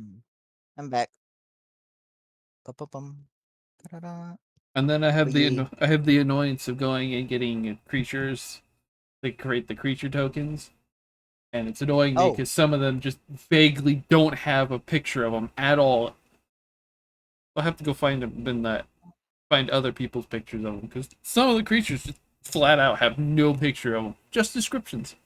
Mm. I'm back. Pa-pa-pum. Ta-da-da. And then Oh yeah. I have the annoyance of going and getting creatures to create the creature tokens, and it's annoying me Oh, because some of them just vaguely don't have a picture of them at all. I'll have to go find them in that find other people's pictures of them because some of the creatures just flat out have no picture of them, just descriptions.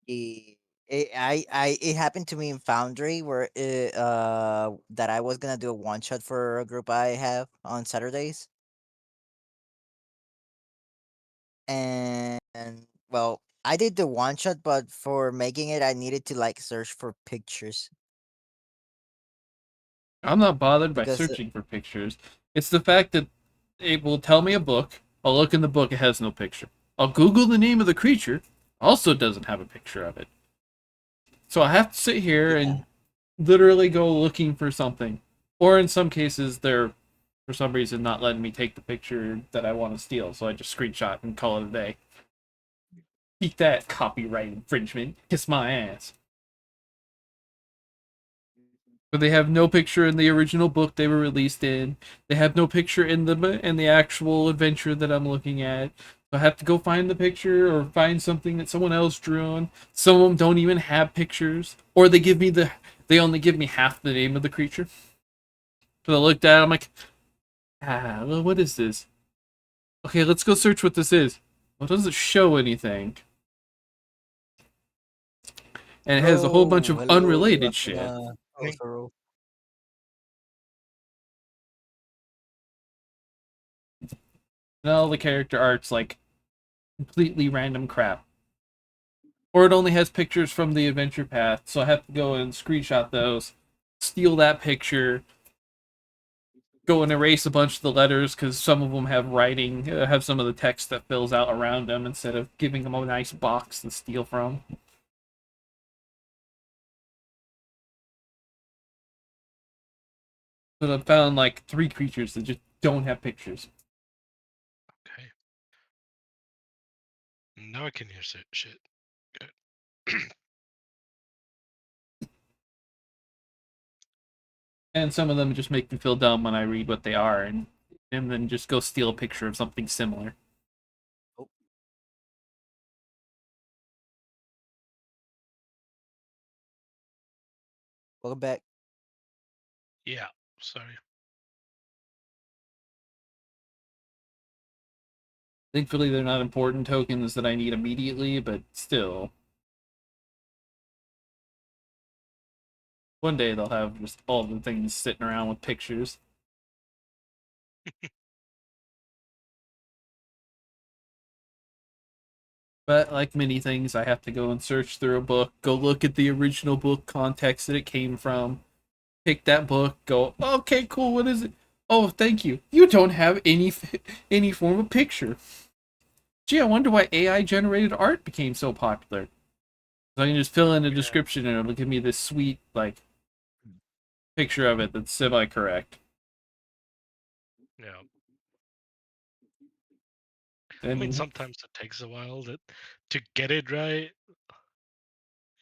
it, it happened to me in Foundry where that I was gonna do a one shot for a group I have on Saturdays, and well, I did the one shot, but for making it, I needed to like search for pictures I'm not bothered by because searching for pictures. It's the fact that it will tell me a book. I'll look in the book, it has no picture. I'll Google the name of the creature, also doesn't have a picture of it. So I have to sit here yeah, and literally go looking for something. Or in some cases, they're for some reason not letting me take the picture that I want to steal, so I just screenshot and call it a day. Eat that copyright infringement. Kiss my ass. But they have no picture in the original book they were released in. They have no picture in the actual adventure that I'm looking at. So I have to go find the picture or find something that someone else drew on. Some of them don't even have pictures, or they only give me half the name of the creature. So I looked at it, I'm like, well, what is this? Okay, let's go search what this is. Well, it doesn't show anything. And it has a whole bunch bro. of Hello, unrelated shit. Athena. Oh, Hey, sorrow. And all the character art's like completely random crap. Or it only has pictures from the adventure path, so I have to go and screenshot those, steal that picture, go and erase a bunch of the letters because some of them have writing, have some of the text that fills out around them instead of giving them a nice box to steal from. But I've found like 3 creatures that just don't have pictures. okay. Now I can hear shit. Good. And some of them just make me feel dumb when I read what they are and then just go steal a picture of something similar. Oh, welcome back. Yeah, sorry. Thankfully, they're not important tokens that I need immediately, but still. One day they'll have just all the things sitting around with pictures. But like many things, I have to go and search through a book, go look at the original book context that it came from, pick that book, go, okay, cool, what is it? Oh, thank you. You don't have any form of picture. Gee, I wonder why AI generated art became so popular. So I can just fill in a Yeah, description and it'll give me this sweet like picture of it that's semi correct. yeah. I mean, And sometimes it takes a while to get it right.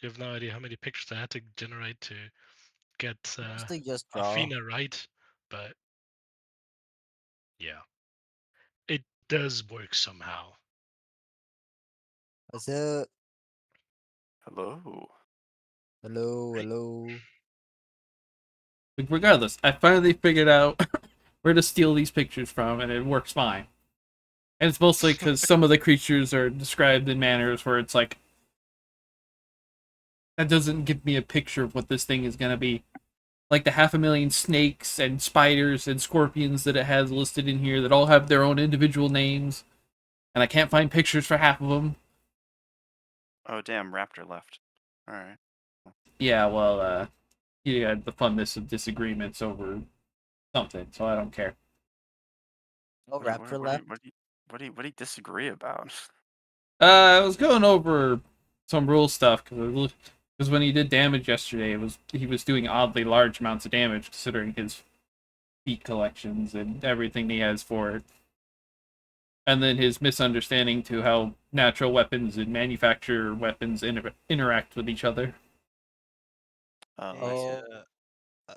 You have no idea how many pictures I had to generate to get Mostly just draw. Athena right, but yeah, it does work somehow. What's up? Hello. Hello, Right? hello. like, regardless, I finally figured out where to steal these pictures from, and it works fine. And it's mostly because some of the creatures are described in manners where it's like, that doesn't give me a picture of what this thing is going to be. Like the 500,000 snakes and spiders and scorpions that it has listed in here that all have their own individual names, and I can't find pictures for half of them. Oh, damn, Raptor left. Alright. Yeah, well, you had the funness of disagreements over something, so I don't care. Oh, Raptor left. What do you disagree about? I was going over some rule stuff because when he did damage yesterday, he was doing oddly large amounts of damage considering his feat collections and everything he has for it. and then his misunderstanding to how natural weapons and manufactured weapons interact with each other. I Hey, see.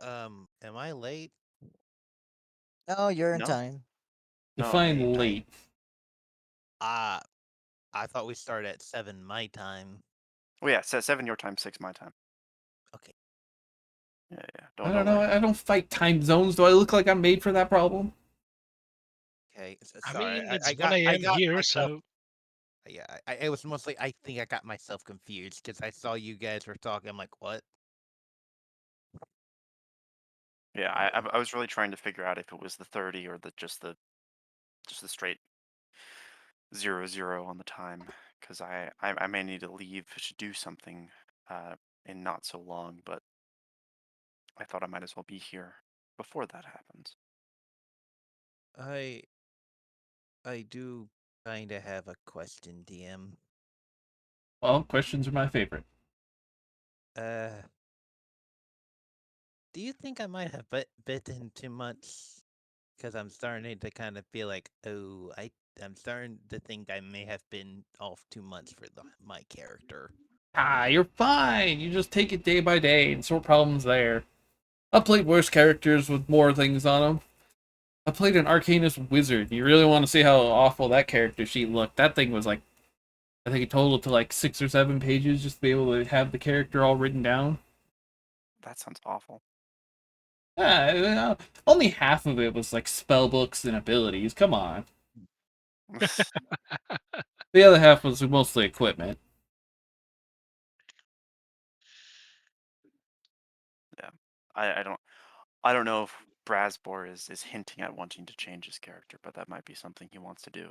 Oh am I late? no, you're in No, time. no. Define Okay, late. Uh, I thought we started at 7 my time. Oh yeah, 7 your time, 6 my time. Okay. Yeah, yeah. I Don't don't know. worry. I don't fight time zones. Do I look like I'm made for that problem? Okay. I Sorry. mean, I, it's I 1 got I a.m. got here, myself. so Yeah. It was mostly. I think I got myself confused because I saw you guys were talking. I'm like, what? Yeah, I was really trying to figure out if it was the 30 or just the straight 00 on the time, because I may need to leave to do something in not so long, but I thought I might as well be here before that happens. I I do kind of have a question, DM. Well, questions are my favorite. Uh, do you think I might have bitten too much? Because I'm starting to kind of feel like, oh, I'm starting to think I may have been off too much for my character. You're fine. You just take it day by day and sort problems there. I've played worse characters with more things on them. I played an Arcanist Wizard. You really want to see how awful that character sheet looked? That thing was like, I think it totaled to like 6 or 7 pages just to be able to have the character all written down. That sounds awful. Only half of it was like spell books and abilities. Come on. The other half was mostly equipment. Yeah, I don't know if Brasbor is hinting at wanting to change his character, but that might be something he wants to do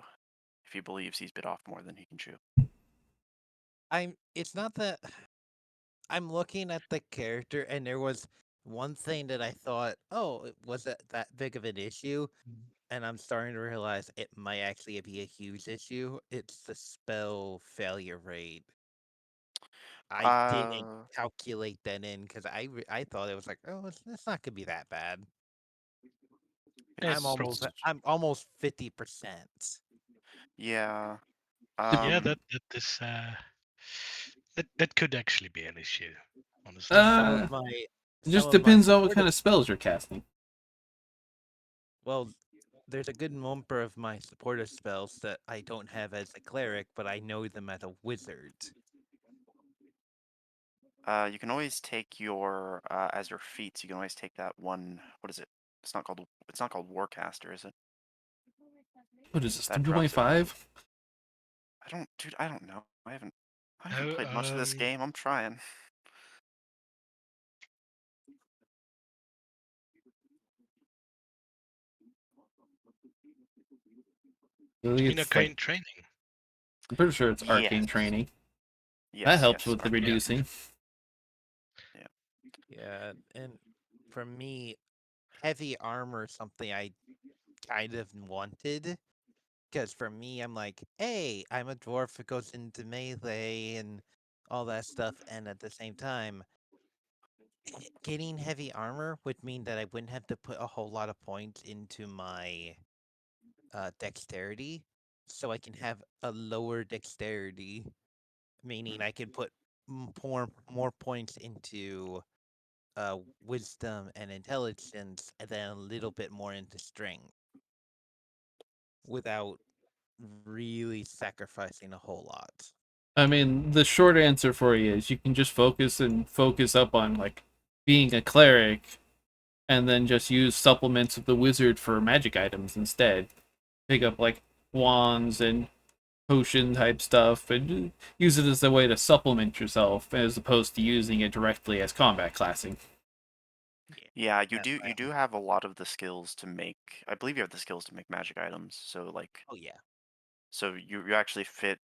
if he believes he's bit off more than he can chew. It's not that I'm looking at the character, and there was one thing that I thought, oh, was that big of an issue? And I'm starting to realize it might actually be a huge issue. It's the spell failure rate. I didn't Uh, calculate that in because I thought it was like, oh, it's not gonna be that bad. it's prob- I'm almost 50%. yeah. yeah, Um, that is that could actually be an issue, honestly. And It some just of my depends on what supportive, kind of spells you're casting. well, there's a good number of my supportive spells that I don't have as a cleric, but I know them as a wizard. you can always take your as your feats. You can always take that one. What is it? It's not called Warcaster, is it? What is this, That drops it. 2.5? Dude. I don't know. I haven't Oh, played much of this game. I'm trying. do you mean It's like, arcane training? I'm pretty sure it's Yes. arcane training. That Yes. helps Yes. with the Arcane. reducing. Yeah. Yeah, and for me, heavy armor is something I kind of wanted. Because for me, I'm like, hey, I'm a dwarf who goes into melee and all that stuff. And at the same time, getting heavy armor would mean that I wouldn't have to put a whole lot of points into my dexterity. So I can have a lower dexterity, meaning I can put more points into wisdom and intelligence, and then a little bit more into strength without really sacrificing a whole lot. I mean, the short answer for you is you can just focus up on like being a cleric and then just use supplements of the wizard for magic items instead. Pick up like wands and potion type stuff and use it as a way to supplement yourself as opposed to using it directly as combat classing. Yeah. You That's do. my You do have a lot of the skills to make. I believe you have the skills to make magic items. So like. Oh yeah. So you actually fit.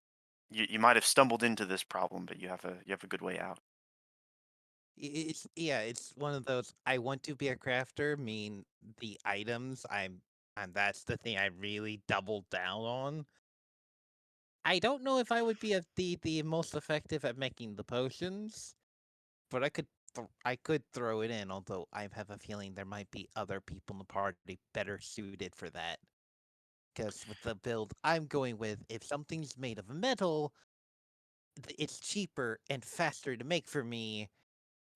You might have stumbled into this problem, but you have a good way out. It's one of those I want to be a crafter, mean the items and that's the thing I really doubled down on. I don't know if I would be the most effective at making the potions, but I could throw it in, although I have a feeling there might be other people in the party better suited for that. Because with the build I'm going with, if something's made of metal, it's cheaper and faster to make for me.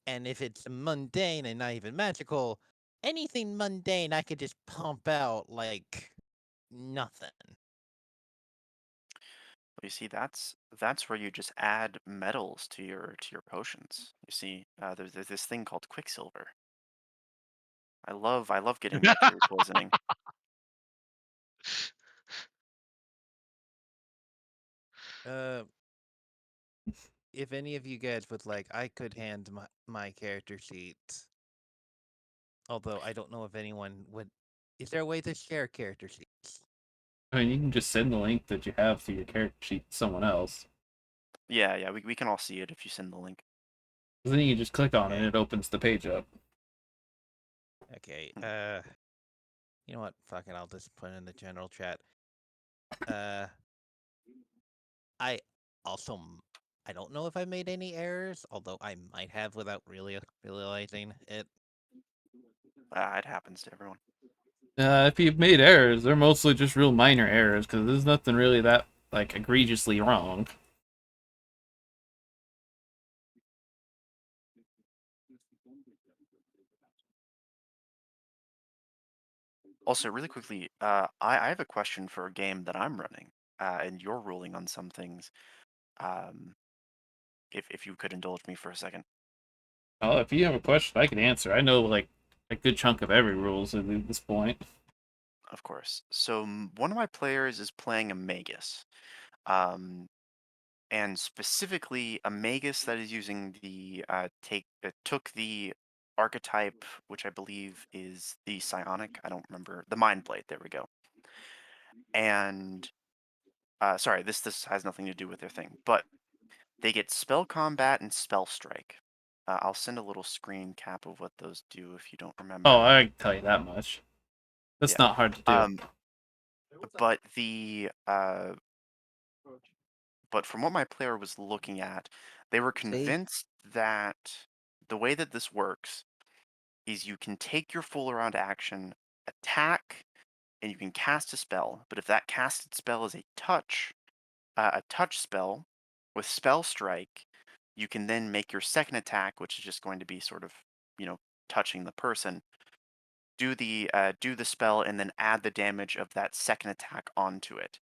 And if it's mundane and not even magical, anything mundane I could just pump out like nothing. Well, you see, that's where you just add metals to your potions. You see, there's this thing called quicksilver. I love getting mercury poisoning. Uh, if any of you guys would like, I could hand my character sheet. Although I don't know if anyone would. Is there a way to share character sheets? I mean, you can just send the link that you have to your character sheet to someone else. Yeah, we can all see it if you send the link. 'Cause then you can just click on it Okay. and it opens the page up. Okay. You know what? Fuck it. I'll just put it in the general chat. I also I don't know if I made any errors, although I might have without really realizing it. It happens to everyone. If you've made errors, they're mostly just real minor errors because there's nothing really that like egregiously wrong. Also, really quickly, I have a question for a game that I'm running, and you're ruling on some things. Um, if you could indulge me for a second. Oh, if you have a question, I can answer. I know like a good chunk of every rules at this point. Of course. So one of my players is playing a Magus, um, and specifically a Magus that is using the took the archetype, which I believe is the Psionic. I don't remember the Mind Blade. There we go. And sorry, this has nothing to do with their thing, but they get spell combat and spell strike. I'll send a little screen cap of what those do if you don't Oh, remember. I can tell you that much. That's Yeah. not hard to do. But but from what my player was looking at, they were See? convinced that the way that this works is you can take your full around action, attack, and you can cast a spell. But if that casted spell is a touch spell with spell strike, you can then make your second attack, which is just going to be sort of, touching the person. Do the spell and then add the damage of that second attack onto it.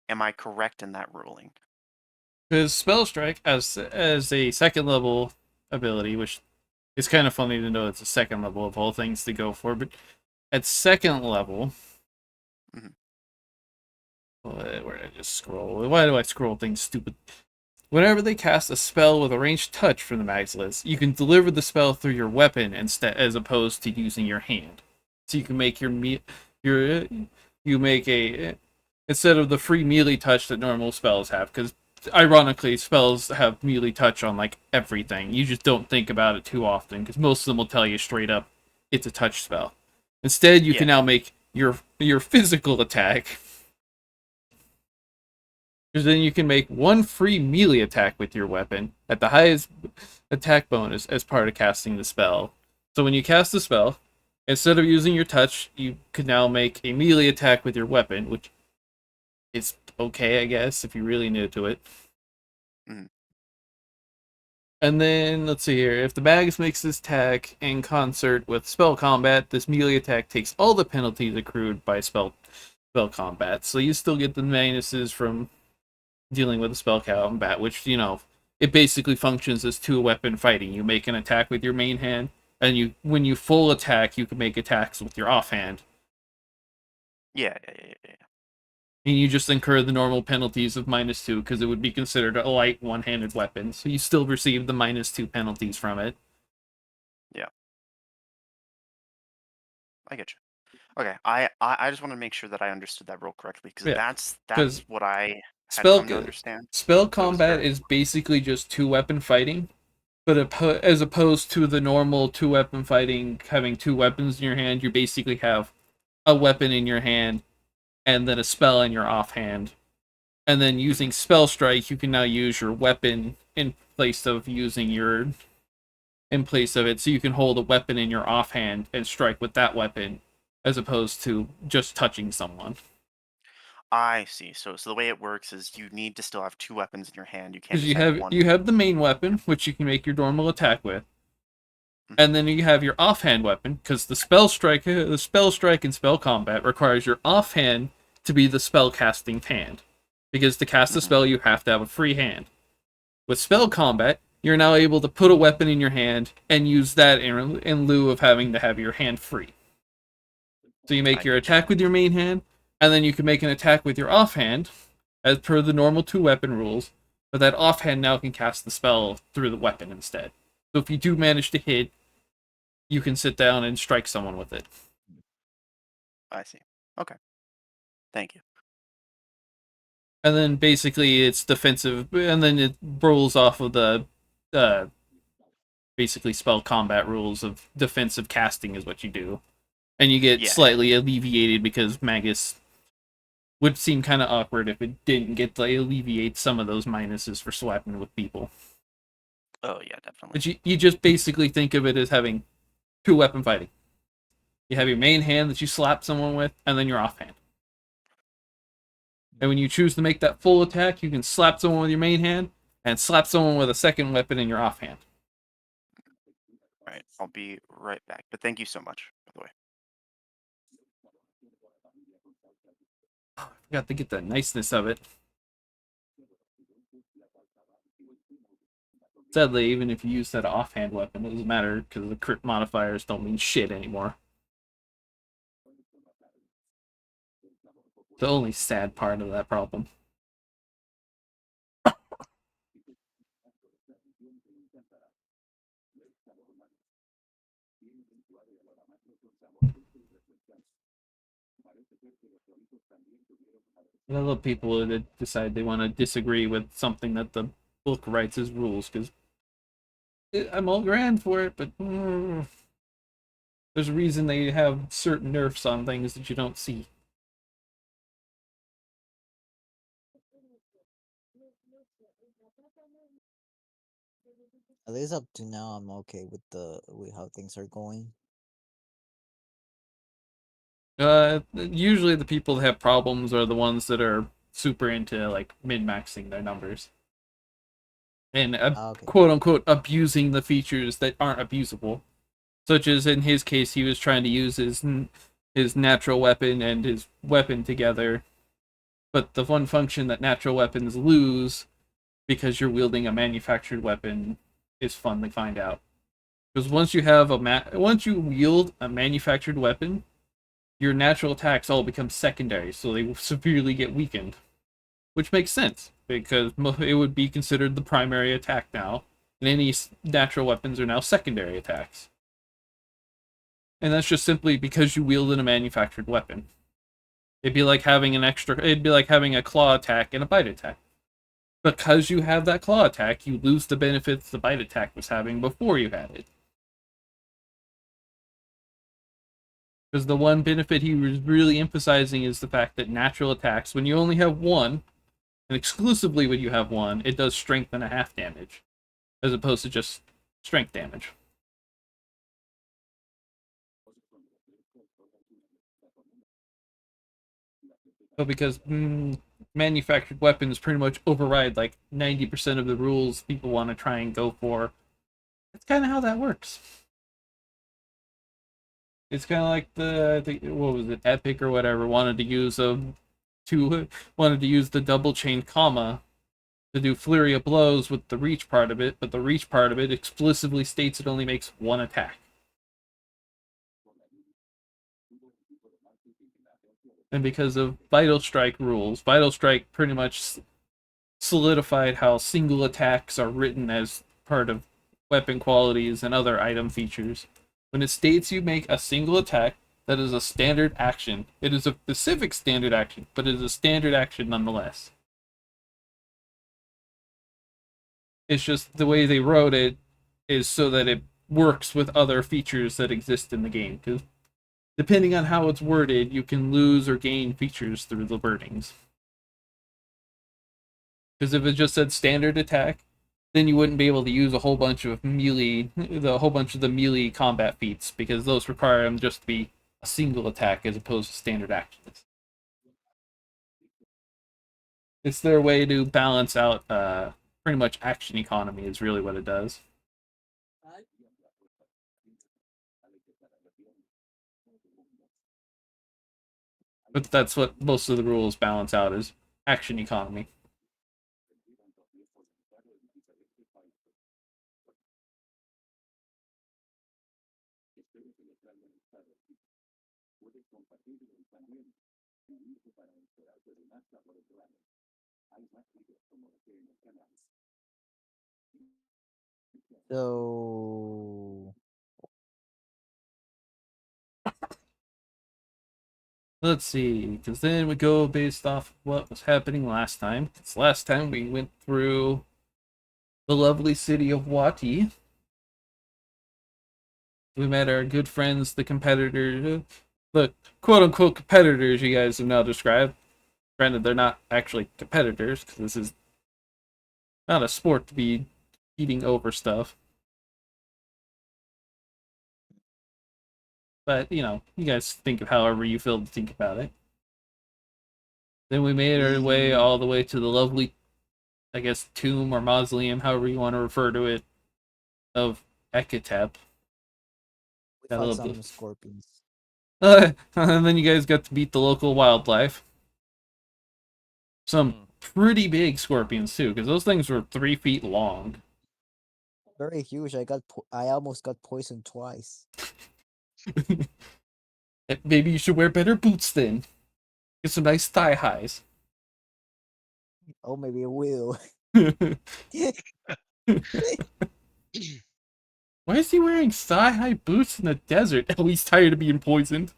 Am I correct in that ruling? Because Spell Strike as a second level ability, which is kind of funny to know it's a second level of all things to go for, but at second level, Mhm. where did I just scroll? Why do I scroll things stupid? Whenever they cast a spell with a ranged touch from the mags list, you can deliver the spell through your weapon instead, as opposed to using your hand. So you can make you make a instead of the free melee touch that normal spells have, because ironically spells have melee touch on like everything. You just don't think about it too often because most of them will tell you straight up it's a touch spell. Instead, you Yeah. can now make your physical attack, because then you can make one free melee attack with your weapon at the highest attack bonus as part of casting the spell. So when you cast the spell, instead of using your touch, you can now make a melee attack with your weapon, which is okay, I guess, if you really new to it. Mhm. And then, let's see here. If the Magus makes this attack in concert with spell combat, this melee attack takes all the penalties accrued by spell combat. So you still get the minuses from dealing with the spell combat, which, it basically functions as two-weapon fighting. You make an attack with your main hand, and when you full attack, you can make attacks with your offhand. Yeah. And you just incur the normal penalties of -2 because it would be considered a light one-handed weapon. So you still receive the -2 penalties from it. I get you. Okay, I just want to make sure that I understood that real correctly because Yeah, that's 'cause what I had spell come to understand. spell But it was combat very is basically just two-weapon fighting, but as opposed to the normal two-weapon fighting, having two weapons in your hand, you basically have a weapon in your hand and then a spell in your offhand. And then using spell strike, you can now use your weapon in place of it, so you can hold a weapon in your offhand and strike with that weapon, as opposed to just touching someone. I see. So the way it works is you need to still have 2 weapons in your hand. You can't Because just have one. you have the main weapon, which you can make your normal attack with, Mhm. and then you have your offhand weapon. Because the spell strike and spell combat requires your offhand to be the spell casting hand. Because to cast a Mhm. spell, you have to have a free hand. With spell combat, you're now able to put a weapon in your hand and use that in lieu of having to have your hand free. So you make I your get attack with your main hand, and then you can make an attack with your offhand, as per the normal 2-weapon rules, but that offhand now can cast the spell through the weapon instead. So if you do manage to hit, you can sit down and strike someone with it. I see. Okay. Thank you. And then basically it's defensive, and then it rolls off of the basically spell combat rules of defensive casting is what you do. And you get Yeah. slightly alleviated because Magus would seem kind of awkward if it didn't get to alleviate some of those minuses for swapping with people. Oh, yeah, definitely. But you just basically think of it as having 2-weapon fighting. You have your main hand that you slap someone with, and then your offhand. And when you choose to make that full attack, you can slap someone with your main hand and slap someone with a second weapon in your offhand. All right. I'll be right back. But thank you so much, by the way. Forgot to get the niceness of it. Sadly, even if you use that offhand weapon, it doesn't matter because the crit modifiers don't mean shit anymore. The only sad part of that problem. I love people that decide they want to disagree with something that the book writes as rules, because I'm all grand for it, but there's a reason they have certain nerfs on things that you don't see. At least up to now, I'm okay with how things are going. Usually the people that have problems are the ones that are super into like min-maxing their numbers and Okay. quote unquote abusing the features that aren't abusable. Such as in his case, he was trying to use his natural weapon and his weapon together, but the one function that natural weapons lose because you're wielding a manufactured weapon is fun to find out. Because once you wield a manufactured weapon, your natural attacks all become secondary, so they severely get weakened. Which makes sense, because it would be considered the primary attack now, and any natural weapons are now secondary attacks. And that's just simply because you wielded a manufactured weapon. It'd be like having a claw attack and a bite attack. Because you have that claw attack, you lose the benefits the bite attack was having before you had it. Because the one benefit he was really emphasizing is the fact that natural attacks, when you only have one, and exclusively when you have one, it does strength and a half damage, as opposed to just strength damage. But because manufactured weapons pretty much override like 90% of the rules people want to try and go for, that's kind of how that works. It's kind of like what was it, Epic or whatever wanted to use the double chain comma to do flurry of blows with the reach part of it, but the reach part of it explicitly states it only makes one attack. And because of Vital Strike rules, Vital Strike pretty much solidified how single attacks are written as part of weapon qualities and other item features. When it states you make a single attack, that is a standard action. It is a specific standard action, but it is a standard action nonetheless. It's just the way they wrote it is so that it works with other features that exist in the game. Because depending on how it's worded, you can lose or gain features through the wordings. Because if it just said standard attack, then you wouldn't be able to use a whole bunch of the melee combat feats, because those require them just to be a single attack as opposed to standard actions. It's their way to balance out pretty much action economy is really what it does. But that's what most of the rules balance out is action economy. So Let's see, because then we go based off what was happening last time. Because last time we went through the lovely city of Wati. We met our good friends, the competitors, the quote unquote competitors you guys have now described. Granted, they're not actually competitors, because this is not a sport to be eating over stuff. But, you know, you guys think of however you feel to think about it. Then we made our way all the way to the lovely, I guess, tomb or mausoleum, however you want to refer to it, of Ekatep. we Got a fought little some bit. scorpions. And then you guys got to beat the local wildlife. Some pretty big scorpions, too, because those things were 3 feet long. Very huge. I almost got poisoned twice. Maybe you should wear better boots then. Get some nice thigh highs. Oh, maybe it will. Why is he wearing thigh-high boots in the desert? Oh, he's tired of being poisoned.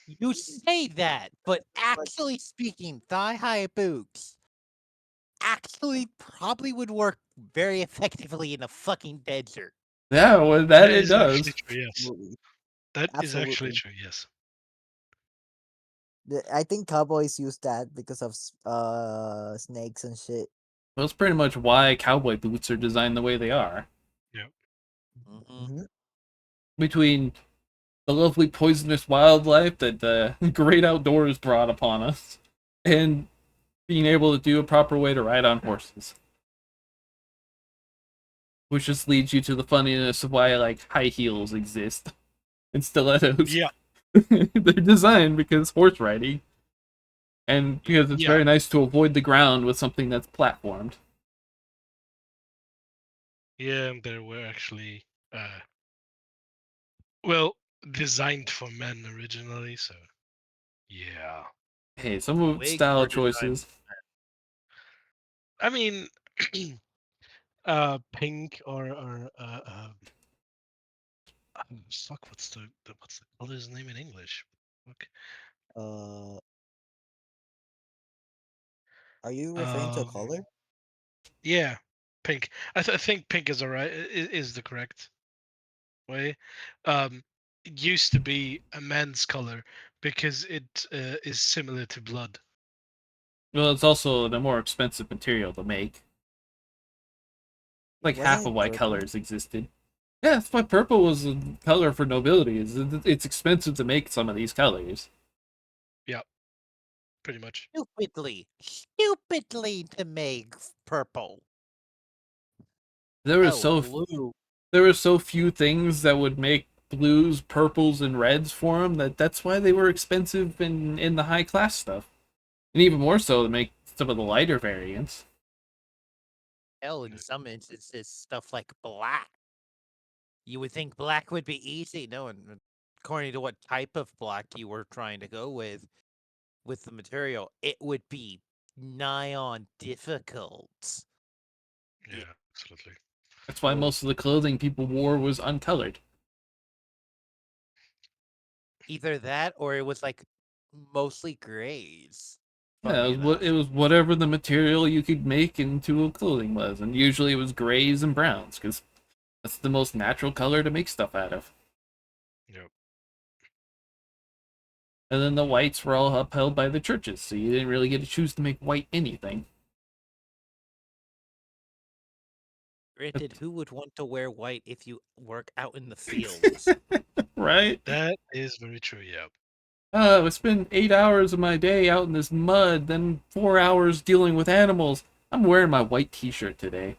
You say that, but actually speaking, thigh-high boots actually probably would work very effectively in a fucking desert. Yeah, well, that it does. Actually true, yes. Absolutely. That is actually Absolutely. true, yes. I think cowboys use that because of snakes and shit. Well, that's pretty much why cowboy boots are designed the way they are. Mm-hmm. Between the lovely poisonous wildlife that the great outdoors brought upon us, and being able to do a proper way to ride on horses. Which just leads you to the funniness of why, like, high heels exist and stilettos. Yeah. They're designed because horse riding. And because it's Yeah. very nice to avoid the ground with something that's platformed. Yeah, and they were actually well designed for men originally, so yeah. Hey, some of Wigs style were designed choices. I mean pink or fuck, what's the color's name in English? Fuck. Are you referring to a color? Yeah, pink. I think pink is alright. Is the correct way. It used to be a man's color because it is similar to blood. Well, it's also the more expensive material to make. Like half Wasn't of it why purple? colors existed. Yeah, that's why purple was a color for nobility. It's expensive to make some of these colors. Yeah, pretty much. stupidly to make purple. There were Blue. there were so few things that would make blues, purples, and reds for them that's why they were expensive in the high class stuff, and even more so to make some of the lighter variants. Hell, in some instances, stuff like black. You would think black would be easy. No, and according to what type of black you were trying to go with the material, it would be nigh on difficult. Yeah, absolutely. That's why most of the clothing people wore was uncolored. Either that or it was like mostly grays. Yeah, Funny enough. it was whatever the material you could make into a clothing was, and usually it was grays and browns because that's the most natural color to make stuff out of. Yep. And then the whites were all upheld by the churches, so you didn't really get to choose to make white anything. Granted, who would want to wear white if you work out in the fields? Right? That is very true. Yeah. I spend 8 hours of my day out in this mud, then 4 hours dealing with animals. I'm wearing my white t-shirt today.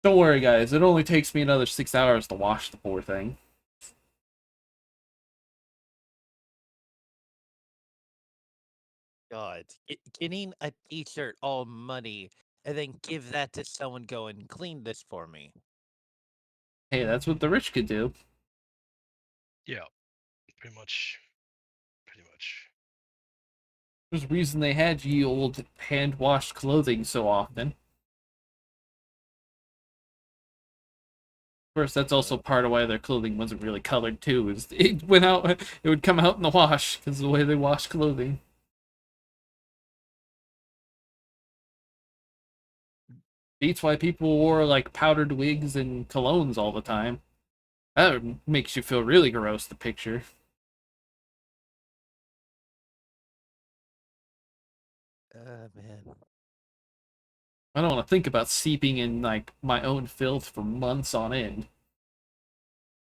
Don't worry, guys. It only takes me another 6 hours to wash the poor thing. God, getting a t-shirt all muddy and then give that to someone, go and clean this for me. Hey, that's what the rich could do. Yeah, pretty much. Pretty much. There's a reason they had ye old hand-washed clothing so often. Of course, that's also part of why their clothing wasn't really colored too. Is it went out, it would come out in the wash because of the way they wash clothing. That's why people wore like powdered wigs and colognes all the time. That makes you feel really gross to picture. Man. I don't want to think about seeping in like my own filth for months on end.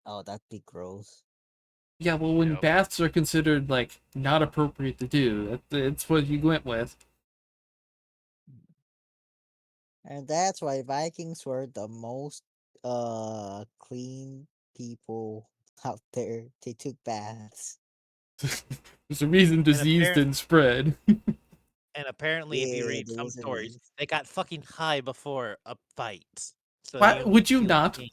Oh, that'd be gross. Yeah, well, when Yep. baths are considered like not appropriate to do, that's what you went with. And that's why Vikings were the most clean people out there. They took baths. There's a reason disease apparent- didn't spread. And apparently, if you Yeah, read there some was a stories, reason. they got fucking high before a fight. So Why would you feel not? pain.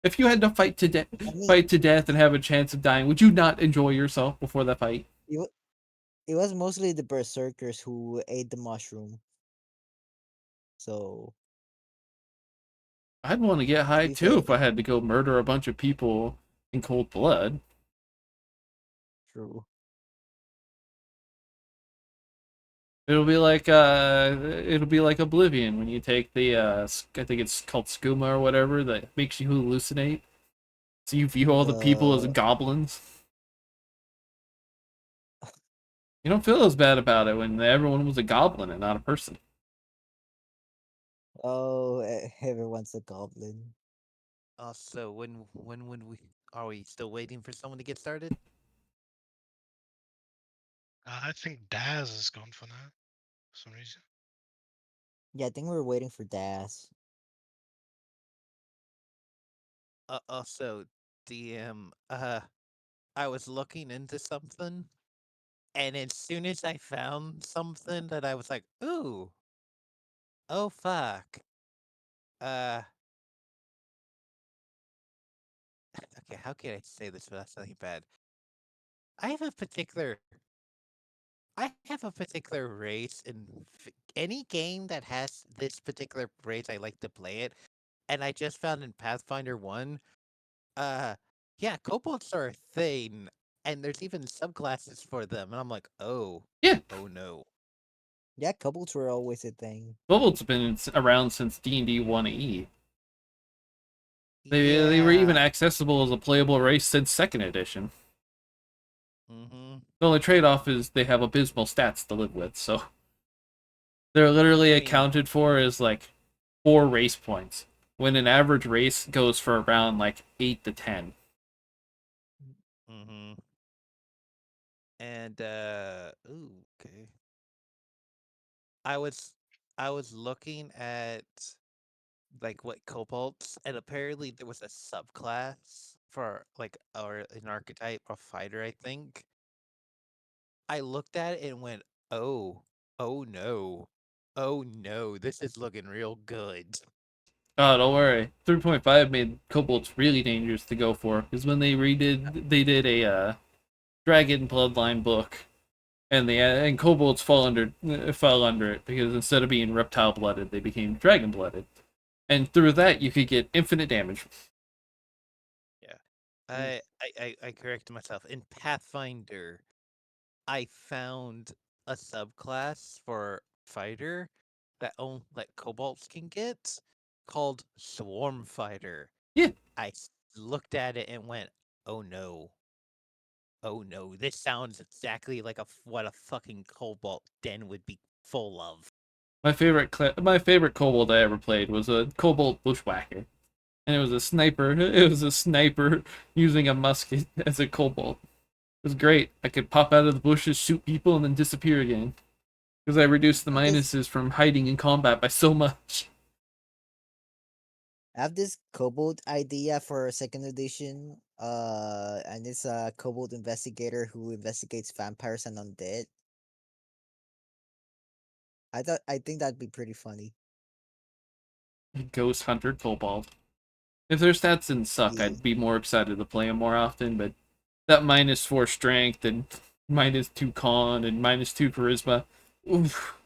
If you had to fight to I mean, fight to death and have a chance of dying, would you not enjoy yourself before that fight? it was mostly the berserkers who ate the mushroom. So, I'd want to get to high be too fair, if I had to go murder a bunch of people in cold blood. true. It'll be like Oblivion when you take the I think it's called skooma or whatever that makes you hallucinate. So you view all the people as The goblins. You don't feel as bad about it when everyone was a goblin and not a person. everyone's a goblin. So when would we? Are we still waiting for someone to get started? I think Daz is gone for now. For some reason. Yeah, I think we're waiting for Das. Also, DM. I was looking into something, and as soon as I found something that I was like, ooh, oh fuck. Uh, okay, how can I say this without sounding bad? I have a particular race in any game that has this particular race. I like to play it, and I just found in Pathfinder 1, uh, yeah, kobolds are a thing, and there's even subclasses for them, and I'm like, oh, Yeah, oh no. Yeah, kobolds were always a thing. kobolds have been around since D&D 1E. They were even Yeah. accessible as a playable race since second edition. Mm-hmm. The only trade-off is they have abysmal stats to live with, so they're literally I mean, accounted for as like 4 race points, when an average race goes for around like 8 to 10. mm-hmm. And ooh, okay. I was looking at like what kobolds, and apparently there was a subclass for like or an archetype or fighter, I think. I looked at it and went, oh, oh no. Oh no, this is looking real good. Oh, don't worry. 3.5 made kobolds really dangerous to go for, because when they did a dragon bloodline book, and kobolds fell under it because instead of being reptile blooded, they became dragon blooded, and through that you could get infinite damage. Yeah. I corrected myself. In Pathfinder, I found a subclass for fighter that kobolds can get called Swarm Fighter. Yeah, Looked at it and went, "Oh no, oh no! This sounds exactly like what a fucking kobold den would be full of." my favorite kobold I ever played was a kobold bushwhacker, and it was a sniper. It was a sniper using a musket as a kobold. was great. I could pop out of the bushes, shoot people, and then disappear again. Because I reduced the minuses from hiding in combat by so much. I have this kobold idea for second edition. And it's a kobold investigator who investigates vampires and undead. I think that'd be pretty funny. Ghost Hunter Kobold. If their stats didn't suck, Yeah. I'd be more excited to play them more often, but that -4 strength and -2 con and -2 charisma. Oof.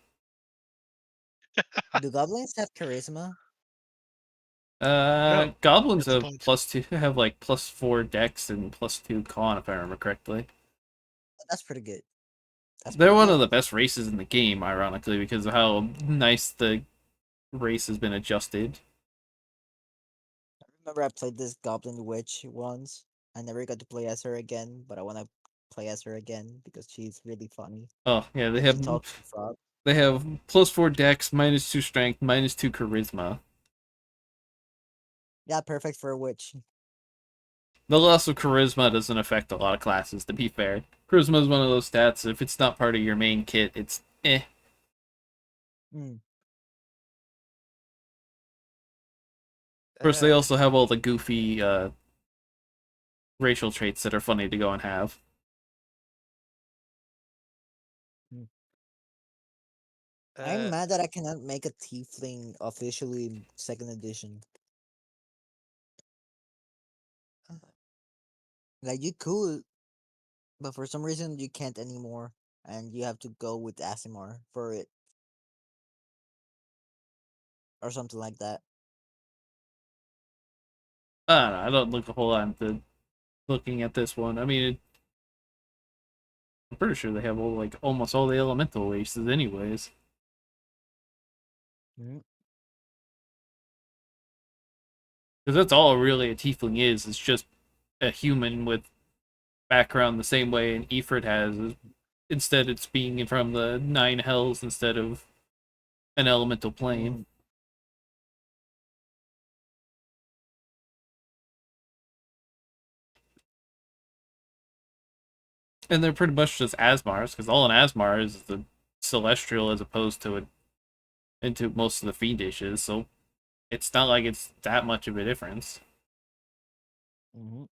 Do goblins have charisma? No, Goblins that's the have point. have like +4 dex and +2 con, if I remember correctly. That's pretty good. That's They're pretty one good. of the best races in the game, ironically, because of how nice the race has been adjusted. I remember I played this goblin witch once. I never got to play as her again, but I want to play as her again because she's really funny. Oh yeah, And she talks to frog. they have +4 dex, -2 strength, -2 charisma. Yeah, perfect for a witch. The loss of charisma doesn't affect a lot of classes, to be fair. Charisma is one of those stats, if it's not part of your main kit, it's eh. Hmm. Of course, they also have all the goofy racial traits that are funny to go and have. I'm mad that I cannot make a tiefling officially in second edition. Like you could, but for some reason you can't anymore, and you have to go with Asimar for it, or something like that. I don't know, I don't look a whole lot into looking at this one. I mean, I'm pretty sure they have almost all the elemental races anyways. Mhm. Because that's all really a tiefling is. It's just a human with background the same way an Ifrit has. Instead, it's being from the 9 hells instead of an elemental plane. Mm. And they're pretty much just Asmars, because all an Asmar is the celestial as opposed to into most of the fiendishes, so it's not like it's that much of a difference. Mhm. Of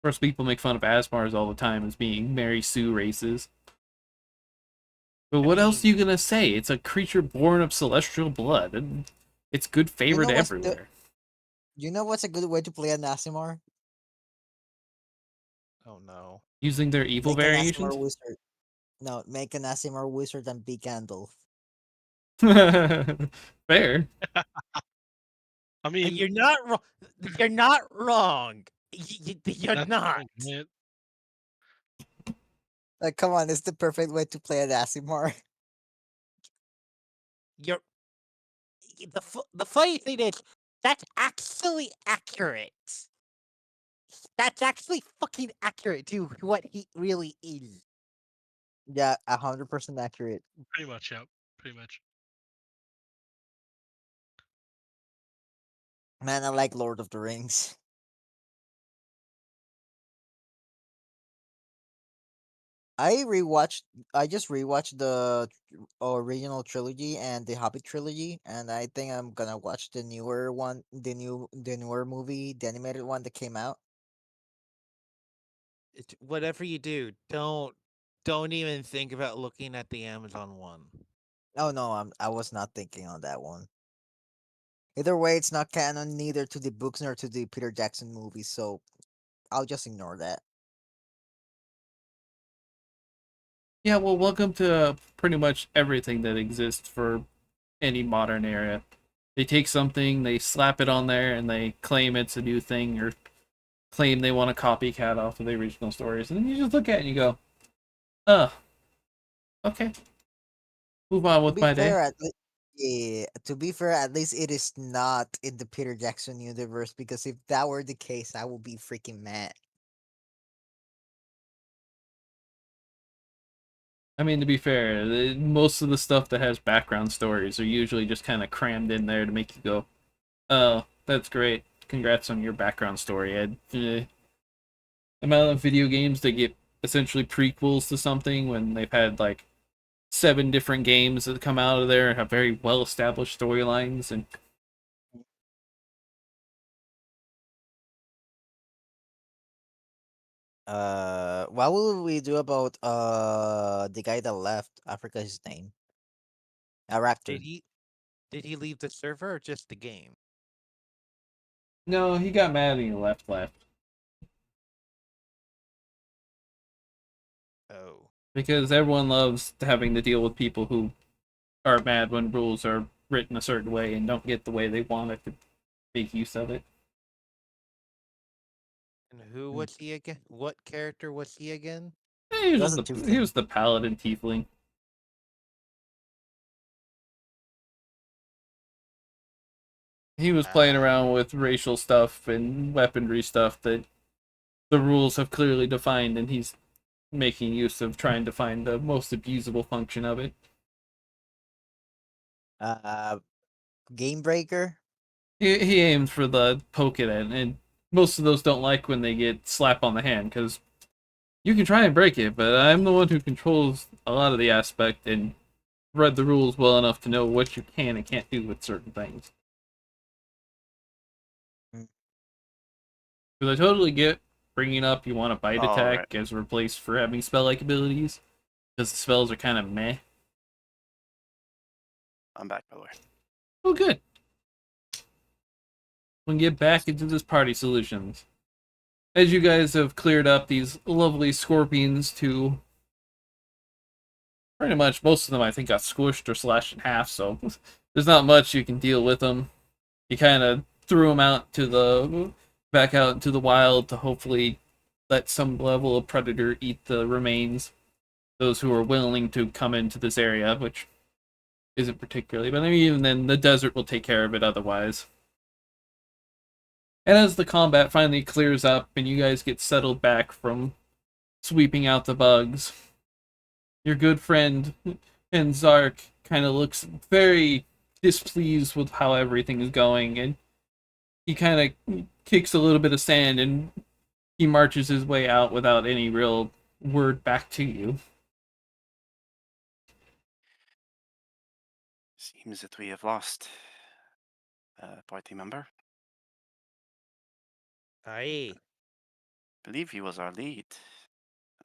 course, people make fun of Asmars all the time as being Mary Sue races. But what else are you gonna say? It's a creature born of celestial blood, and it's good favorite everywhere. You know what's a good way to play an Asimar? Oh no. Using their evil Make an variations? Asimar wizard. No, make an Asimar wizard and be Gandalf. Fair. I mean, You're not wrong. You're not wrong. You're that's the not. point, man. Like, come on, it's the perfect way to play an Asimar. You're the funny thing is that's actually accurate. That's actually fucking accurate to what he really is. Yeah, 100% accurate. Pretty much, yeah. Pretty much. Man, I like Lord of the Rings. I just rewatched the original trilogy and the Hobbit trilogy, and I think I'm gonna watch the newer one, the newer movie, the animated one that came out. Whatever you do, don't even think about looking at the Amazon one. Oh no, I was not thinking on that one. Either way, it's not canon neither to the books nor to the Peter Jackson movies, so I'll just ignore that. Yeah, well, welcome to pretty much everything that exists for any modern era. They take something, they slap it on there, and they claim it's a new thing, or claim they want a copycat off of the original stories. And then you just look at it and you go, okay. Move on To with be my day. fair, yeah, to be fair, at least it is not in the Peter Jackson universe, because if that were the case, I would be freaking mad. I mean, to be fair, most of the stuff that has background stories are usually just kind of crammed in there to make you go, oh, that's great. Congrats on your background story, Ed. amount of video games that get essentially prequels to something when they've had like 7 different games that come out of there and have very well established storylines. And What will we do about the guy that left? I forgot his name. A Did Raptor. he leave the server or just the game? no, he got mad and he left Oh. because everyone loves having to deal with people who are mad when rules are written a certain way and don't get the way they want it to make use of it. And who Hmm. was he again? What character was he again? He was That's a just two he thing. was the paladin tiefling. He was playing Ah, around with racial stuff and weaponry stuff that the rules have clearly defined, and he's making use of trying to find the most abusable function of it. Uh, Game Breaker. He aims for the poke it, and most of those don't like when they get slap on the hand because you can try and break it, but I'm the one who controls a lot of the aspect and read the rules well enough to know what you can and can't do with certain things. Mm. Because I totally get bringing up you want a bite All right. attack as a replace for having spell-like abilities, because the spells are kind of meh. I'm back, by the way. Oh, good. We can get back into this party solutions. As you guys have cleared up these lovely scorpions to pretty much most of them, I think, got squished or slashed in half, so there's not much you can deal with them. You kind of threw them out to the back out into the wild to hopefully let some level of predator eat the remains. Those who are willing to come into this area, which isn't particularly, but I mean, even then, the desert will take care of it otherwise. And as the combat finally clears up and you guys get settled back from sweeping out the bugs, your good friend and Zark kind of looks very displeased with how everything is going, and he kind of kicks a little bit of sand and he marches his way out without any real word back to you. Seems that we have lost a party member. aye. Believe he was our lead.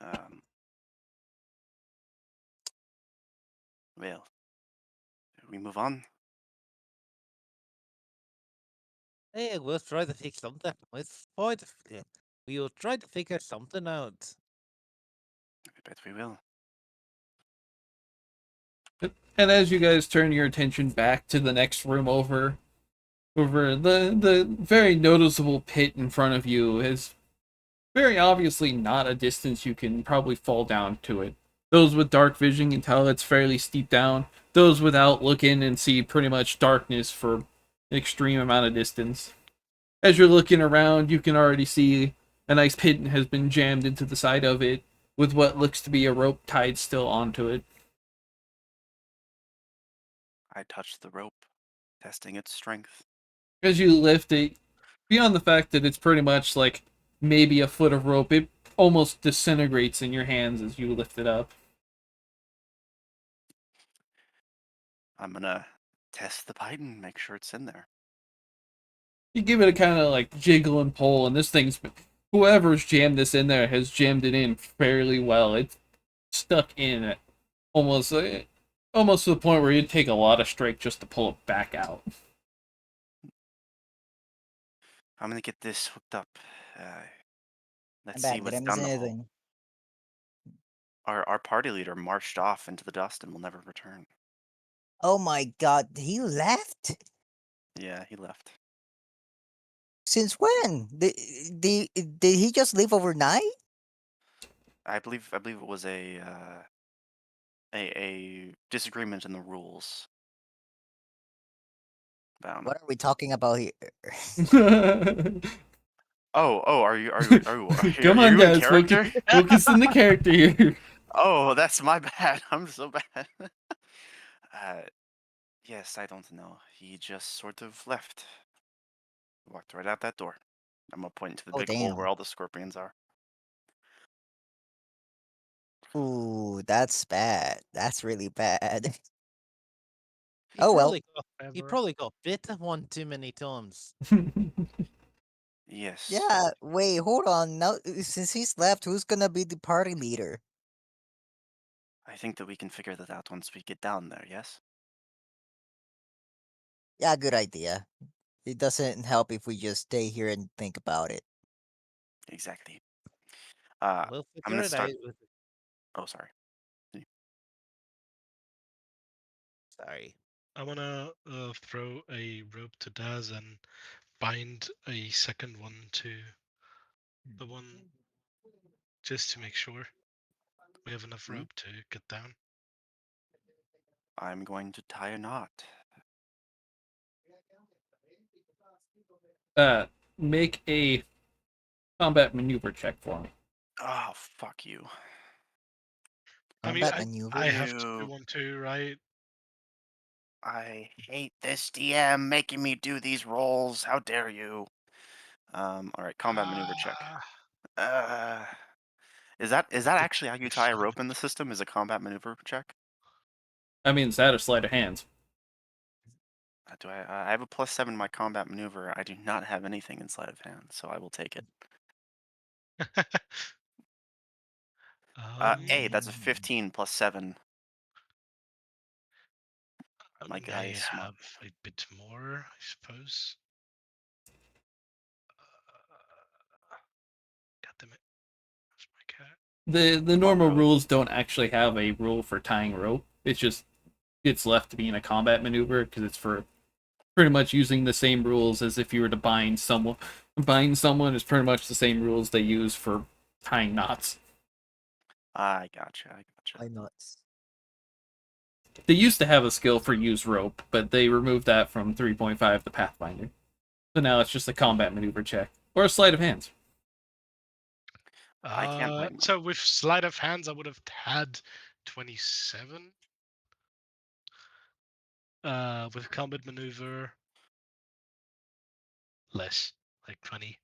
Um, well, we move on. Hey, we'll try to fix something. We will try to figure something out. I bet we will. And as you guys turn your attention back to the next room over the very noticeable pit in front of you is very obviously not a distance you can probably fall down to it. Those with dark vision can tell it's fairly steep down. Those without look in and see pretty much darkness for an extreme amount of distance. As you're looking around, you can already see a nice pit has been jammed into the side of it with what looks to be a rope tied still onto it. I touched the rope, testing its strength. As you lift it, beyond the fact that it's pretty much like maybe a foot of rope, it almost disintegrates in your hands as you lift it up. I'm gonna test the pipe and make sure it's in there. You give it a kind of like jiggle and pull, and this thing's whoever's jammed this in there has jammed it in fairly well. It's stuck in it almost almost to the point where you'd take a lot of strength just to pull it back out. I'm gonna get this hooked up. I'm Let's see back. Did what's I miss down the hole. anything? Our party leader marched off into the dust and will never return. Oh my god, he left? Yeah, he left. Since when? Did he just leave overnight? I believe it was a disagreement in the rules. Bound. What are we talking about here? Oh, are you are you Come are on, you in guys, character? focus in the character here. Oh, that's my bad. I'm so bad. Yes, I don't know. He just sort of left. Walked right out that door. I'm gonna point to the Oh big hole where damn. all the scorpions are. Ooh, that's bad. That's really bad. He Oh well. probably got, he Ever. probably got bit one too many times. Yes. Yeah, wait, hold on. Now, since he's left, who's gonna be the party leader? I think that we can figure that out once we get down there, yes? Yeah, good idea. It doesn't help if we just stay here and think about it. Exactly. We'll I'm figure gonna it start. out. Oh, sorry. Sorry. I wanna throw a rope to Daz and bind a second one to the one just to make sure we have enough Hmm? rope to get down. I'm going to tie a knot. Make a combat maneuver check for me. Oh, fuck you. I mean, Combat I maneuver. have to do You. one too, right? I hate this DM making me do these rolls. How dare you? All right, combat maneuver check. Ah, Uh, is that the actually how you tie a disadvantage. rope in the system? Is a combat maneuver check? I mean, it's that or sleight of hands. Do I have a +7 in my combat maneuver. I do not have anything in sleight of hand, so I will take it. Hey, that's a um, 15 +7. I My guy may is smart. have a bit more, I suppose. God damn it. That's my cat. The Come on, normal bro. rules don't actually have a rule for tying rope. It's just it's left to be in a combat maneuver because it's for pretty much using the same rules as if you were to bind someone. Bind someone is pretty much the same rules they use for tying knots. I gotcha. I gotcha. Why not? They used to have a skill for use rope, but they removed that from 3.5 to Pathfinder. So now it's just a combat maneuver check or a sleight of hands. I can't blame them. So with sleight of hands, I would have had 27. With combat maneuver, less, like 20.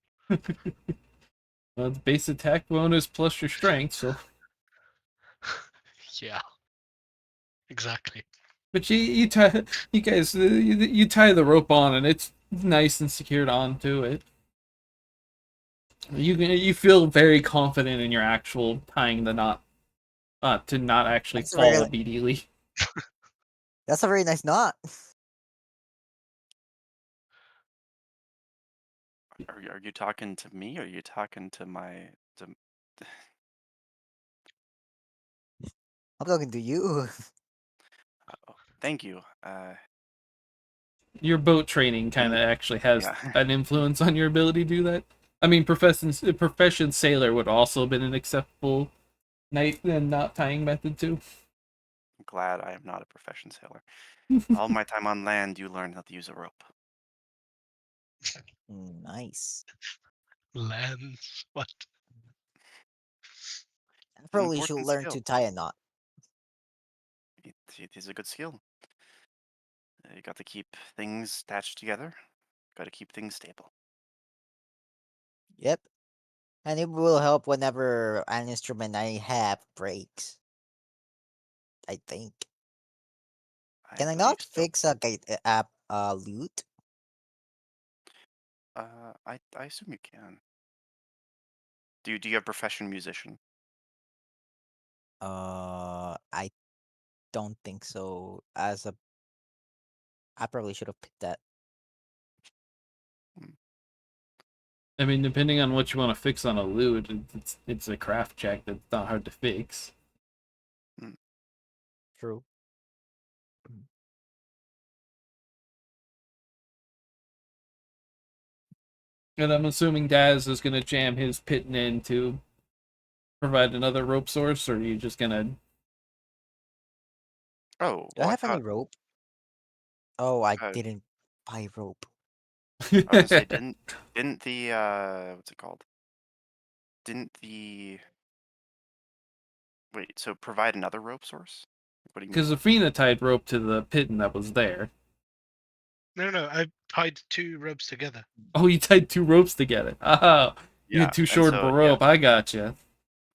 It's base attack bonus plus your strength, so. Yeah, exactly. But you tie you guys you tie the rope on and it's nice and secured onto it. You feel very confident in your actual tying the knot, to not actually That's a fall very immediately. that's a very nice knot. Are you talking to me or are you talking to my to I'm talking to you. oh, thank you. Your boat training kind of And actually has yeah. an influence on your ability to do that. I mean, profession sailor would also have been an acceptable knight and knot tying method too. I'm glad I am not a profession sailor. All my time on land, you learn how to use a rope. Nice. Lens. What? I It's an probably should important learn to skill. tie a knot. It is a good skill. You got to keep things attached together. Got to keep things stable. Yep. And it will help whenever an instrument I have breaks. I think. I Can I believe not so. fix a app lute? I assume you can. Do you have profession musician? I don't think so. I probably should have picked that. Hmm. I mean, depending on what you want to fix on a lute, it's a craft check that's not hard to fix. True. And I'm assuming Daz is gonna jam his pitten in to provide another rope source, or are you just gonna? Oh, Do I well, I have any thought rope? Oh, I uh, didn't buy rope. I was gonna say didn't the what's it called? Didn't the wait? So provide another rope source? What do you Because mean? Athena tied rope to the pitten that was there. No. I tied 2 ropes together. Oh, you tied two ropes together. Oh, you Yeah, had too and short of a so yeah, rope. I gotcha.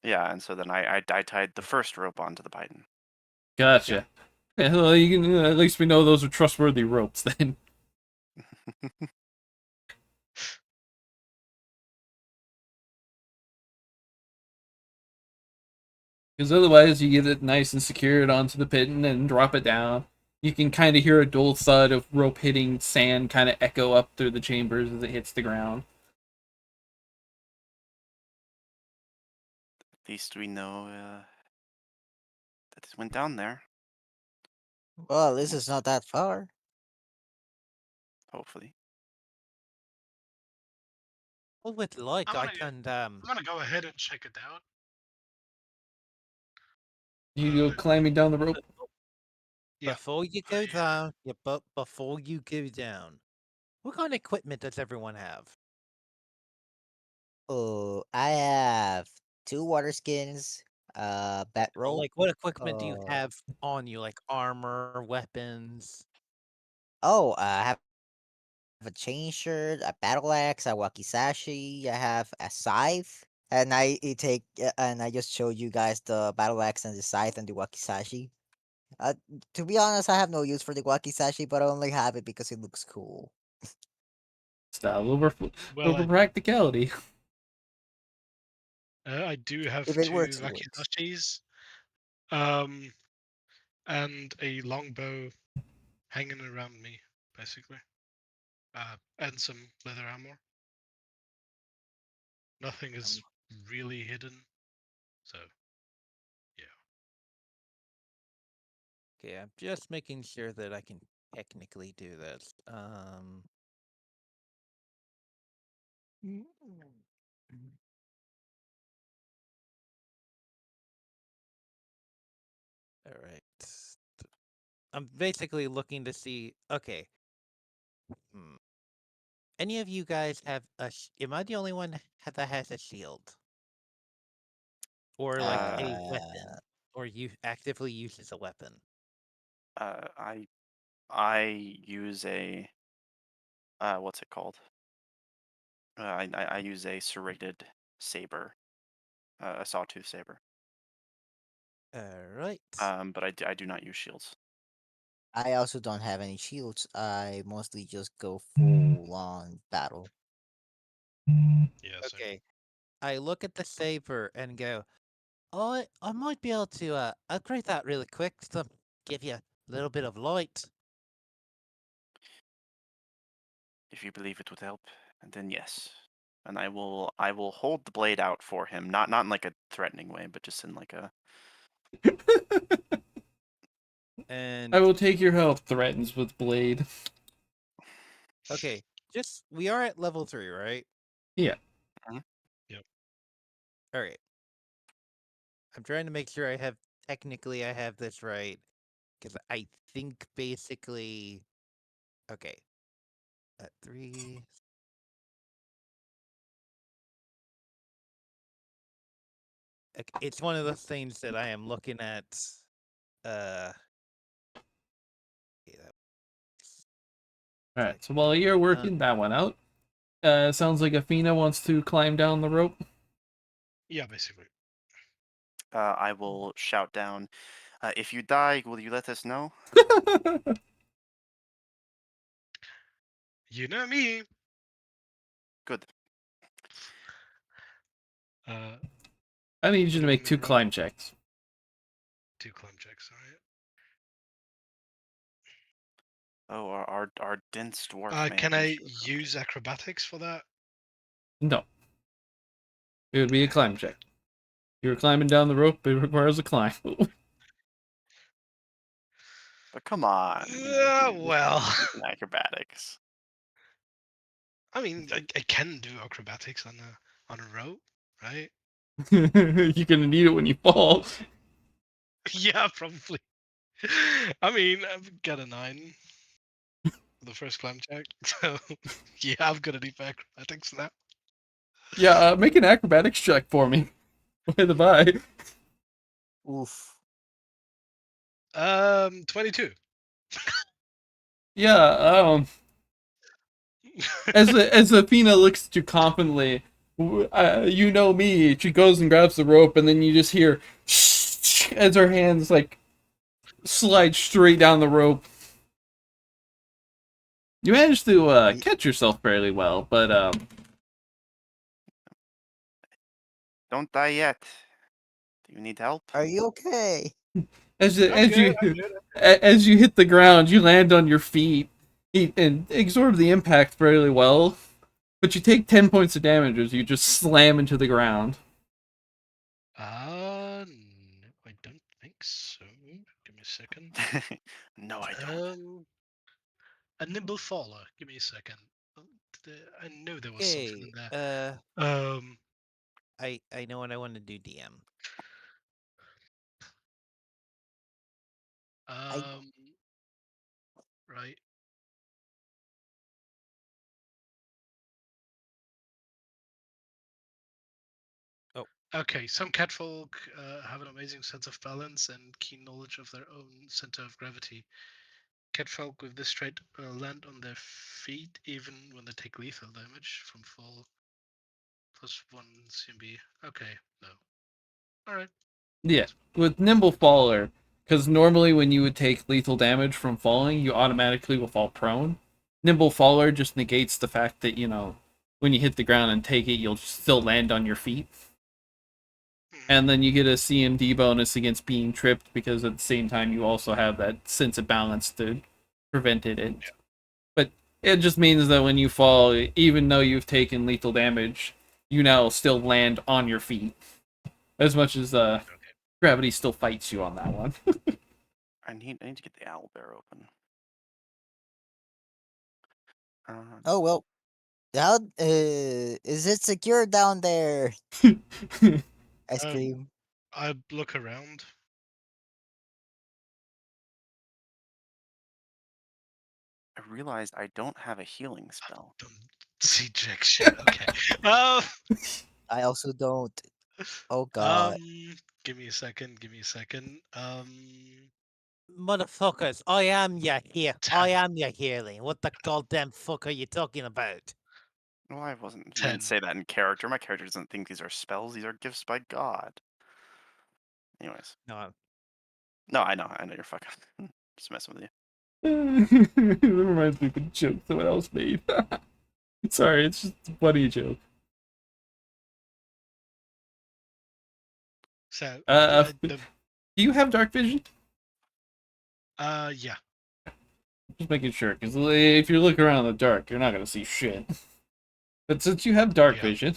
Yeah, and so then I tied the first rope onto the python. Gotcha. Yeah, well, you can, at least we know those are trustworthy ropes then. Because otherwise, you get it nice and secured onto the pit and then drop it down. You can kind of hear a dull thud of rope hitting sand kind of echo up through the chambers as it hits the ground. At least we know that it went down there. Well, this is not that far. Hopefully. Well, with like I'm I gonna can I'm gonna go ahead and check it out. You go climbing down the rope. Yeah. before you go down. Yeah, but before you go down, what kind of equipment does everyone have? Oh, I have 2 water skins, bat So, rope. like, what equipment do you Uh, have on you? Like armor, weapons? oh, I have a chain shirt, a battle axe, a wakizashi. I have a scythe, and I just showed you guys the battle axe and the scythe and the wakizashi. Uh, to be honest, I have no use for the wakizashi, but I only have it because it looks cool. Style Well, over practicality. I do have If it 2 works, it works. wakizashis, um, and a longbow hanging around me, basically, and some leather armor. Nothing is really hidden, so yeah. Okay, I'm just making sure that I can technically do this. All right. I'm basically looking to see. Okay. Hmm. Any of you guys have a? Am I the only one that has a shield, or like a Uh, weapon, or you actively uses a weapon? Uh, I use a what's it called? I use a serrated saber, a sawtooth saber. All right. But I do not use shields. I also don't have any shields. I mostly just go full on battle. Yeah, same. Okay. I look at the saber and go, "Oh, I might be able to upgrade that really quick to give you a little bit of light." If you believe it would help, then yes. And I will hold the blade out for him, not in like a threatening way, but just in like a And I will take your help, threatens with blade. okay, just we are at level 3, right? Yeah. All right. I'm trying to make sure I have this right because I think basically okay. 3. It's one of those things that I am looking at. Uh, okay, Alright, so while you're working that one out, sounds like Athena wants to climb down the rope. Yeah, basically. I will shout down, if you die, will you let us know? You know me. Good. Uh, I need you put to him make in 2 the rope. climb checks. 2 climb checks. All right. Oh, our dense dwarf may Can have been I through something. use acrobatics for that? No. It would be a climb check. You're climbing down the rope, it requires a climb. But come on, you Well, can acrobatics. I mean, I can do acrobatics on a rope, right? You're gonna need it when you fall. Yeah, probably. I mean, I've got a 9 for the first climb check, so yeah, I'm gonna need my acrobatics now. Yeah, make an acrobatics check for me. By the by. Oof. 22. Yeah, as Athena looks at you confidently, You know me. She goes and grabs the rope, and then you just hear as her hands like slide straight down the rope. You managed to Ye- catch yourself fairly well, but Don't die yet. Do you need help? Are you okay? as I'm as good. I'm you good. as you hit the ground, you land on your feet and absorb the impact fairly well. But you take 10 points of damage as you just slam into the ground. No, I don't think so. Give me a second. No, I don't. A nimble faller. Give me a second. I know there was something in Okay. there. I know what I want to do, DM. Right. Oh. Okay, some catfolk have an amazing sense of balance and keen knowledge of their own center of gravity. Catfolk with this trait land on their feet even when they take lethal damage from fall. +1 CMB. Okay, no. Alright. Yeah, with Nimble Faller, because normally when you would take lethal damage from falling, you automatically will fall prone. Nimble Faller just negates the fact that, when you hit the ground and take it, you'll still land on your feet. And then you get a CMD bonus against being tripped because at the same time you also have that sense of balance to prevent it. But it just means that when you fall, even though you've taken lethal damage, you now still land on your feet. As much as gravity still fights you on that one. I need to get the owl bear open. Oh well. How is it secure down there? I scream. I look around. I realized I don't have a healing spell. Don't see jack shit. Okay. I also don't. Oh um, god. give me a second. Give me a second. Motherfuckers, I am your here. 10. I am your healing. What the goddamn fuck are you talking about? Well, I didn't 10. say that in character. My character doesn't think these are spells. These are gifts by God. Anyways. No, No, I know you're fucking just messing with you. That reminds me of a joke someone else made. Sorry, it's just a funny joke. So, Do you have dark vision? yeah. Just making sure, because if you look around in the dark, you're not gonna see shit. But since you have dark Yeah. vision,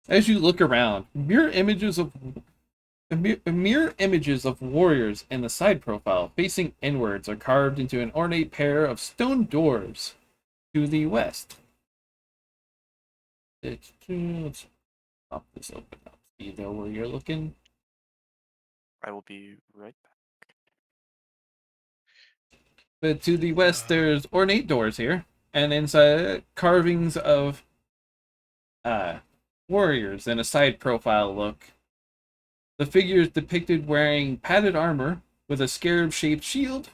as you look around, mirror images of warriors in the side profile facing inwards are carved into an ornate pair of stone doors to the west. Let's pop this open up. So you know where you're looking. I will be right back. But to the west, there's ornate doors here, and inside carvings of warriors in a side profile look. The figures depicted wearing padded armor with a scarab-shaped shield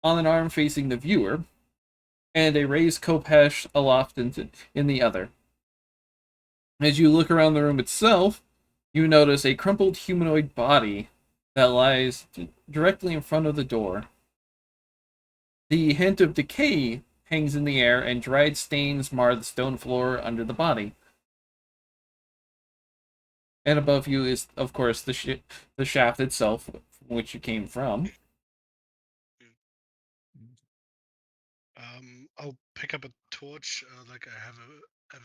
on an arm facing the viewer, and a raised khopesh aloft in the other. As you look around the room itself, you notice a crumpled humanoid body that lies directly in front of the door. The hint of decay hangs in the air, and dried stains mar the stone floor under the body. And above you is, of course, the shaft itself, from which you came from. I'll pick up a torch, like I have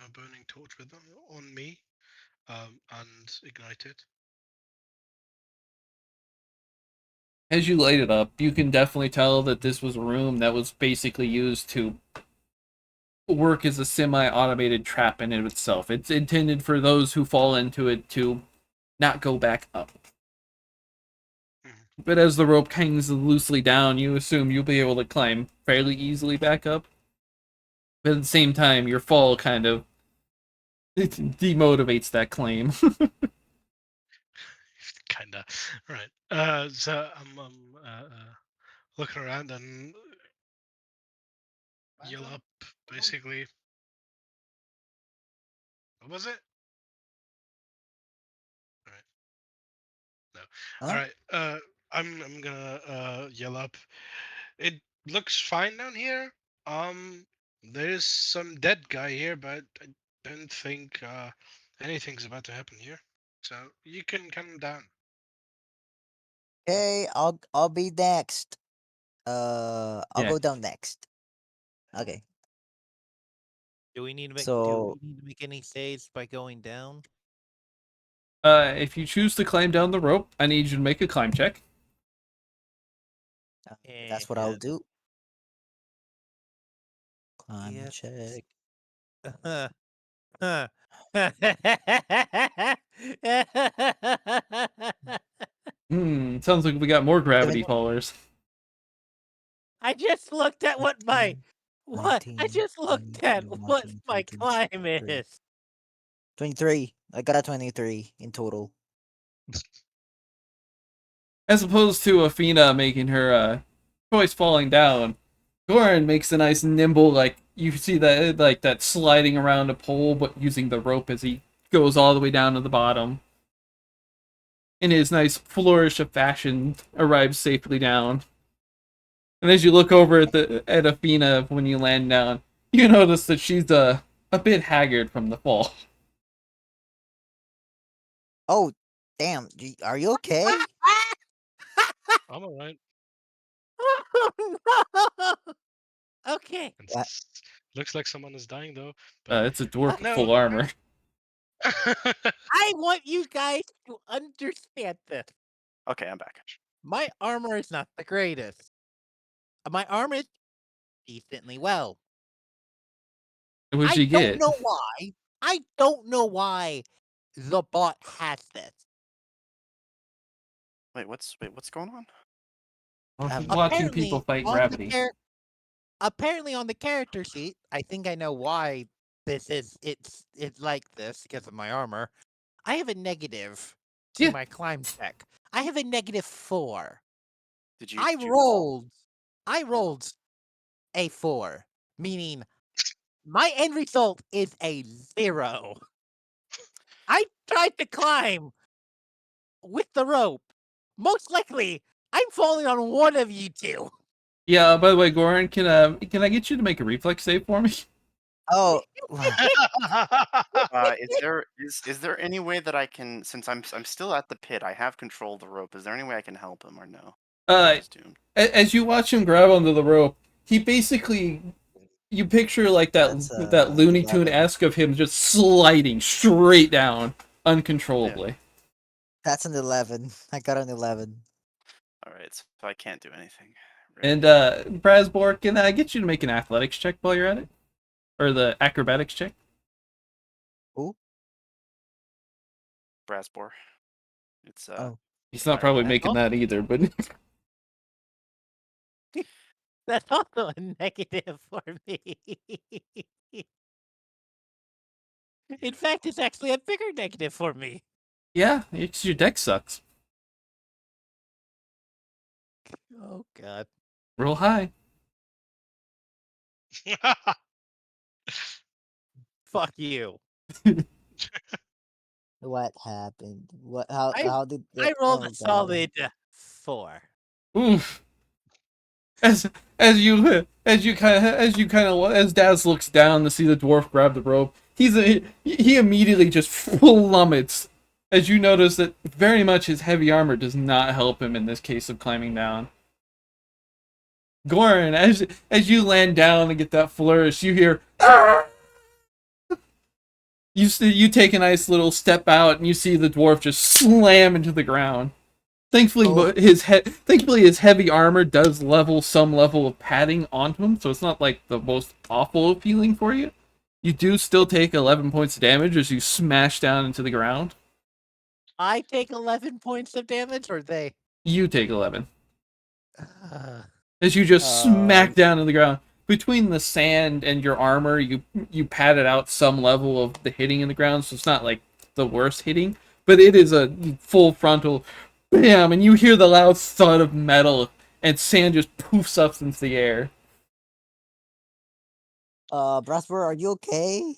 a burning torch with on me, and ignite it. As you light it up, you can definitely tell that this was a room that was basically used to work as a semi-automated trap in and of itself. It's intended for those who fall into it to not go back up. But as the rope hangs loosely down, you assume you'll be able to climb fairly easily back up. But at the same time, your fall kind of demotivates that claim. Kinda. Right. So I'm looking around and yell up, basically. What was it? All right. No. Huh? All right. I'm gonna yell up. It looks fine down here. There's some dead guy here, but I don't think anything's about to happen here. So you can come down. Okay, I'll be next. I'll Yeah. go down next. Okay. Do we need to make So any saves by going down? If you choose to climb down the rope, I need you to make a climb check. that's what I'll And do. Climb Yes. check. Sounds like we got more gravity 17, followers. I just looked at what my 18, what I 19, just 20, looked at 21, what 22, my 23, climb 23. is. 23. I got a 23 in total. As opposed to Athena making her choice falling down, Goran makes a nice nimble, like you see that like that sliding around a pole, but using the rope as he goes all the way down to the bottom. In his nice flourish of fashion, arrives safely down. And as you look over at Athena when you land down, you notice that she's a bit haggard from the fall. Oh, damn. Are you okay? I'm alright. Okay. What? Looks like someone is dying though. It's a dwarf with No, full armor. I want you guys to understand this. Okay, I'm back. My armor is not the greatest. My armor is decently well. What'd I you don't get? know why. I don't know why the bot has this. Wait, what's going on? Watching people fight on gravity. apparently on the character sheet, I think I know why it's like this because of my armor. I have a negative to Yeah. my climb check. I have a -4. Did you? I did you fall? rolled a 4, meaning my end result is a 0. I tried to climb with the rope. Most likely, I'm falling on one of you two. Yeah, by the way, Goran, can I get you to make a reflex save for me? Oh, Is there any way that I can, since I'm still at the pit, I have control of the rope. Is there any way I can help him or no? Uh, Just doomed. as you watch him grab onto the rope, he basically, you picture like that's that Looney Tune 11. esque of him just sliding straight down uncontrollably. That's an 11. I got an 11. All right, so I can't do anything. And Brasbor, can I get you to make an athletics check while you're at it, or the acrobatics check? Who? Brasbor. It's Oh. He's not fire probably attack. making that either, but That's also a negative for me. In fact, it's actually a bigger negative for me. yeah, it's your deck sucks. Oh god. Real high. Fuck you. What happened? What? How? I- How did? I rolled oh, a God. solid 4. Oof. As Daz looks down to see the dwarf grab the rope, he immediately just plummets. As you notice that very much his heavy armor does not help him in this case of climbing down. Goran, as you land down and get that flourish, you hear. "Ah!" You take a nice little step out and you see the dwarf just slam into the ground. Thankfully, Oh. thankfully his heavy armor does level some level of padding onto him, so it's not like the most awful feeling for you. You do still take 11 points of damage as you smash down into the ground. I take 11 points of damage, or they? You take 11 as you just Uh, smack down to the ground. Between the sand and your armor, you padded out some level of the hitting in the ground, so it's not like the worst hitting, but it is a full frontal bam, and you hear the loud thud of metal, and sand just poofs up into the air. Brasper, are you okay?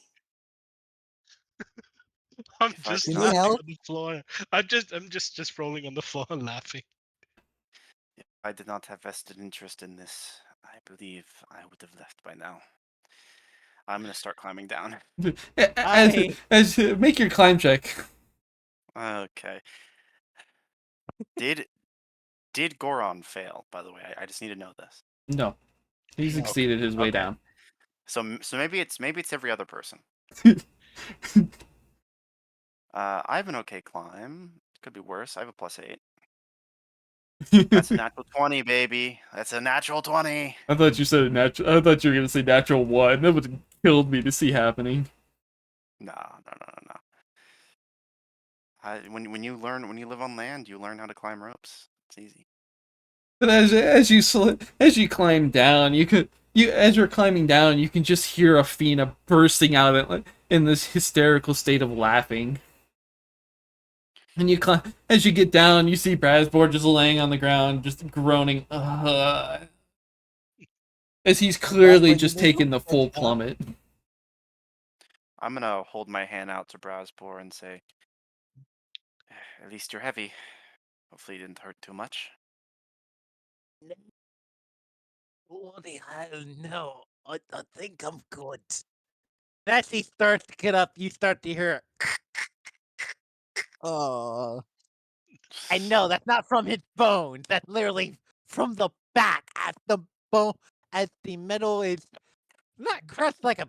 I'm If I just did Can you laughing not help? on the floor. I'm just rolling on the floor and laughing. if I did not have vested interest in this, I believe I would have left by now. I'm gonna start climbing down. As make your climb check. Okay. Did Goron fail, by the way? I just need to know this. No, he No. succeeded his way Okay. down. So maybe it's every other person. I have an okay climb. Could be worse. I have a +8. That's a natural 20, baby. That's a natural 20. I thought you said natural. I thought you were gonna say natural one. That would have killed me to see happening. No. When you live on land, you learn how to climb ropes. It's easy. But as you climb down, as you're climbing down, you can just hear Athena bursting out in this hysterical state of laughing. And as you get down, you see Brasboard just laying on the ground, just groaning, as he's clearly Brasboard, just you taken the look full up. plummet. I'm gonna hold my hand out to Brasbor and say, "At least you're heavy. Hopefully, you didn't hurt too much." Bloody hell, no. I think I'm good. As he starts to get up, you start to hear Oh, and no, that's not from his bones. That's literally from the back as the bone as the metal is not crushed like a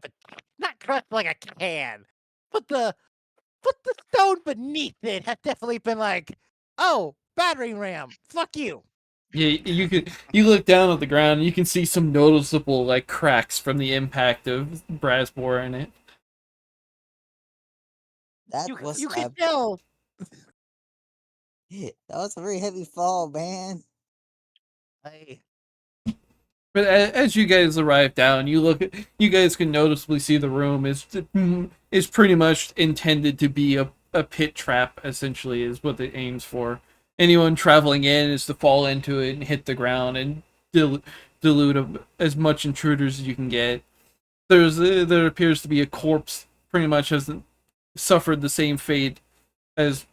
can. But the stone beneath it has definitely been like, oh, battering ram, fuck you. Yeah, you look down at the ground and you can see some noticeable cracks from the impact of Brasboard in it. that You was you a can tell. that was a very heavy fall, man. I But as you guys arrive down, you guys can noticeably see the room is pretty much intended to be a pit trap. Essentially, is what it aims for. Anyone traveling in is to fall into it and hit the ground and dilute as much intruders as you can get. There appears to be a corpse, pretty much has suffered the same fate as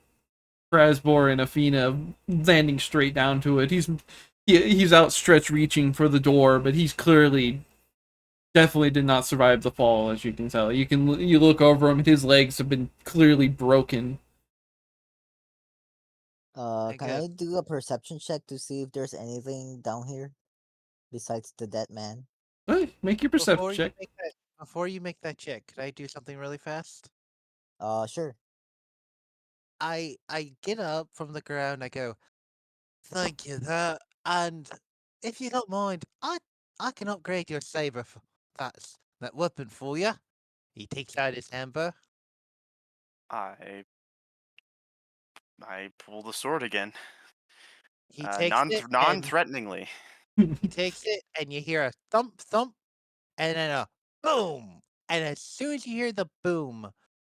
Brasboard and Athena, landing straight down to it. He's outstretched reaching for the door, but he's clearly definitely did not survive the fall, as you can tell. You look over him and his legs have been clearly broken. I Can guess I do a perception check to see if there's anything down here besides the dead man? Make your perception check. Before you make that check, could I do something really fast? Sure. I get up from the ground. I go, thank you, that, and if you don't mind, I can upgrade your saber. That weapon for you. He takes out his hammer. I pull the sword again. He takes it and Non-threateningly. he takes it, and you hear a thump thump, and then a boom. And as soon as you hear the boom,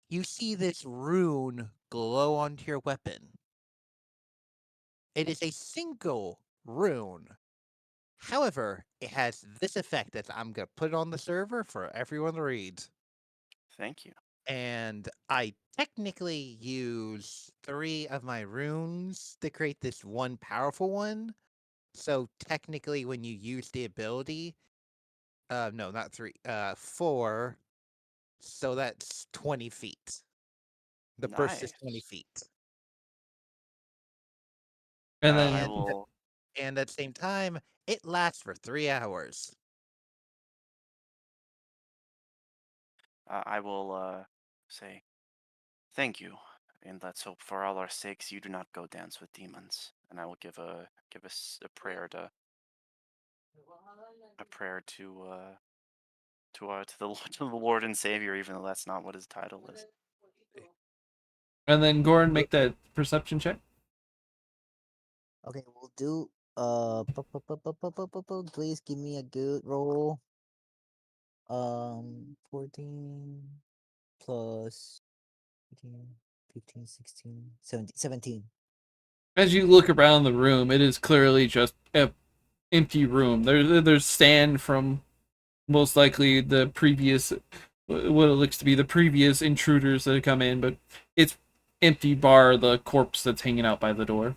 you see this rune glow onto your weapon. It is a single rune. However, it has this effect that I'm going to put on the server for everyone to read. Thank you. And I technically use 3 of my runes to create this one powerful one. So technically when you use the ability, no, not 3, 4. So that's 20 feet. The burst is 20 Nice. feet. And I then will. And at the same time, it lasts for 3 hours. I will say thank you, and let's hope for all our sakes you do not go dance with demons. And I will give us a prayer to to the to the Lord and Savior, even though that's not what his title is. Goran, make that perception check. Okay, we'll do. Please give me a good roll. 14 plus 15, 15, 16, 17, 17. As you look around the room, it is clearly just an empty room. There's sand from most likely the previous what it looks to be the previous intruders that have come in, but it's empty bar the corpse that's hanging out by the door.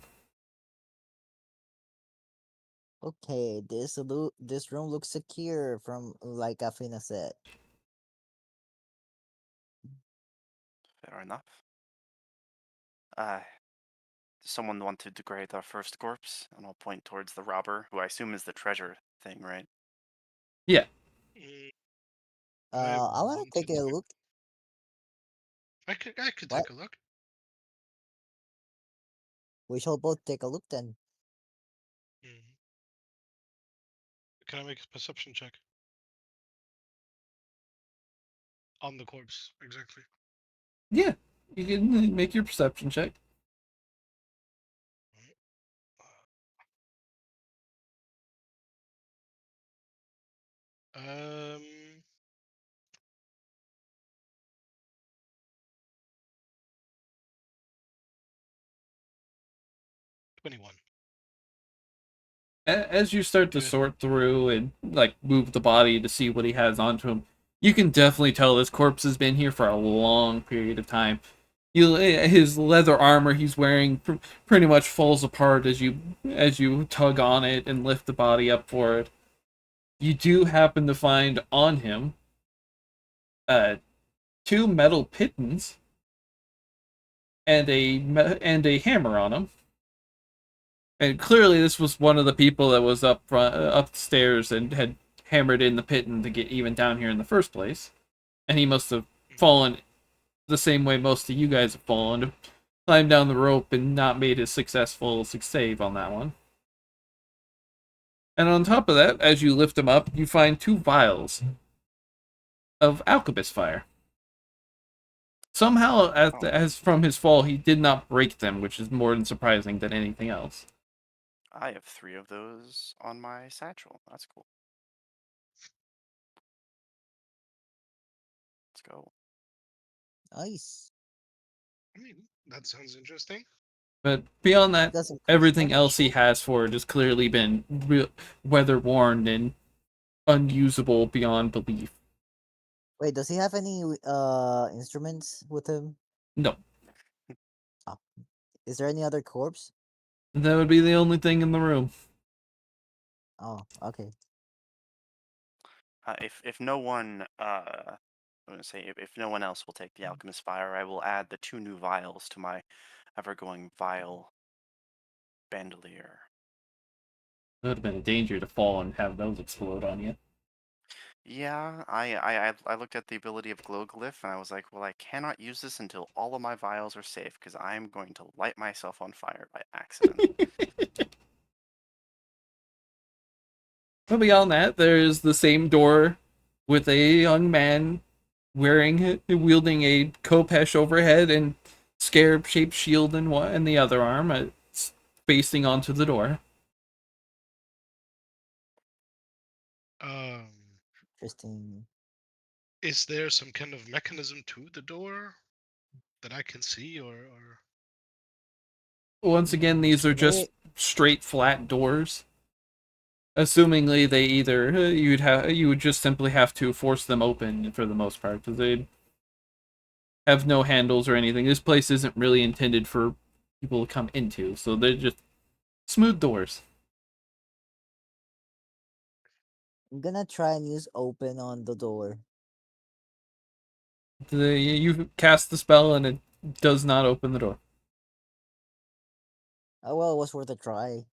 Okay, this room looks secure from like Afina said. Fair enough. Does someone want to degrade our first corpse? And I'll point towards the robber, who I assume is the treasure thing, right? Yeah, Mm, I wanna wanted take a to. look. I could What? take a look. We shall both take a look then. Mhm. Can I make a perception check on the corpse? Exactly. yeah. You can make your perception check. Um, 21. As you start to Good. sort through and like move the body to see what he has onto him, you can definitely tell this corpse has been here for a long period of time. His leather armor he's wearing pretty much falls apart as you tug on it and lift the body up for it. You do happen to find on him uh, two metal pitons and a hammer on him. And clearly, this was one of the people that was up front, upstairs and had hammered in the piton to get even down here in the first place. And he must have fallen the same way most of you guys have fallen, climbed down the rope and not made a successful save on that one. And on top of that, as you lift him up, you find two vials of alchemist fire. Somehow, Oh, as from his fall, he did not break them, which is more than surprising than anything else. I have 3 of those on my satchel. That's cool. Let's go. Nice. I mean, that sounds interesting. But beyond that, Got some cool everything stuff. else he has for it has clearly been weather worn and unusable beyond belief. Wait, does he have any instruments with him? No, Oh. Is there any other corpse? that would be the only thing in the room. Oh, okay. If no one, I'm gonna say if no one else will take the alchemist fire, I will add the 2 new vials to my ever-going vial bandolier. It would have been a danger to fall and have those explode on you. Yeah, I looked at the ability of glow glyph and I was like, well, I cannot use this until all of my vials are safe because I'm going to light myself on fire by accident. But beyond that, there's the same door with a young man wielding a Kopesh overhead and scarab shaped shield in the other arm, facing onto the door. Um, Interesting. is there some kind of mechanism to the door that I can see, or... Once again, these are just Wait, straight flat doors. Assumingly, they either you would just simply have to force them open for the most part because they have no handles or anything. This place isn't really intended for people to come into, so they're just smooth doors. I'm gonna try and use open on the door. You cast the spell and it does not open the door. Oh well, it was worth a try.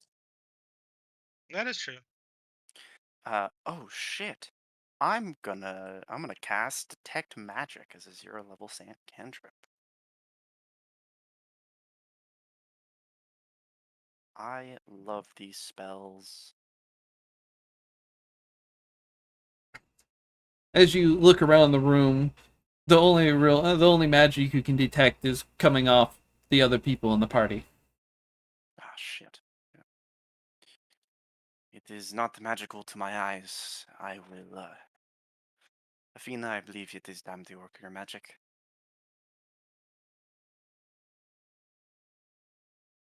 That is true. Oh shit. I'm gonna cast Detect Magic as a 0 level cantrip. I love these spells. As you look around the room, the only magic you can detect is coming off the other people in the party. Ah, shit. It is not magical to my eyes. I will, Athena, I believe it is time to work your magic.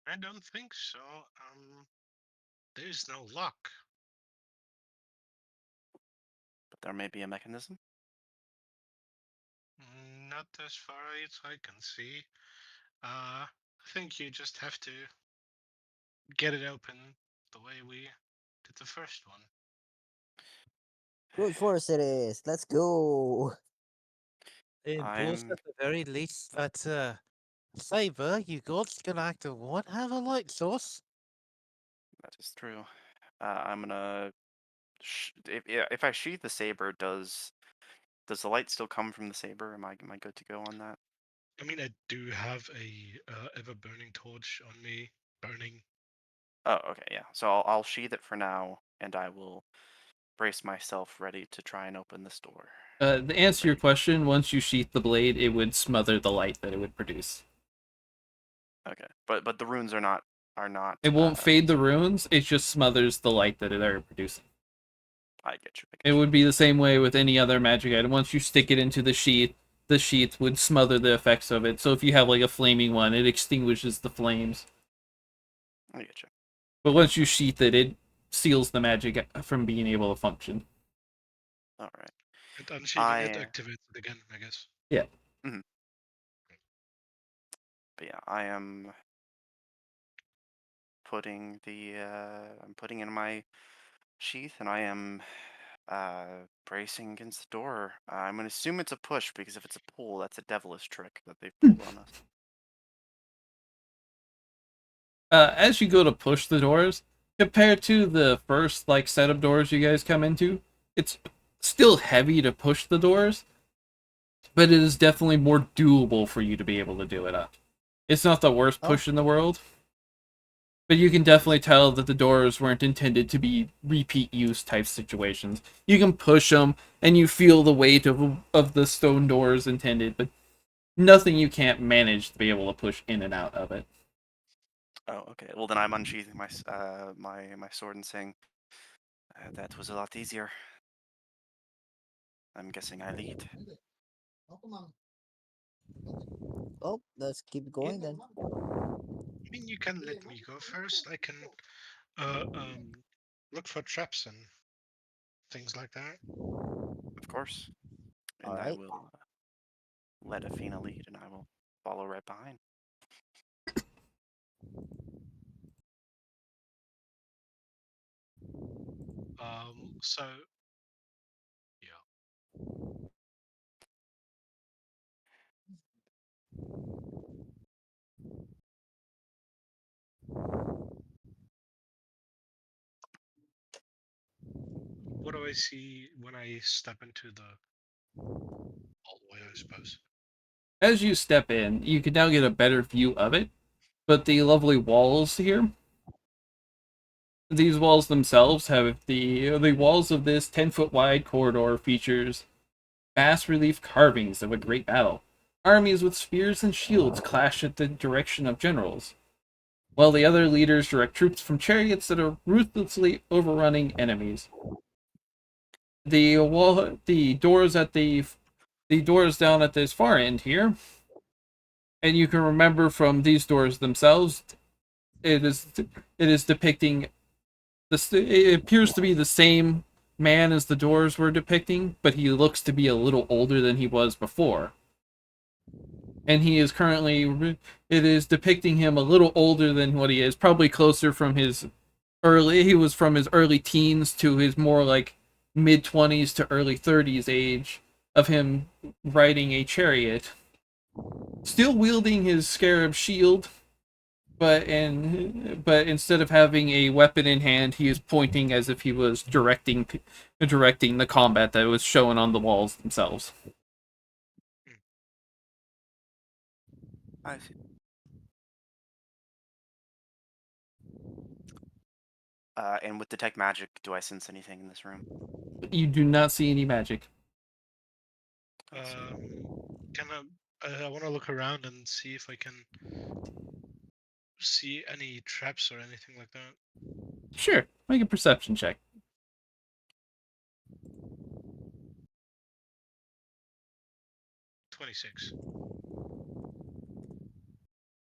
I don't think so. There's no lock. But there may be a mechanism. about as far as I can see. I think you just have to get it open the way we did the first one. Brute force it is. Let's go. And both I'm at the very least, but Saber, you guys gonna act to what have a light source? that is true. I'm gonna if I sheath the saber, does the light still come from the saber? Am I good to go on that? I mean, I do have a ever burning torch on me, burning. Oh, okay, yeah. So I'll sheath it for now, and I will brace myself ready to try and open this door. To answer your Ready. question, once you sheath the blade, it would smother the light that it would produce. Okay, but the runes are not. It won't fade the runes, it just smothers the light that they're producing. I get you. I It get you. would be the same way with any other magic item. Once you stick it into the sheath would smother the effects of it. So if you have like a flaming one, it extinguishes the flames. I get you. But once you sheath it, it seals the magic from being able to function. All right. And unsheathing it activates it again, I guess. Yeah. But yeah, I am putting I'm putting in my sheath, and I am bracing against the door. I'm gonna assume it's a push, because if it's a pull, that's a devilish trick that they've pulled on us. As you go to push the doors, compared to the first like set of doors you guys come into, it's still heavy to push the doors, but it is definitely more doable for you to be able to do it up. It's not the worst push in the world, but you can definitely tell that the doors weren't intended to be repeat use type situations. You can push them, and you feel the weight of the stone doors intended, but nothing you can't manage to be able to push in and out of it. Oh, okay. Well, then I'm unsheathing my sword and saying, that was a lot easier. I'm guessing I lead. Oh, let's keep going then. I mean, you can let me go first. I can look for traps and things like that. Of course. And I Alright. will let Athena lead, and I will follow right behind. So yeah. What do I see when I step into the hallway, I suppose? As you step in, you can now get a better view of it, but the lovely walls here, these walls themselves have the walls of this 10-foot wide corridor features bas relief carvings of a great battle. Armies with spears and shields clash at the direction of generals, while the other leaders direct troops from chariots that are ruthlessly overrunning enemies. The doors at the doors down at this far end here, and you can remember from these doors themselves, it is depicting it appears to be the same man as the doors were depicting, but he looks to be a little older than he was before. And he is currently, it is depicting him a little older than what he is, probably closer from his he was from his early teens to his more like mid-20s to early 30s age of him riding a chariot, still wielding his scarab shield, but instead of having a weapon in hand, he is pointing as if he was directing the combat that was shown on the walls themselves. I see. And with detect magic, do I sense anything in this room? You do not see any magic. I see. Can I want to look around and see if I can see any traps or anything like that. Sure, make a perception check. 26.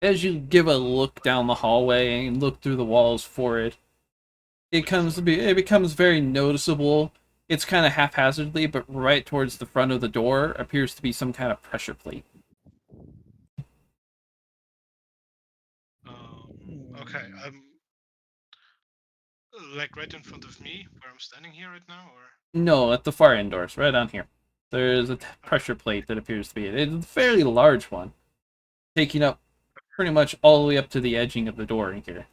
As you give a look down the hallway and look through the walls for it, it becomes very noticeable it's kind of haphazardly, but right towards the front of the door appears to be some kind of pressure plate. Okay. Like right in front of me, where I'm standing here right now, or No, at the far end doors, right on here. There's a pressure plate that appears to be it. It's a fairly large one, taking up pretty much all the way up to the edging of the door in here.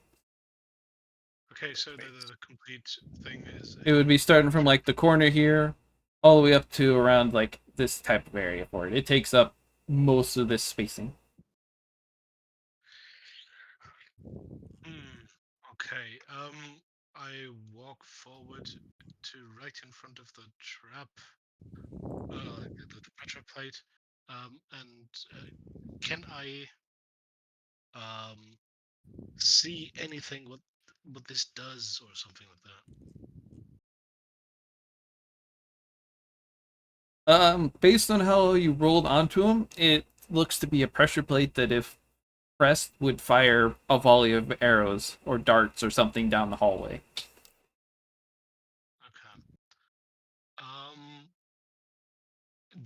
okay. So the complete thing is. It would be starting from like the corner here, all the way up to around like this type of area for it. It takes up most of this spacing. Okay. I walk forward to right in front of the trap, the pressure plate. And can I see anything what this does or something like that? Based on how you rolled onto him, it looks to be a pressure plate that, if pressed, would fire a volley of arrows or darts or something down the hallway. Okay.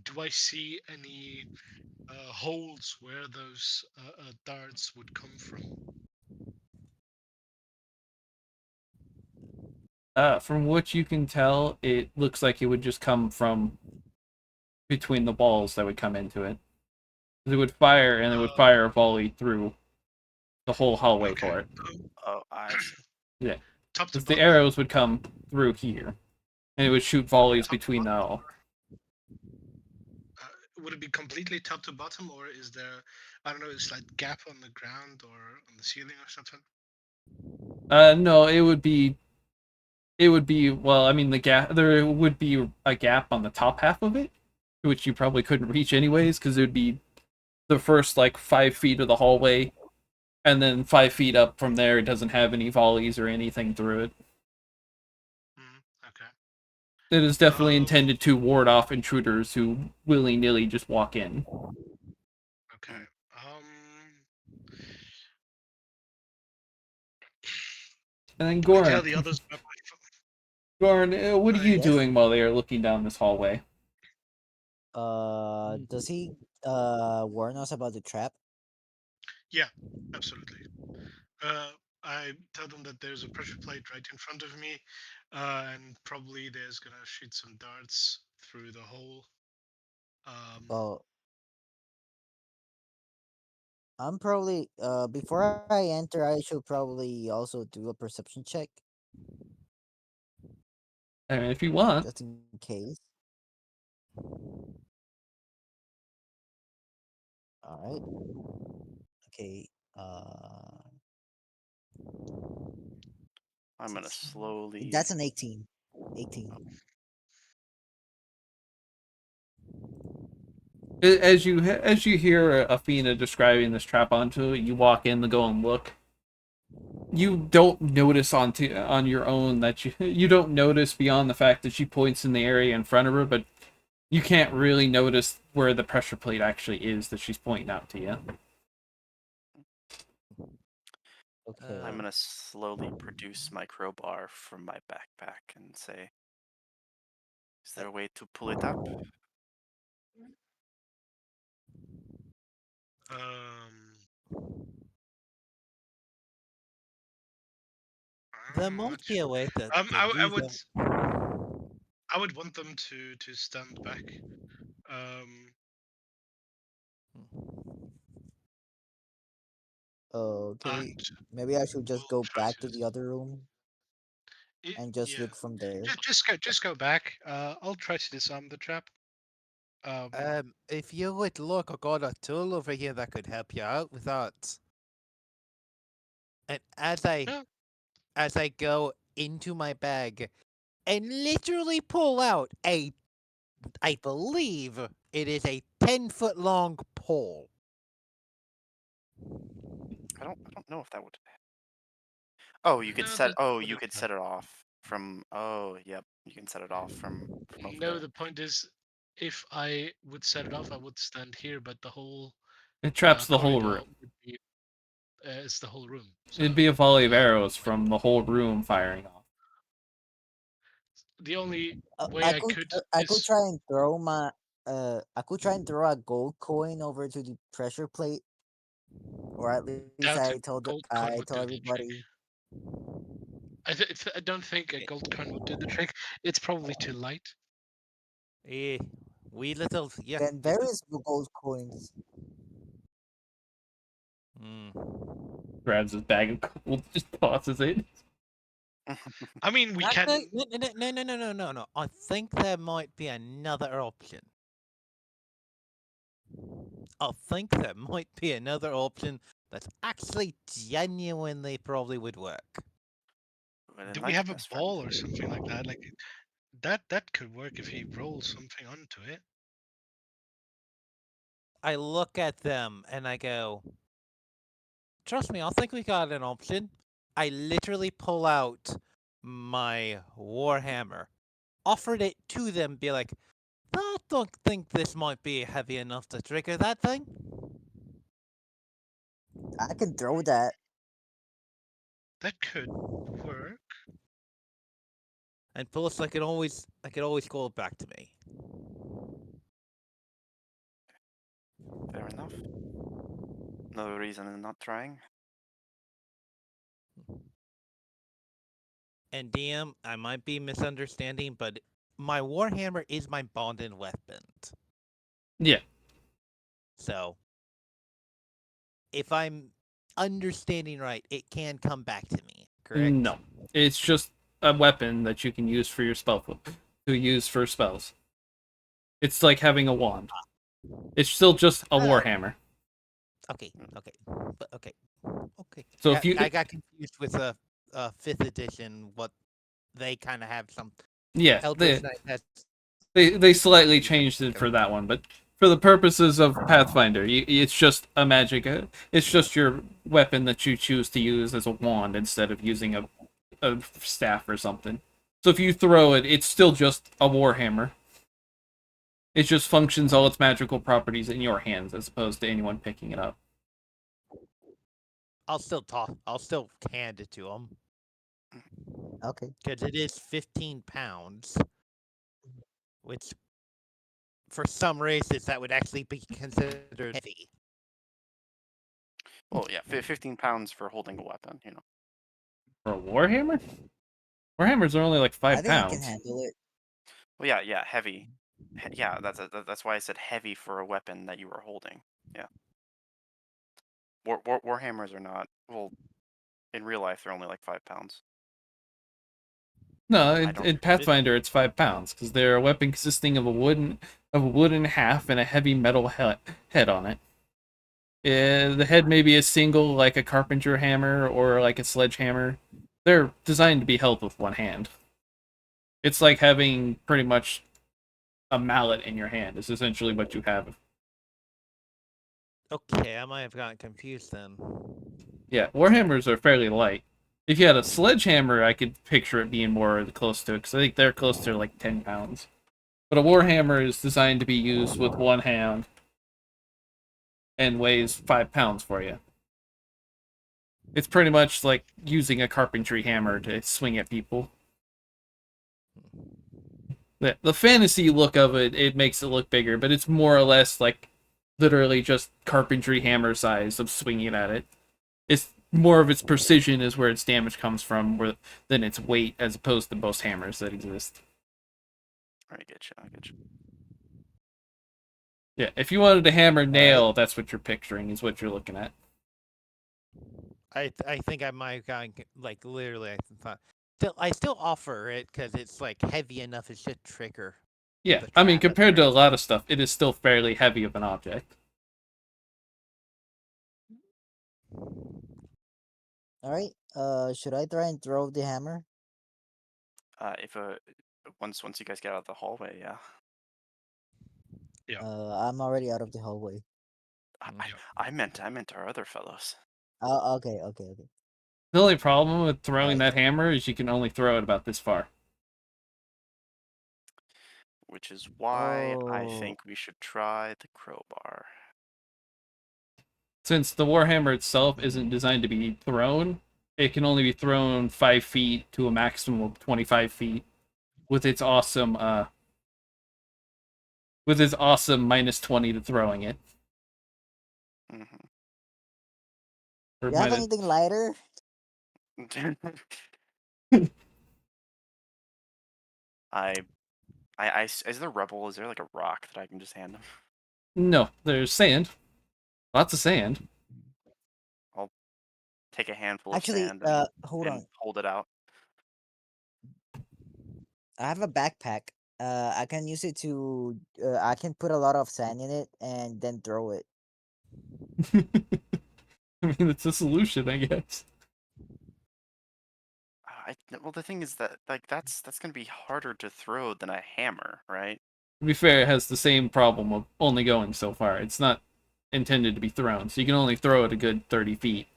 Do I see any holes where those darts would come from? From what you can tell, it looks like it would just come from between the walls that would come into it. It would fire, and it would fire a volley through the whole hallway Okay. for it. Oh, I see. Yeah, Top to because the bottom. arrows would come through here, and it would shoot volleys Top to between the bottom, all. would it be completely top to bottom, or is there, I don't know, a slight gap on the ground or on the ceiling or something? No, it would be. It would be, well, I mean, the gap. There would be a gap on the top half of it, which you probably couldn't reach anyways, because it would be the first like 5 feet of the hallway, and then 5 feet up from there. It doesn't have any volleys or anything through it. Okay. It is definitely intended to ward off intruders who willy nilly just walk in. Okay. And then I tell the Goran, others about my Goran, what are you Yes? doing while they are looking down this hallway? Does he warn us about the trap? Yeah, absolutely. I tell them that there's a pressure plate right in front of me, and probably there's gonna shoot some darts through the hole. Well, I'm probably before I enter, I should probably also do a perception check I mean, if you want. just in case. All right. Okay. I'm gonna 16. slowly. That's an 18. 18. As you hear Athena describing this trap onto it, you walk in to go and look. You don't notice on your own that you don't notice beyond the fact that she points in the area in front of her, but you can't really notice where the pressure plate actually is that she's pointing out to you. Okay. I'm gonna slowly produce my crowbar from my backpack and say, "Is there a way to pull it up?" There I'm must not be a sure. way to I do would that. I would want them to stand back. Okay. And Maybe I should just we'll go try back to to. the other room and just Yeah, look from there. just go back. I'll try to disarm the trap. If you would look, I got a tool over here that could help you out with that. And Yeah. as I go into my bag and literally pull out I believe it is a 10-foot long pole. I don't know if that would. Oh, you could No, set. Oh, you wouldn't could matter. set it off from. Oh, yep. You can set it off from over No, there. the point is, if I would set it off, I would stand here, but the whole It traps the whole corridor room. would be it's the whole room. So It'd be a volley of arrows from the whole room firing off. the only Uh, way I I could could I could is try and throw my I could try and throw a gold coin over to the pressure plate, or at least doubt a gold coin I would told do the trick. everybody. I don't think a gold coin would do the trick. It's probably too light. Eh, we little yeah. Then there is gold coins. Mm. Grabs his bag of gold, just tosses it. I mean, we can. Actually, no. I think there might be another option. I think there might be another option that actually genuinely probably would work. Well, Do we nice, have a best friend. ball or something like that? Like that could work if he rolls something onto it. I look at them and I go, trust me, I think we got an option. I literally pull out my Warhammer, offered it to them, be like, I don't think this might be heavy enough to trigger that thing. I can throw that. That could work. And plus, I could always call it back to me. Fair enough. No reason in not trying. And DM, I might be misunderstanding, but my Warhammer is my bonded weapon. Yeah. So, if I'm understanding right, it can come back to me, correct? No. It's just a weapon that you can use for your to use for spells. It's like having a wand. It's still just a warhammer. Okay. Okay. So if you I got confused with a 5th edition. What they kind of have some. yeah, Eldritch Knight has. they slightly changed it for that one, but for the purposes of Pathfinder, it's just a magic. It's just your weapon that you choose to use as a wand instead of using a staff or something. So if you throw it, it's still just a warhammer. It just functions all its magical properties in your hands as opposed to anyone picking it up. I'll still hand it to him Okay. because it is 15 pounds, which for some races that would actually be considered heavy. Well, yeah, 15 pounds for holding a weapon, you know. For a warhammer? Warhammers are only like I 5 think I pounds. can handle it. Well, yeah, heavy. Yeah, that's why I said heavy for a weapon that you were holding. Yeah. Warhammers are not. Well, in real life, they're only like 5 pounds. No, I don't- in Pathfinder it's 5 pounds because they're a weapon consisting of a wooden half and a heavy metal head on it. The head may be a single, like a carpenter hammer or like a sledgehammer. They're designed to be held with one hand. It's like having pretty much a mallet in your hand. Is essentially what you have. Okay, I might have gotten confused then. Yeah, warhammers are fairly light. If you had a sledgehammer, I could picture it being more close to it, because I think they're close to like 10 pounds. But a warhammer is designed to be used with one hand and weighs 5 pounds for you. It's pretty much like using a carpentry hammer to swing at people. The fantasy look of it makes it look bigger, but it's more or less like literally just carpentry hammer size of swinging at it. It's more of its precision is where its damage comes from than its weight, as opposed to most hammers that exist. I get you. Yeah, if you wanted to hammer nail, that's what you're picturing, is what you're looking at. I think I might have gotten like literally. I still offer it because it's like heavy enough. It should trigger. Yeah, the I mean, trap at the compared to a very lot of stuff, it is still fairly heavy of an object. All right. Should I try and throw the hammer? If once you guys get out of the hallway, yeah. Yeah. I'm already out of the hallway. I meant our other fellows. Oh, okay. The only problem with throwing Right. that hammer is you can only throw it about this far. Which is why I Oh. think we should try the crowbar. Since the warhammer itself isn't designed to be thrown, it can only be thrown 5 feet to a maximum of 25 feet. with its awesome -20 to throwing it. Hmm. Or You have minus, anything lighter? Is there Rebel? Is there like a rock that I can just hand him? no, there's sand. Lots of sand. I'll take a handful of Actually, sand hold and on. hold it out. I have a backpack. I can use it to. I can put a lot of sand in it and then throw it. I mean, it's a solution, I guess. Well, the thing is that like that's gonna be harder to throw than a hammer, right? To be fair, it has the same problem of only going so far. It's not intended to be thrown, so you can only throw it a good 30 feet.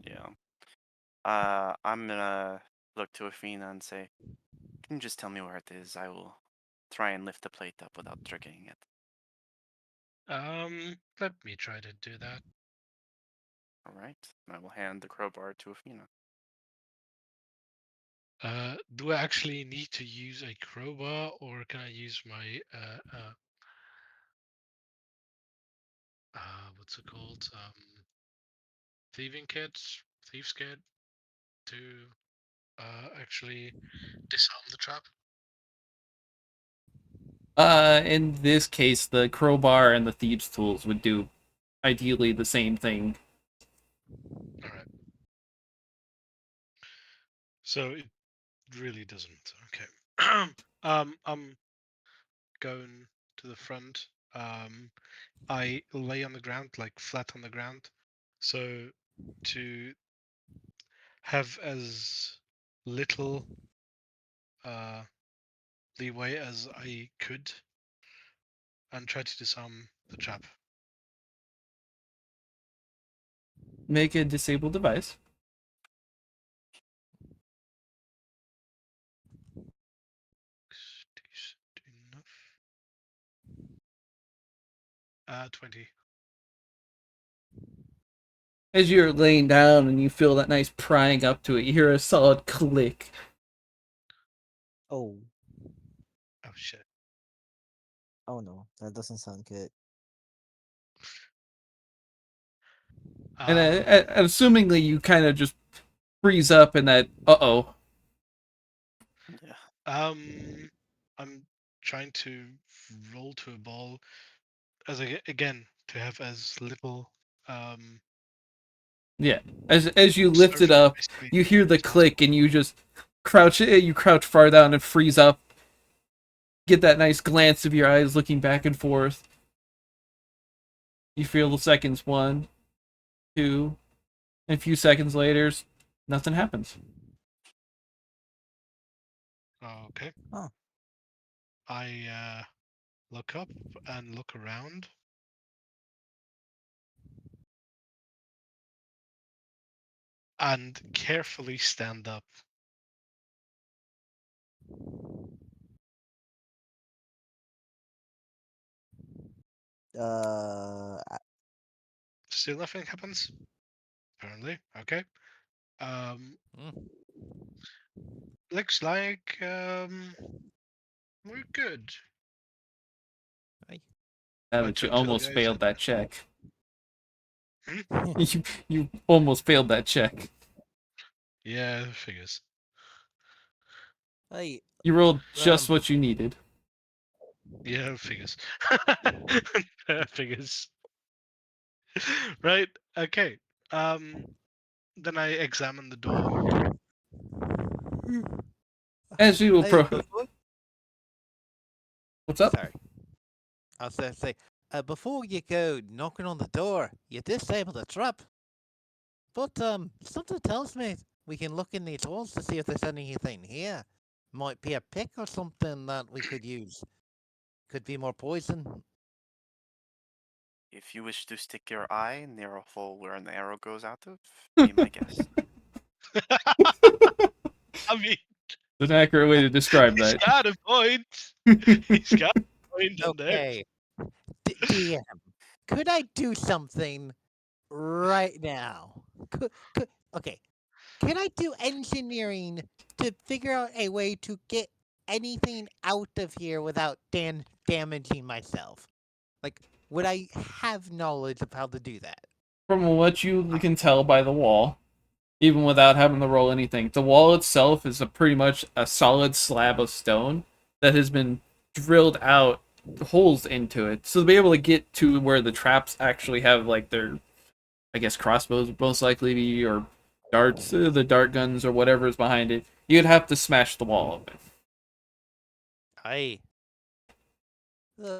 Yeah. I'm gonna look to Athena and say, "Can you just tell me where it is? I will try and lift the plate up without triggering it." Let me try to do that. All right. I will hand the crowbar to Athena. Do I actually need to use a crowbar, or can I use my what's it called? Thieving kit, thieves kit, to actually disarm the trap? In this case, the crowbar and the thieves' tools would do ideally the same thing. All right. So it really doesn't. Okay. I'm going to the front. I lay on the ground, like flat on the ground, so to have as little leeway as I could, and try to disarm the trap. Make a disable device. Decent enough. 20. As you're laying down and you feel that nice prying up to it, you hear a solid click. Oh, Oh shit. oh no, that doesn't sound good. And Um, assumingly you kind of just freeze up in that, uh-oh. Yeah. I'm trying to roll to a ball again to have as little Yeah. As you lift it surfing up, basically you hear the as click possible. and you crouch far down and freeze up. Get that nice glance of your eyes looking back and forth. You feel the seconds, 1, 2, and a few seconds later, nothing happens. Okay. Huh. I look up and look around. And carefully stand up. Uh, Still nothing happens. Apparently. Okay. Um, Mm. looks like we're good. Aye. Yeah, I but you tell almost guys failed that check. Hmm? You almost failed that check. Yeah, figures. Hey, You rolled just um, what you needed. Yeah, figures. Figures. Right. Okay. Um. Then I examine the door. As you hey, approach, what's up? sorry. I was going to say, before you go knocking on the door, you disable the trap. But something tells me we can look in these walls to see if there's anything here. Might be a pick or something that we could use. Could be more poison. If you wish to stick your eye near a hole where an arrow goes out of, be my guest. I mean, It's an accurate way to describe he's that. got a point. He's got a point on there. Okay. DM, could I do something right now? Okay. Can I do engineering to figure out a way to get anything out of here without damaging myself? Like, would I have knowledge of how to do that? From what you can tell by the wall, even without having to roll anything, the wall itself is a pretty much a solid slab of stone that has been drilled out holes into it. So to be able to get to where the traps actually have like their, I guess, crossbows would most likely be, or darts, the dart guns or whatever is behind it, you'd have to smash the wall open. I.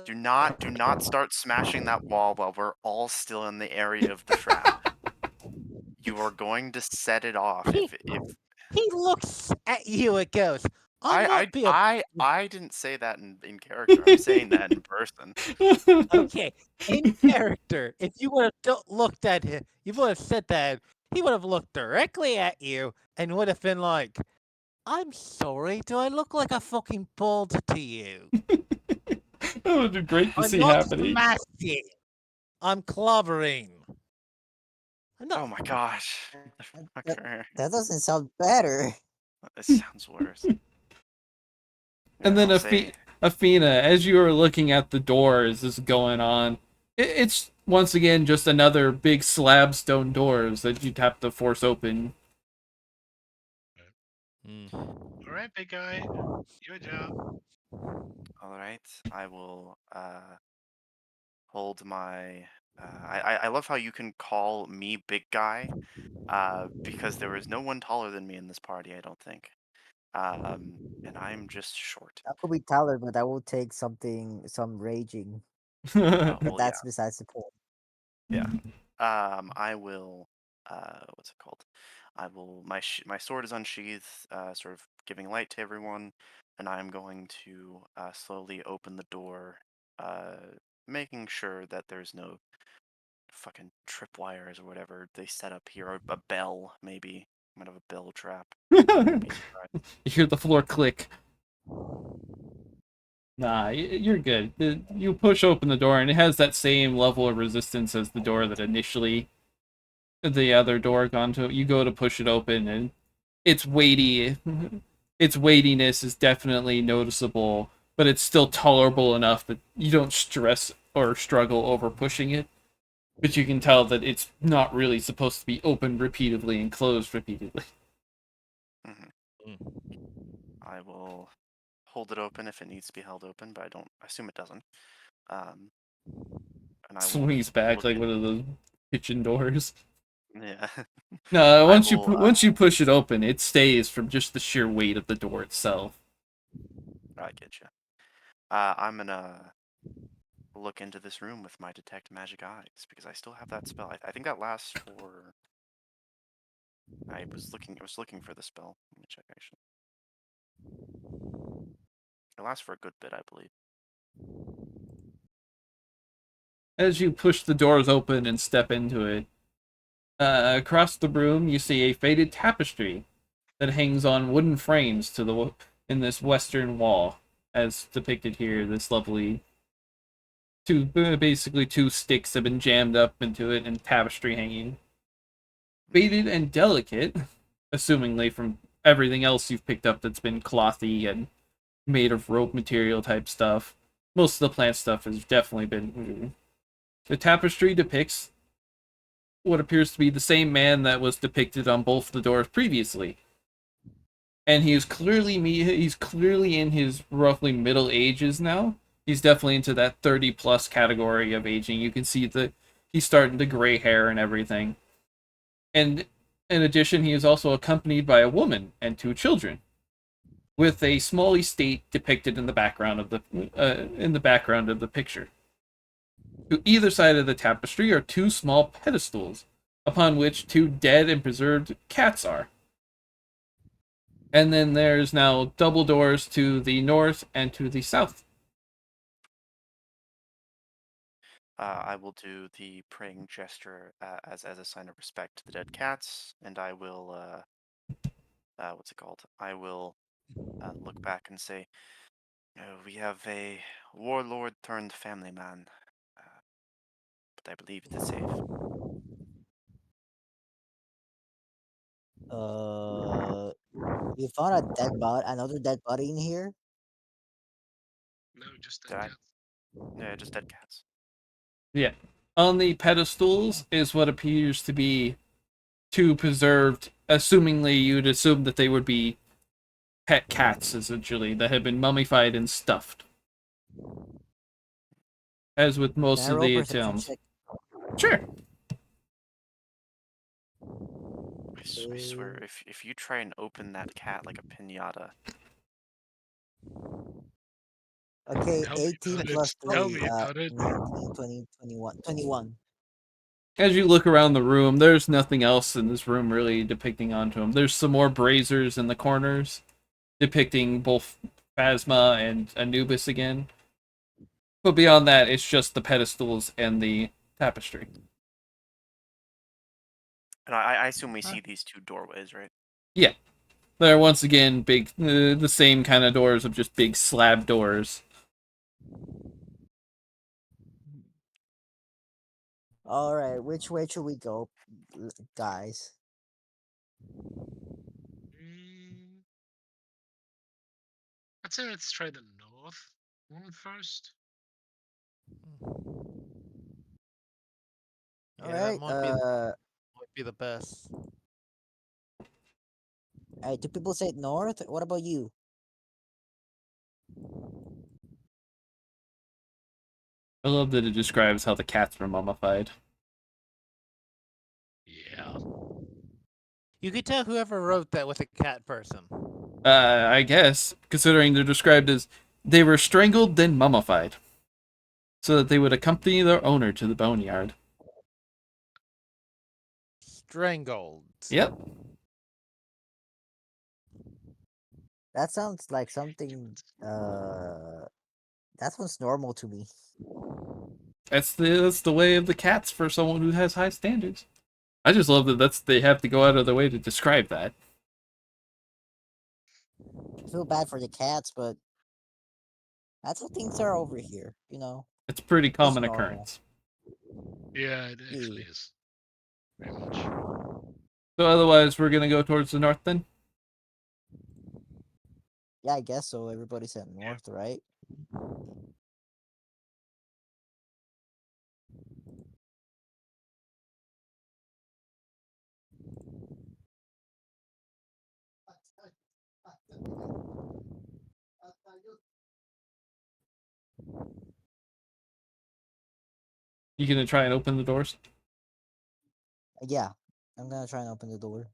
Do not start smashing that wall while we're all still in the area of the trap. You are going to set it off if He looks at you and goes, "I'm not being I didn't say that in character. I'm saying that in person. okay." In character, if you would have looked at him, you would have said that he would have looked directly at you and would have been like, "I'm sorry, do I look like a fucking bulb to you? That would be great to I'm see not happening. smashing. I'm clobbering." I'm not. Oh my gosh. That, Okay. that doesn't sound better. This sounds worse. And then I'll say, Athena, as you are looking at the door as this is going on, it's once again just another big slab stone doors that you'd have to force open. All right, big guy, your job. all right, I will hold my. I love how you can call me big guy, because there is no one taller than me in this party. I don't think. And I'm just short. That could be Tyler, but that will take some raging. Oh But well, yeah, that's besides the point. yeah. I will. What's it called? I will. My sword is unsheathed, sort of giving light to everyone, and I'm going to slowly open the door, uh, making sure that there's no fucking tripwires or whatever they set up here, or a bell maybe. Might have a bell trap. Wouldn't be surprised. You hear the floor click. Nah, you're good. You push open the door, and it has that same level of resistance as the door that initially the other door gone to. You go to push it open, and it's weighty. Its weightiness is definitely noticeable, but it's still tolerable enough that you don't stress or struggle over pushing it. But you can tell that it's not really supposed to be opened repeatedly and closed repeatedly. Mhm. I will hold it open if it needs to be held open, but I assume it doesn't. Um, and I will Swings back look like in. one of those kitchen doors. Yeah. No, I once you will. once you push it open, it stays from just the sheer weight of the door itself. I get you. I'm gonna look into this room with my detect magic eyes because I still have that spell. I think that lasts for. I was looking for the spell. Let me check actually. It lasts for a good bit, I believe. As you push the doors open and step into it, across the room you see a faded tapestry that hangs on wooden frames to the in this western wall, as depicted here. This lovely basically two sticks have been jammed up into it and tapestry hanging. Faded and delicate, assumingly from everything else you've picked up that's been clothy and made of rope material type stuff. Most of the plant stuff has definitely been. The tapestry depicts what appears to be the same man that was depicted on both the doors previously. And he's clearly in his roughly middle ages now. He's definitely into that 30 plus category of aging. You can see that he's starting to gray hair and everything. And in addition, he is also accompanied by a woman and two children, with a small estate depicted in the background of the picture. To either side of the tapestry are two small pedestals, upon which two dead and preserved cats are. And then there's now double doors to the north and to the south. I will do the praying gesture as a sign of respect to the dead cats, and I will what's it called? I will look back and say, we have a warlord turned family man, uh, but I believe it is safe. You found a another dead body in here. No, just Did I? that cat. Yeah, just dead cats. Yeah. On the pedestals is what appears to be two preserved, assumingly you'd assume that they would be pet cats, essentially, that have been mummified and stuffed. As with most Can I of roll the perception tombs. check? Sure. I swear, if you try and open that cat like a pinata, Okay, Tell me 18 about plus it. Tell 3, me about it. 19, 20, 21. 21. As you look around the room, there's nothing else in this room really depicting onto him. There's some more braziers in the corners, depicting both Phasma and Anubis again. But beyond that, it's just the pedestals and the tapestry. and I assume we Huh. see these two doorways, right? Yeah. They're once again big, the same kind of doors of just big slab doors. Alright, which way should we go, guys? Mm, I'd say let's try the north one first. Yeah, that Alright, might be the best. alright, do people say north? What about you? I love that it describes how the cats were mummified. Yeah. You could tell whoever wrote that was a cat person. I guess, considering they're described as they were strangled then mummified, so that they would accompany their owner to the boneyard. Strangled. Yep. That sounds like something, that sounds normal to me. That's the way of the cats for someone who has high standards. I just love that they have to go out of their way to describe that. I feel bad for the cats, but that's how things are over here, you know? It's a pretty It's common normal. occurrence. Yeah, it Yeah. actually is. Very much. So otherwise, we're gonna go towards the north then. Yeah, I guess so. Everybody said north, right? You gonna try and open the doors? Yeah, I'm gonna try and open the door.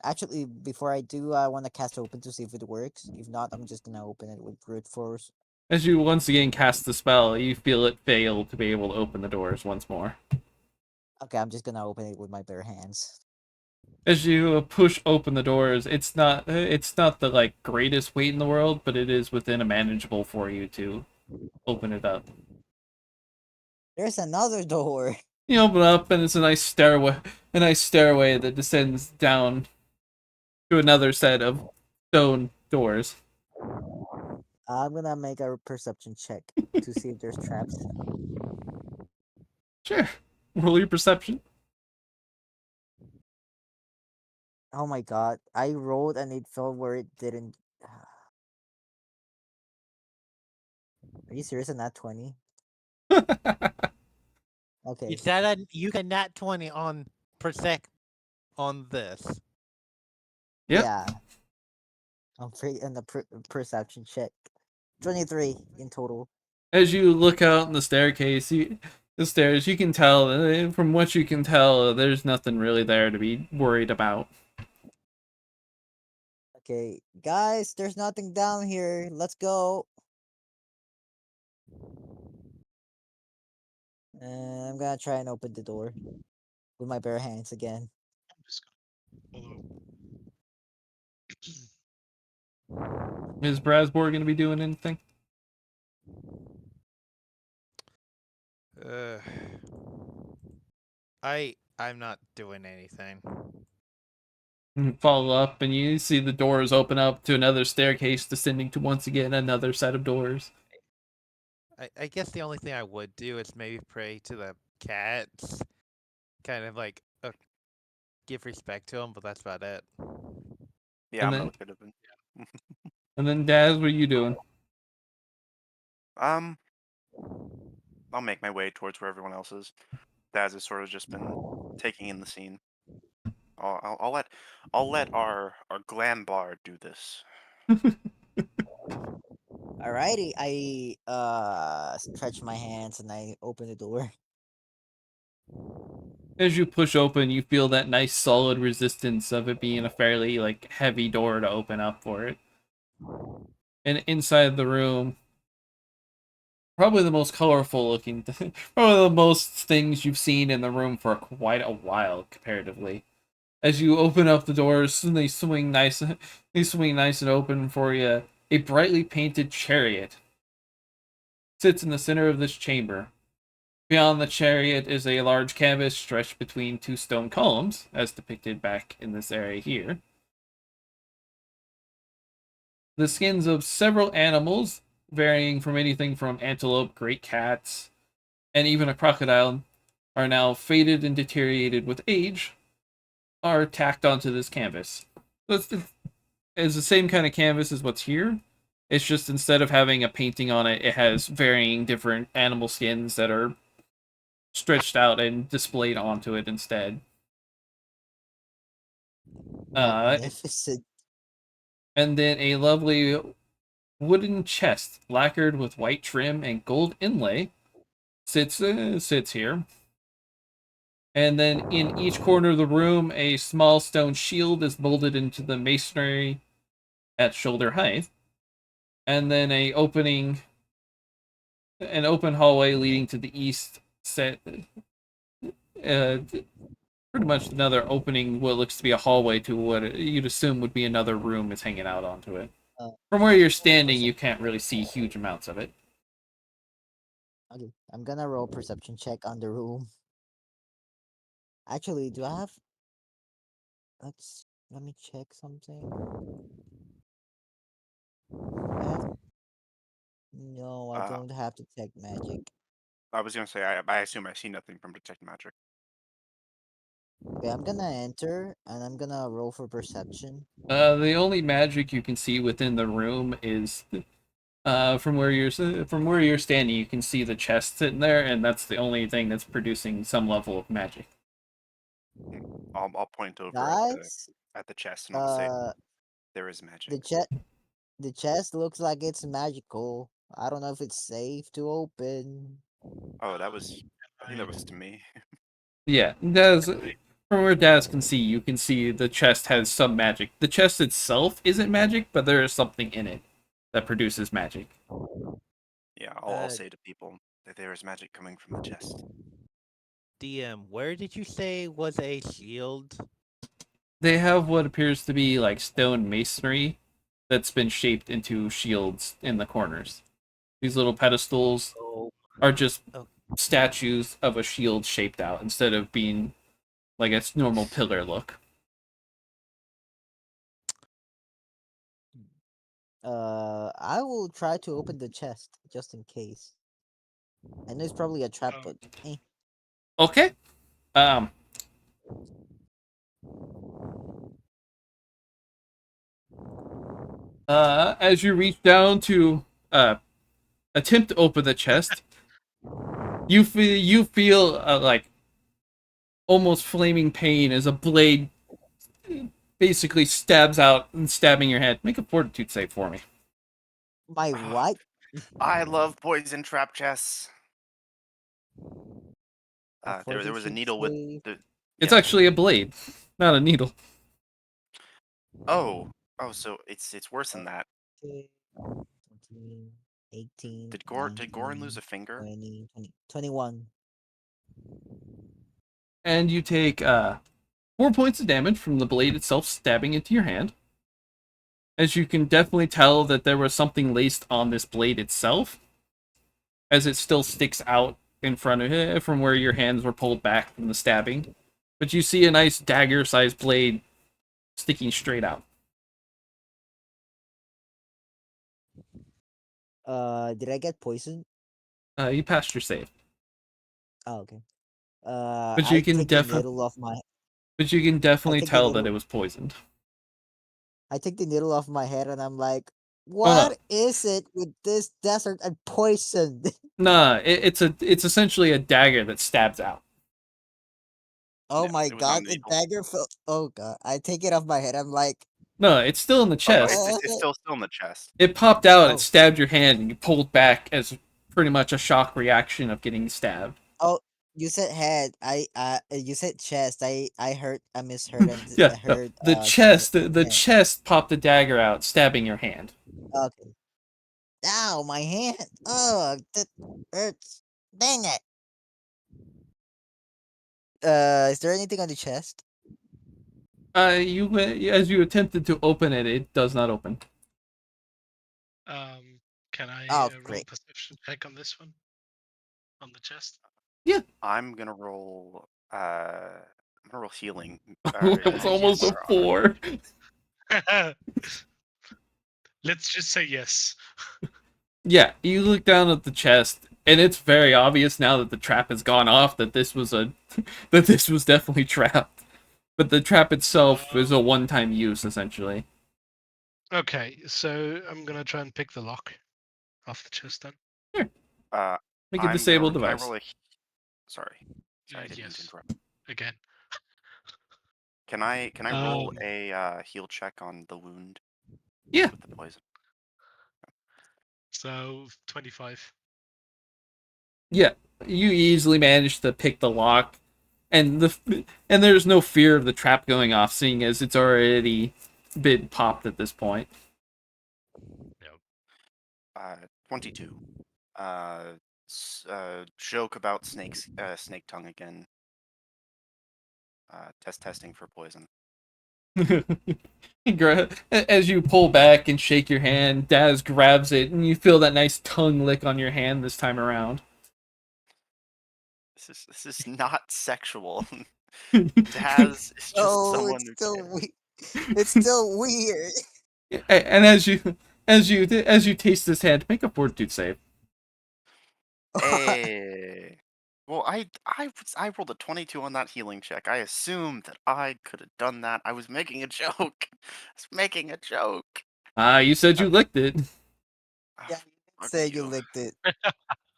Actually, before I do, I want to cast open to see if it works. If not, I'm just gonna open it with brute force. As you once again cast the spell, you feel it fail to be able to open the doors once more. Okay, I'm just gonna open it with my bare hands. As you push open the doors, it's not the like greatest weight in the world, but it is within a manageable for you to open it up. There's another door. You open up, and it's a nice stairway that descends down to another set of stone doors. I'm gonna make a perception check to see if there's traps. Sure. Roll your perception. Oh my god, I rolled and it fell where it didn't. Are you serious? On that 20? Okay. Is that you can nat 20 on per sec on this? Yep. Yeah. I'm pretty on the perception check. 23 in total. As you look out on the the stairs, you can tell, from what you can tell, there's nothing really there to be worried about. Okay, guys, there's nothing down here. Let's go. And I'm gonna try and open the door with my bare hands again. I'm just gonna. Is Brasboar going to be doing anything? Uh, I'm not doing anything. Follow up, and you see the doors open up to another staircase, descending to once again another set of doors. I guess the only thing I would do is maybe pray to the cats, kind of like give respect to them, but that's about it. Yeah, And I'm then- gonna look at it. And then, Daz, what are you doing? Um, I'll make my way towards where everyone else is. Daz has sort of just been taking in the scene. I'll let our glam bar do this. Alrighty, I stretch my hands and I open the door. As you push open, you feel that nice solid resistance of it being a fairly like heavy door to open up for it. And inside the room, probably the most colorful looking, probably the most things you've seen in the room for quite a while comparatively. As you open up the doors, they swing nice and open for you. A brightly painted chariot sits in the center of this chamber. Beyond the chariot is a large canvas stretched between two stone columns, as depicted back in this area here. The skins of several animals, varying from anything from antelope, great cats, and even a crocodile, are now faded and deteriorated with age, are tacked onto this canvas. So it's the same kind of canvas as what's here. It's just instead of having a painting on it, it has varying different animal skins that are stretched out and displayed onto it instead. Magnificent. And then a lovely wooden chest lacquered with white trim and gold inlay sits here. And then in each corner of the room, a small stone shield is molded into the masonry at shoulder height. And then an open hallway leading to the east set pretty much another opening, what looks to be a hallway to what you'd assume would be another room is hanging out onto it. From where you're standing, you can't really see huge amounts of it. Okay, I'm gonna roll perception check on the room. Actually, do I have? Let me check something. I have... No, I don't have detect magic. I was gonna say I assume I see nothing from detect magic. Okay, I'm gonna enter and I'm gonna roll for perception. The only magic you can see within the room is from where you're standing. You can see the chest sitting there, and that's the only thing that's producing some level of magic. I'll point over Guys, at the chest and I'll say uh, there is magic. the chest looks like it's magical. I don't know if it's safe to open. Oh, I think that was to me. Yeah, from where Daz can see, you can see the chest has some magic. The chest itself isn't magic, but there is something in it that produces magic. Yeah, I'll say to people that there is magic coming from the chest. DM, where did you say was a shield? They have what appears to be like stone masonry that's been shaped into shields in the corners. These little pedestals are just statues of a shield shaped out instead of being like its normal pillar look. I will try to open the chest just in case. I know it's probably a trap, but Okay. As you reach down to attempt to open the chest, you feel like almost flaming pain as a blade basically stabs out and stabbing your head. Make a fortitude save for me. my what? I love poison trap chests. There was a needle with the. It's actually a blade, not a needle. Oh, so it's worse than that. 18, Did Goran lose a finger? 20, 21. And you take 4 points of damage from the blade itself stabbing into your hand. As you can definitely tell that there was something laced on this blade itself, as it still sticks out in front of it from where your hands were pulled back from the stabbing. But you see a nice dagger-sized blade sticking straight out. Did I get poisoned? You passed your save. Oh, okay. But you I can take the needle off my. But you can definitely take the tell that needle- it was poisoned. I take the needle off my head and I'm like, What is it with this desert and poison? Nah, it's essentially a dagger that stabs out. Oh Yeah, my it was not god, an the evil. dagger fell. Oh god, I take it off my head. I'm like, No, it's still in the Oh no, chest. it's still in the chest. It popped out, it oh, stabbed your hand, and you pulled back as pretty much a shock reaction of getting stabbed. oh. You said head. You said chest. I heard. I misheard. Yeah, I no, heard. the chest, the Head. chest popped the dagger out, stabbing your hand. Okay. Ow, my hand. Oh, that hurts. Dang it. Is there anything on the chest? As you attempted to open it, it does not open. Can I Oh, roll great. perception check on this one? On the chest? I'm gonna roll. I'm gonna roll healing. It's almost a Yes. 4. Let's just say yes. Yeah, you look down at the chest, and it's very obvious now that the trap has gone off that this was that this was definitely trapped. But the trap itself is a one-time use, essentially. Okay, so I'm gonna try and pick the lock off the chest then. Make a disable Can I device. roll a? Sorry, I didn't mean to Yes. interrupt. Again. Can I roll Um, a heal check on the wound? Yeah. With the poison. So 25. Yeah, you easily managed to pick the lock, and there's no fear of the trap going off, seeing as it's already been popped at this point. 22. Joke about snake tongue again. Testing for poison. As you pull back and shake your hand, Daz grabs it, and you feel that nice tongue lick on your hand this time around. This is not sexual. Daz is just Oh, someone it's who still cares. It's still weird. And as you taste this hand, make a fortitude save. Hey. Well, I rolled a 22 on that healing check. I assumed that I could have done that. I was making a joke. I was making a joke. You said you licked it. Yeah, Fuck say you you. licked it.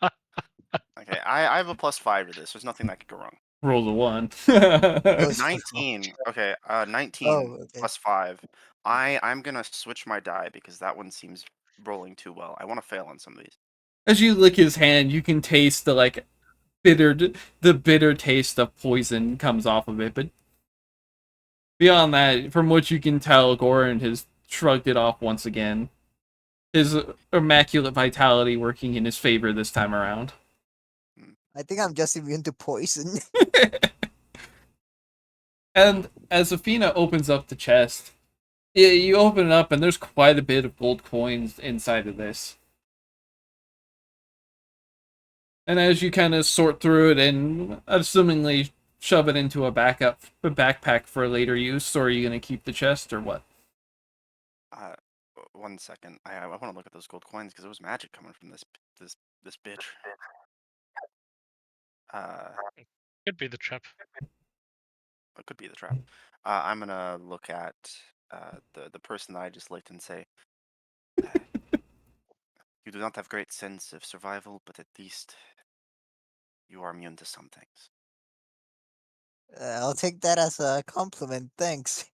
Okay, I have a +5 to this. There's nothing that could go wrong. Roll a 1. Oh, 19. Okay, 19 Oh, okay. +5. I'm gonna switch my die because that one seems rolling too well. I want to fail on some of these. As you lick his hand, you can taste the bitter taste of poison comes off of it. But beyond that, from what you can tell, Goran has shrugged it off once again. His immaculate vitality working in his favor this time around. I think I'm just immune to poison. And as Athena opens up the chest, you open it up, and there's quite a bit of gold coins inside of this. And as you kind of sort through it and assumingly shove it into a backpack for later use, or are you going to keep the chest, or what? 1 second. I want to look at those gold coins because there was magic coming from this bitch. Could be the trap. It could be the trap. I'm gonna look at the person that I just licked and say, you do not have great sense of survival, but at least you are immune to some things. I'll take that as a compliment. Thanks.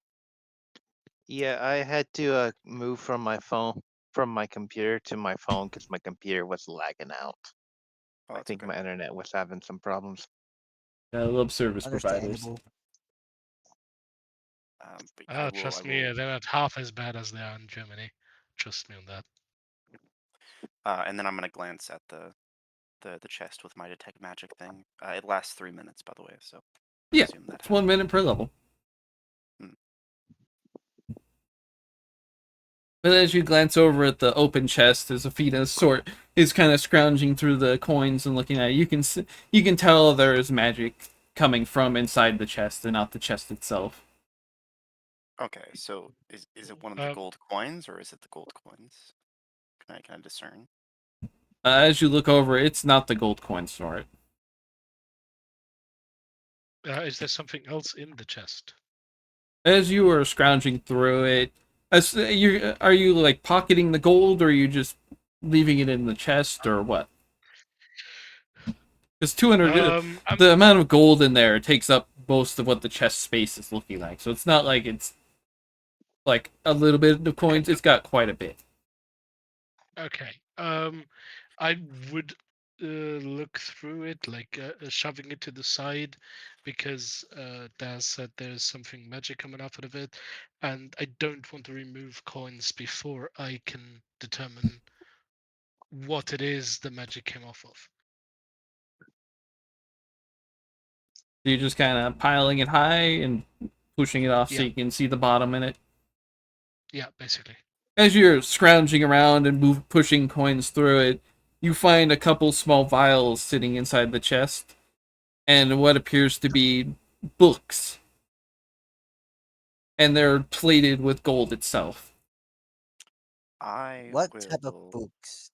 Yeah, I had to move from my computer to my phone because my computer was lagging out. Oh, I that's think okay. my internet was having some problems. I love service providers. Understandable. But I will, Trust I me, will, they're not half as bad as they are in Germany. Trust me on that. and then I'm gonna glance at the chest with my detect magic thing. It lasts 3 minutes, by the way, so Yeah, assume that it's 1 minute per level. Hmm. But as you glance over at the open chest, as Athena is kind of scrounging through the coins and looking at it, you can tell there is magic coming from inside the chest and not the chest itself. Okay, so is it one of the gold coins or is it the gold coins? Can I discern? As you look over, it's not the gold coins for it. Is there something else in the chest? As you are scrounging through it, Are you like pocketing the gold, or are you just leaving it in the chest, or what? Because 200, I'm the amount of gold in there takes up most of what the chest space is looking like. So it's not like it's like a little bit of coins. It's got quite a bit. okay. I would look through it, like shoving it to the side, because Daz said there's something magic coming out of it, and I don't want to remove coins before I can determine what it is the magic came off of. So you're just kind of piling it high and pushing it off so Yeah. you can see the bottom in it. Yeah, basically. As you're scrounging around and pushing coins through it, you find a couple small vials sitting inside the chest, and what appears to be books. And they're plated with gold itself. I What will. type of books?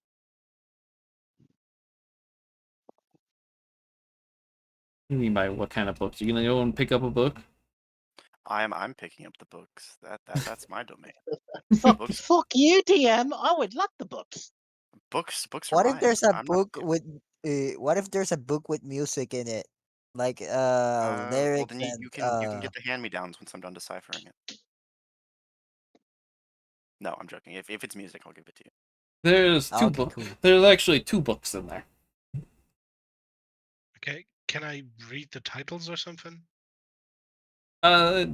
What do you mean by what kind of books? You gonna go and pick up a book? I'm picking up the books. That's my domain. Fuck, Books. fuck you, DM. I would like the books. Books are What if mine. there's a I'm not book you. with what if there's a book with music in it? Like Well, lyrics then you and can get the hand me downs once I'm done deciphering it. No, I'm joking. If it's music, I'll give it to you. There's two okay, books. cool. There's actually 2 books in there. Okay, can I read the titles or something? Uh,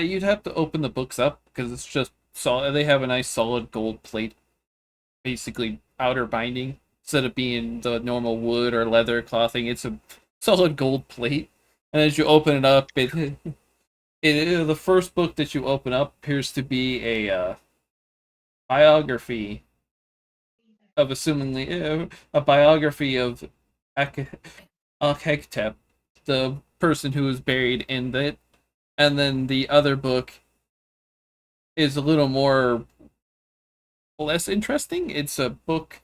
you'd have to open the books up because it's just solid. They have a nice solid gold plate, basically outer binding instead of being the normal wood or leather clothing. It's a solid gold plate, and as you open it up, the first book that you open up appears to be a biography of assumingly a biography of Akhekhtep, the person who was buried in it, and then the other book is a little more less interesting. It's a book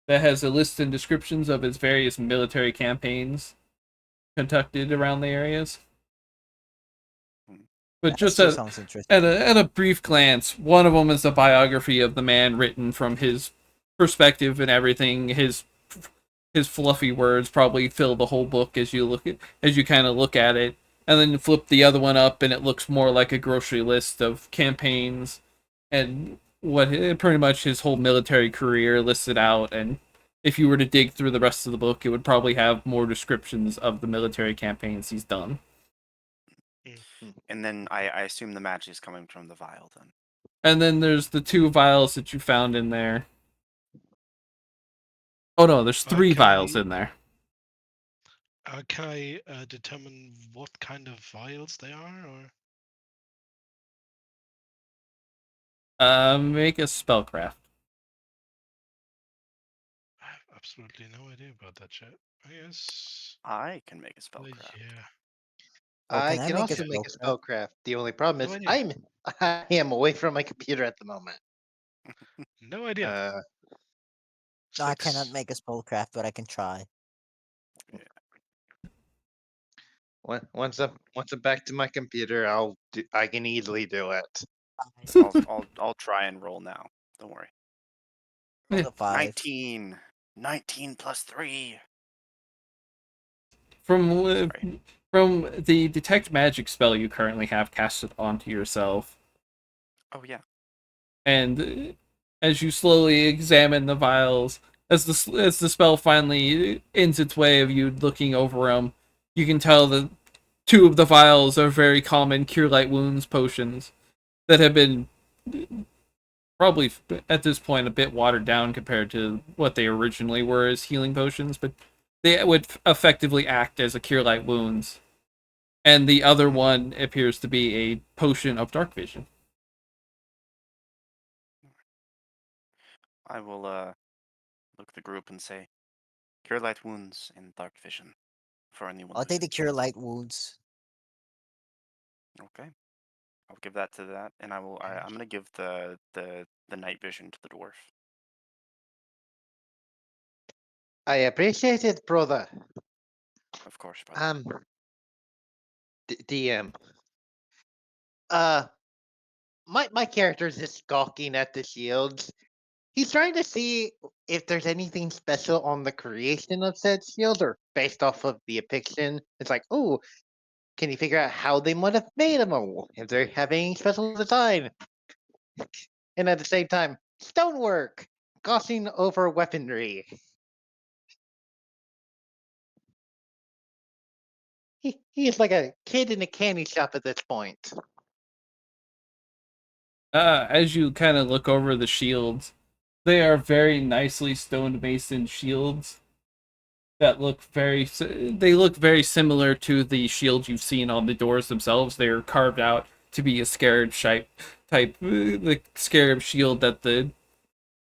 that has a list and descriptions of its various military campaigns conducted around the areas. But That just still sounds interesting. at a brief glance, one of them is a biography of the man written from his perspective and everything. His fluffy words probably fill the whole book as you kind of look at it, and then you flip the other one up and it looks more like a grocery list of campaigns and pretty much his whole military career listed out. And if you were to dig through the rest of the book, it would probably have more descriptions of the military campaigns he's done. And then I assume the magic is coming from the vial then. And then there's the 2 vials that you found in there. Oh no, there's 3 vials in there. Can I determine what kind of vials they are, or? Make a spellcraft. I have absolutely no idea about that shit. I guess. I can make a spellcraft. Yeah. Oh, I can I can make a also make a spellcraft? spellcraft. The only problem No is idea. I am away from my computer at the moment. No idea. No, I cannot 6. make a spellcraft, but I can try. Once I'm back to my computer, I can easily do it. I'll try and roll now. Don't worry. Roll the 5. 19. 19 plus 3. From the detect magic spell you currently have casted onto yourself, Oh yeah. and as you slowly examine the vials, as the spell finally ends its way of you looking over them, you can tell that 2 of the vials are very common cure light wounds potions that have been probably at this point a bit watered down compared to what they originally were as healing potions, but they would effectively act as a cure light wounds. And the other one appears to be a potion of dark vision. I will look the group and say, cure light wounds and dark vision for anyone. I'll take the listening. cure light wounds. Okay. I'll give that to that, and I'm gonna give the night vision to the dwarf. I appreciate it, brother. Of course, brother. DM. Uh, my character is just gawking at the shields. He's trying to see if there's anything special on the creation of said shield, or based off of the depiction. It's like, oh, can you figure out how they might have made them, or if they have any special design? And at the same time, stonework, glossing over weaponry. He is like a kid in a candy shop at this point. As you kind of look over the shields, they are very nicely stone mason shields that look they look very similar to the shields you've seen on the doors themselves. They are carved out to be a scarab type, the scarab shield that the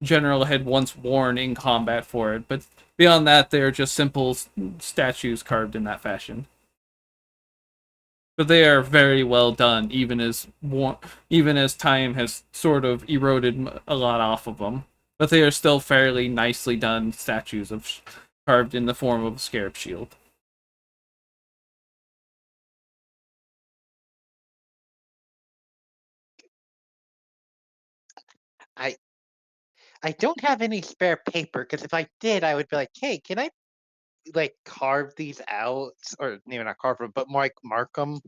general had once worn in combat for it. But beyond that, they are just simple statues carved in that fashion. But they are very well done, even as time has sort of eroded a lot off of them. But they are still fairly nicely done statues of carved in the form of a scarab shield. I don't have any spare paper, because if I did, I would be like, hey, can I like carve these out, or maybe not carve them, but more like mark them?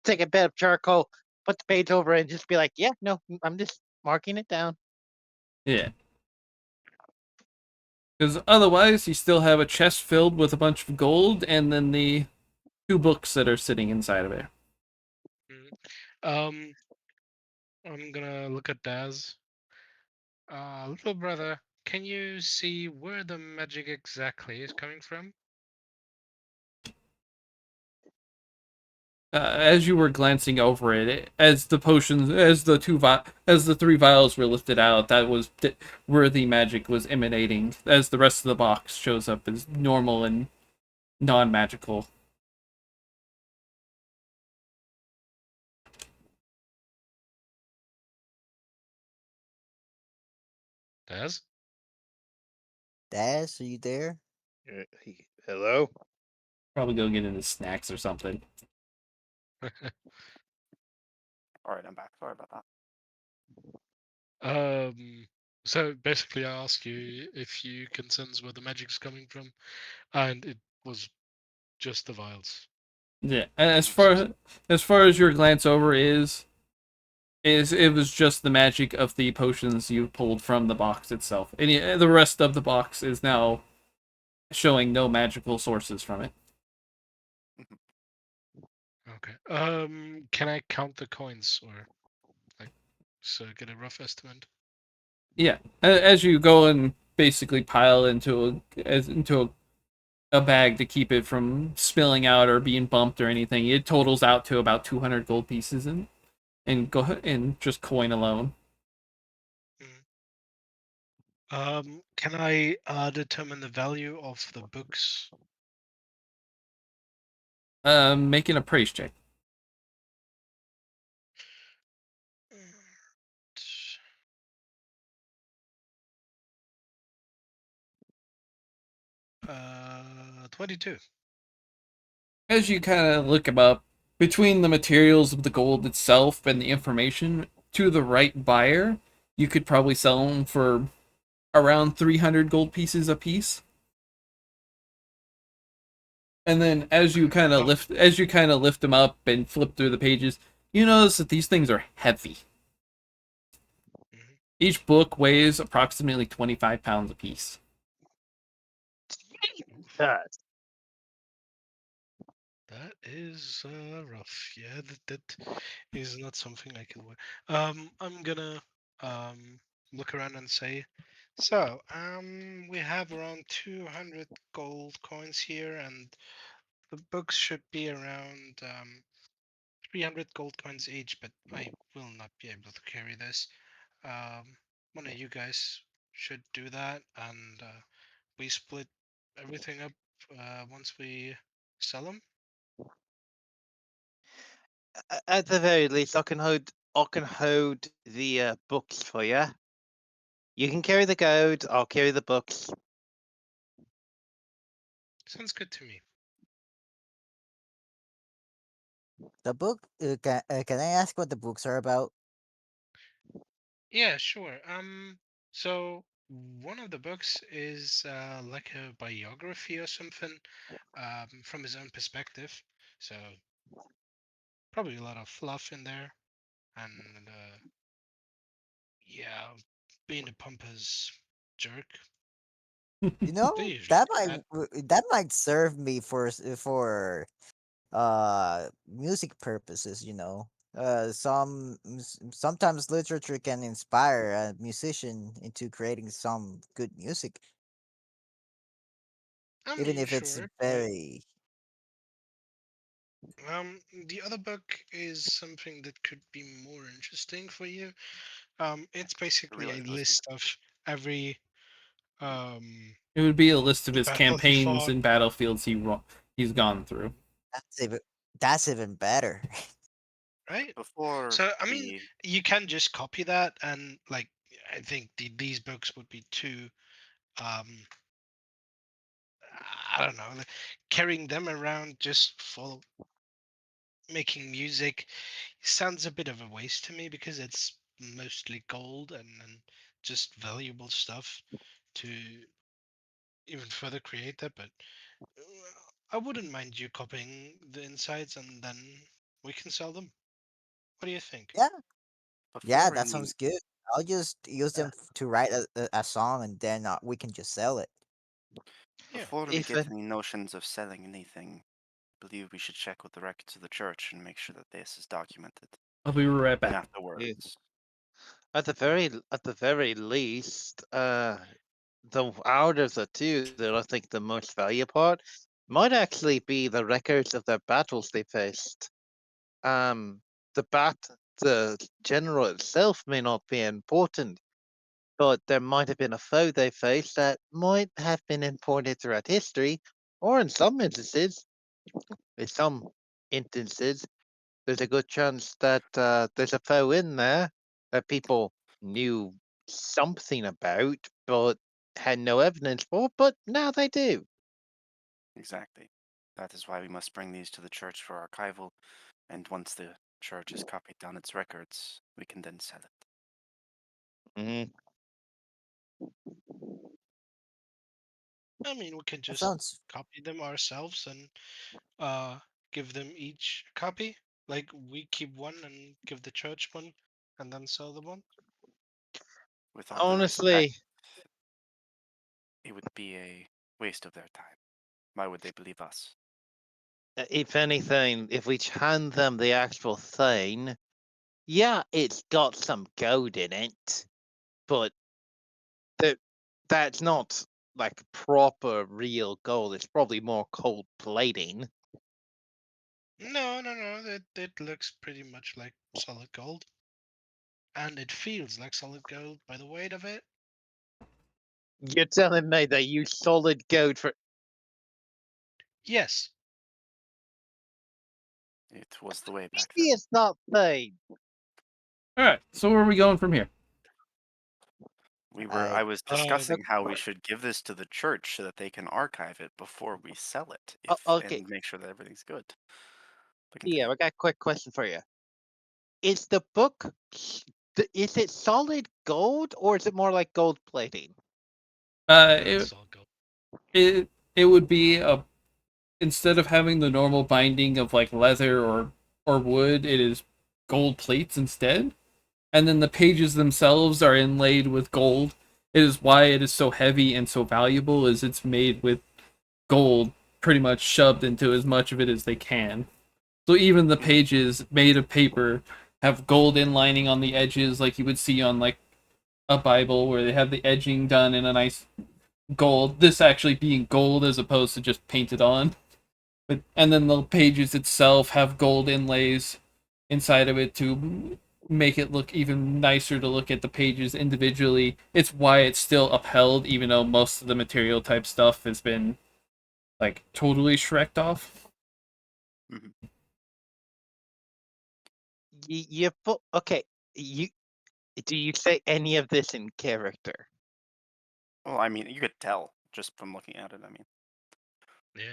Take a bit of charcoal, put the page over it, and just be like, yeah, no, I'm just marking it down. Yeah. Because otherwise, you still have a chest filled with a bunch of gold, and then the 2 books that are sitting inside of it. I'm gonna look at Daz. Little brother, can you see where the magic exactly is coming from? As you were glancing over it, as the potions, as the 3 vials were lifted out, that was where the magic was emanating. As the rest of the box shows up as normal and non-magical. Daz? Daz, are you there? Hello? Probably go get into snacks or something. All right, I'm back. Sorry about that. So basically, I asked you if you can sense where the magic's coming from, and it was just the vials. Yeah, as I'm so far as your glance over is it was just the magic of the potions you pulled from the box itself. The rest of the box is now showing no magical sources from it. Okay. Can I count the coins, or like, so get a rough estimate? Yeah, as you go and basically pile into a bag to keep it from spilling out or being bumped or anything, it totals out to about 200 gold pieces and just coin alone. Can I determine the value of the books? Making a praise check. Uh, 22. As you kind of look about between the materials of the gold itself and the information to the right buyer, you could probably sell them for around 300 gold pieces a piece. And then as you kind of lift them up and flip through the pages, you notice that these things are heavy. Mhm. Each book weighs approximately 25 pounds a piece. That is rough. Yeah, that is not something I can wear. I'm gonna look around and say, so we have around 200 gold coins here, and the books should be around 300 gold coins each, but I will not be able to carry this. One of you guys should do that, and we split everything up once we sell them. At the very least, I can hold the books for you. You can carry the gold. I'll carry the books. Sounds good to me. The book. Can I ask what the books are about? Yeah, sure. So one of the books is like a biography or something, from his own perspective. So probably a lot of fluff in there, and yeah, being a pompous jerk. You know, They usually that do that. that might serve me for music purposes. Sometimes literature can inspire a musician into creating some good music, I even mean, if it's sure, but very. the other book is something that could be more interesting for you. It's basically Really a interesting. list of every um It would be a list of his battle he campaigns fought. and battlefields he's gone through. That's even that's even better. Right? Before So, I mean, we you can just copy that, and like, I think these books would be too, um, I don't know, like, carrying them around just for making music sounds a bit of a waste to me because it's mostly gold and just valuable stuff to even further create that. But I wouldn't mind you copying the insides and then we can sell them. What do you think? Yeah, yeah, before that any sounds good. I'll just use them to write a song, and then we can just sell it. Yeah. before we If get any notions of selling anything, I believe we should check with the records of the church and make sure that this is documented. I'll be right And back. afterwards, at the very least, the out of the two, that I think the most valuable part might actually be the records of the battles they faced. Um, the bat, the general itself may not be important, but there might have been a foe they faced that might have been important throughout history, or in some instances, there's a good chance that there's a foe in there that people knew something about, but had no evidence for, but now they do. exactly. That is why we must bring these to the church for archival, and once the church has copied down its records, we can then sell it. Mhm. I mean, we can That just sounds. copy them ourselves and uh give them each a copy. Like we keep one and give the church one, and then sell the one. With all due respect, Honestly, it would be a waste of their time. Why would they believe us? if anything, if we hand them the actual thing, yeah, it's got some gold in it, but that that's not like proper real gold. It's probably more gold plating. No, no, no. It looks pretty much like solid gold, and it feels like solid gold by the weight of it. You're telling me they use solid gold for Yes. It was the way back then. it's not thing. All right, so where are we going from here? I I was Uh, discussing how we should give this to the church so that they can archive it before we sell it, Okay, and make sure that everything's good. But yeah, continue. I got a quick question for you. Is the book is it solid gold or is it more like gold plating? it's It solid gold. it would be a instead of having the normal binding of like leather or wood, it is gold plates instead. And then the pages themselves are inlaid with gold. It is why it is so heavy and so valuable, is it's made with gold pretty much shoved into as much of it as they can. So even the pages made of paper have gold inlining on the edges like you would see on like a Bible where they have the edging done in a nice gold. This actually being gold as opposed to just painted on. But and then the pages itself have gold inlays inside of it to make it look even nicer to look at the pages individually. It's why it's still upheld, even though most of the material type stuff has been like totally shreked off. Mhm. You put okay. You do you say any of this in character? Well, I mean, you could tell just from looking at it. I mean, Yeah.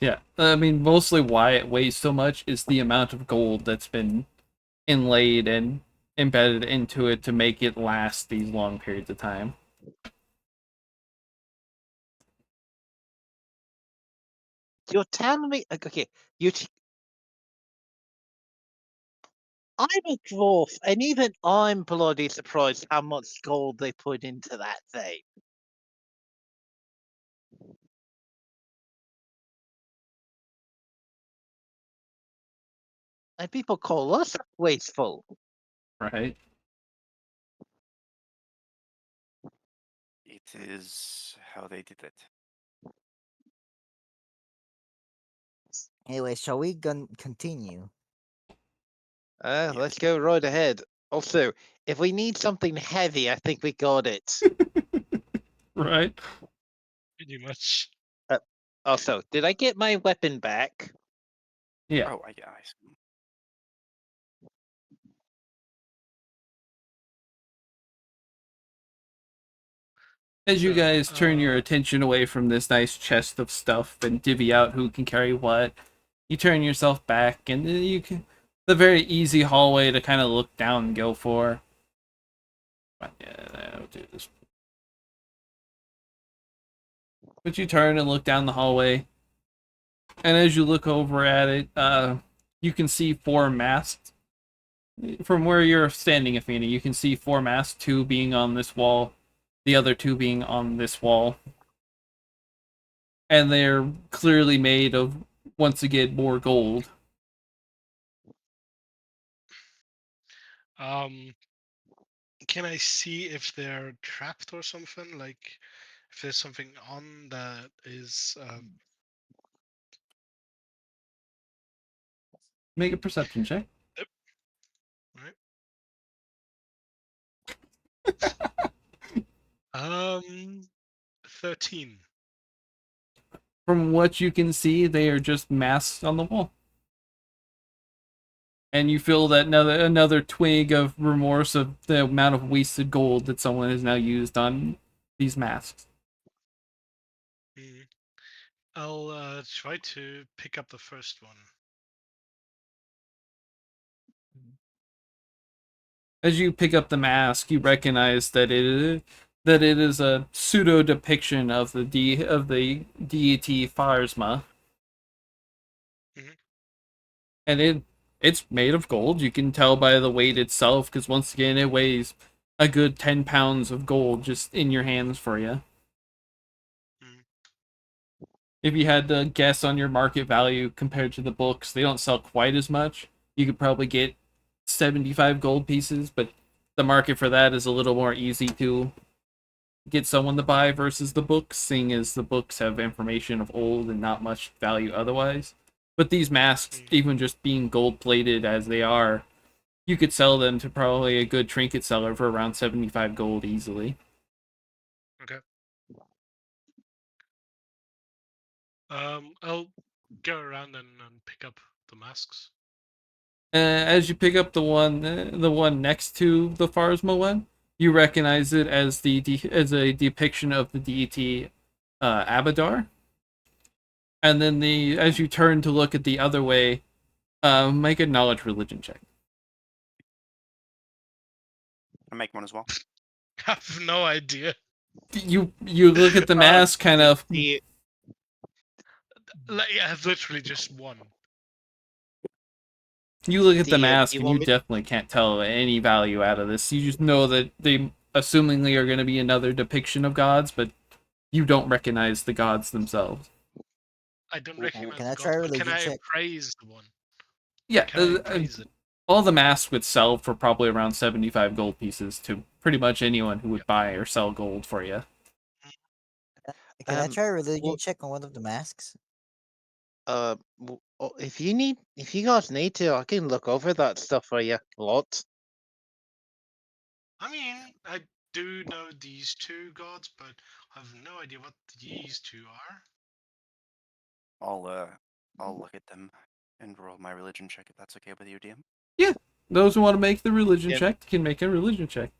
Yeah, I mean, mostly why it weighs so much is the amount of gold that's been inlaid and embedded into it to make it last these long periods of time. You're telling me, okay, you. I'm a dwarf, and even I'm bloody surprised how much gold they put into that thing. And people call us wasteful. Right? It is how they did it. Anyway, shall we continue? Yeah. Let's go right ahead. Also, if we need something heavy, I think we got it. Right? Pretty much. Also, did I get my weapon back? Yeah. Oh, I see. As you So, guys turn your attention away from this nice chest of stuff and divvy out who can carry what, you turn yourself back and you can the very easy hallway to kind of look down and go for. But yeah, I'll do this. But you turn and look down the hallway, and as you look over at it, you can see 4 masts. From where you're standing, Athena, you can see 4 masts, 2 being on this wall, the other 2 being on this wall. And they're clearly made of, once again, more gold. Can I see if they're trapped or something? Like, if there's something on that is Make a perception check. right. 13. From what you can see, they are just masks on the wall. And you feel that another twig of remorse of the amount of wasted gold that someone has now used on these masks. I'll try to pick up the first one. As you pick up the mask, you recognize that it is a pseudo depiction of the deity Pharsma. Mhm. And it's made of gold. You can tell by the weight itself, because once again, it weighs a good 10 pounds of gold just in your hands for you. If you had to guess on your market value compared to the books, they don't sell quite as much. You could probably get 75 gold pieces, but the market for that is a little more easy to get someone to buy versus the books, seeing as the books have information of old and not much value otherwise. But these masks, even just being gold plated as they are, you could sell them to probably a good trinket seller for around 75 gold easily. Okay. I'll go around and pick up the masks. As you pick up the one next to the Pharsma one, you recognize it as as a depiction of the deity Abadar. And then as you turn to look at the other way, make a knowledge religion check. I make one as well. I have no idea. You look at the mask, kind of. The Like, I have literally just one. You look at the The, mask, you and want you me- definitely can't tell any value out of this. You just know that they assumingly are going to be another depiction of gods, but you don't recognize the gods themselves. I don't Ooh, recognize can the I try a gods, but can religion I check? appraise the one? Yeah, Can I appraise it? all the masks would sell for probably around 75 gold pieces to pretty much anyone who would buy or sell gold for you. Can I try a religion well, check on one of the masks? if you guys need to, I can look over that stuff for you. Lot. I mean, I do know these two gods, but I have no idea what these two are. I'll look at them and roll my religion check if that's okay with you, DM. Yeah, those who want to make the religion Yep. check can make a religion check.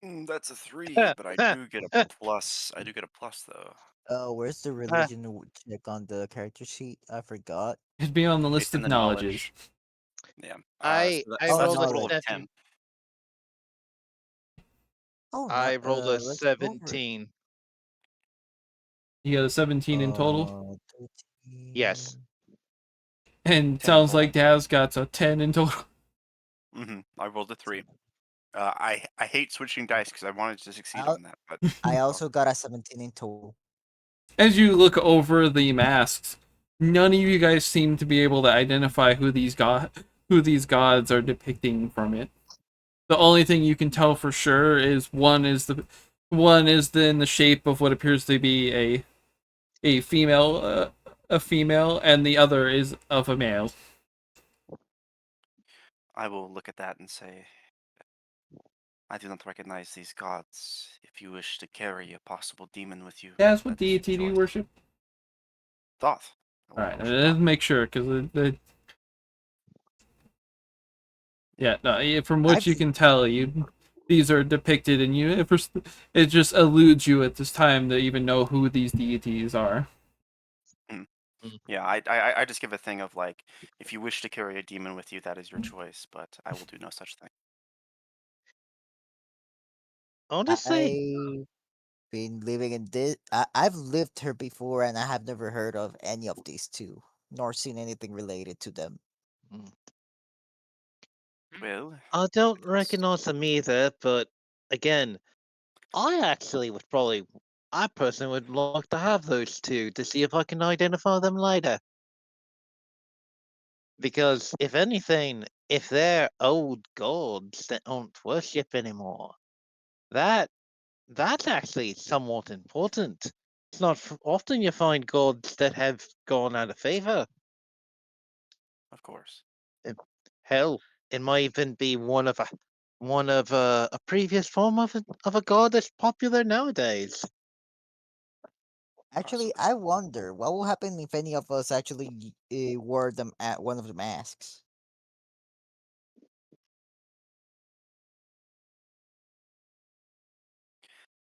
That's a 3, but I do get a plus. I do get a plus though. Oh, where's the religion check on the character sheet? I forgot. It'd be on the It's list in of the knowledges. knowledge. Yeah. I Oh, That's rolled a a total of knowledge. 10. 7. Oh, I rolled a let's go over it. 17. You got a 17 in total, 13. Yes. and 10 sounds total. like Daz got a 10 in total. I rolled a 3. I hate switching dice because I wanted to succeed I'll- on that, but I well, also got a 17 in total. As you look over the masks, none of you guys seem to be able to identify who these gods are depicting from it. The only thing you can tell for sure is one is in the shape of what appears to be a female, and the other is of a male. I will look at that and say, I do not recognize these gods. If you wish to carry a possible demon with you, Daz, what that is your deity do you choice." worship? Thoth. All right, worship let's Thoth. make sure because from what I've- you can tell, these are depicted, and it just eludes you at this time to even know who these deities are. Yeah, I just give a thing of like, if you wish to carry a demon with you, that is your choice, but I will do no such thing. Honestly, I've been living in this. I've lived here before, and I have never heard of any of these two, nor seen anything related to them. Well, I don't it's- recognize them either, but again, I personally would like to have those two to see if I can identify them later. Because if anything, if they're old gods that aren't worshipped anymore, that's actually somewhat important. It's not often you find gods that have gone out of favor. of course. Hell, it might even be one of a previous form of a god that's popular nowadays. Actually, Possibly. I wonder what will happen if any of us actually wore them at one of the masks.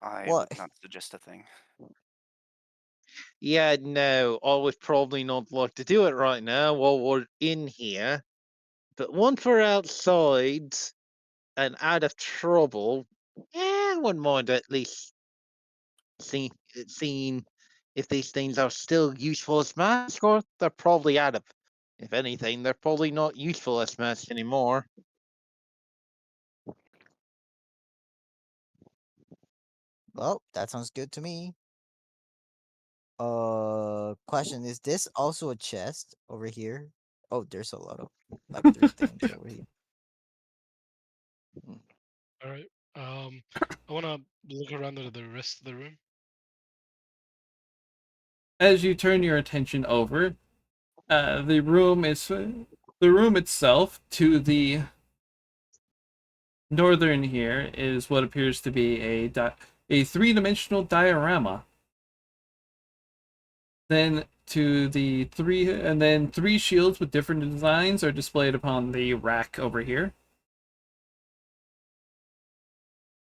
I What? would not suggest a thing. Yeah, no, I would probably not like to do it right now while we're in here. But once we're outside and out of trouble, yeah, I wouldn't mind at least seeing if these things are still useful as masks or they're probably out of. If anything, they're probably not useful as masks anymore. Well, that sounds good to me. Question: is this also a chest over here? Oh, there's a lot of like 3 things over here. All right. I want to look around at the rest of the room. As you turn your attention over, the room itself to the northern here is what appears to be a three-dimensional diorama. Then three shields with different designs are displayed upon the rack over here,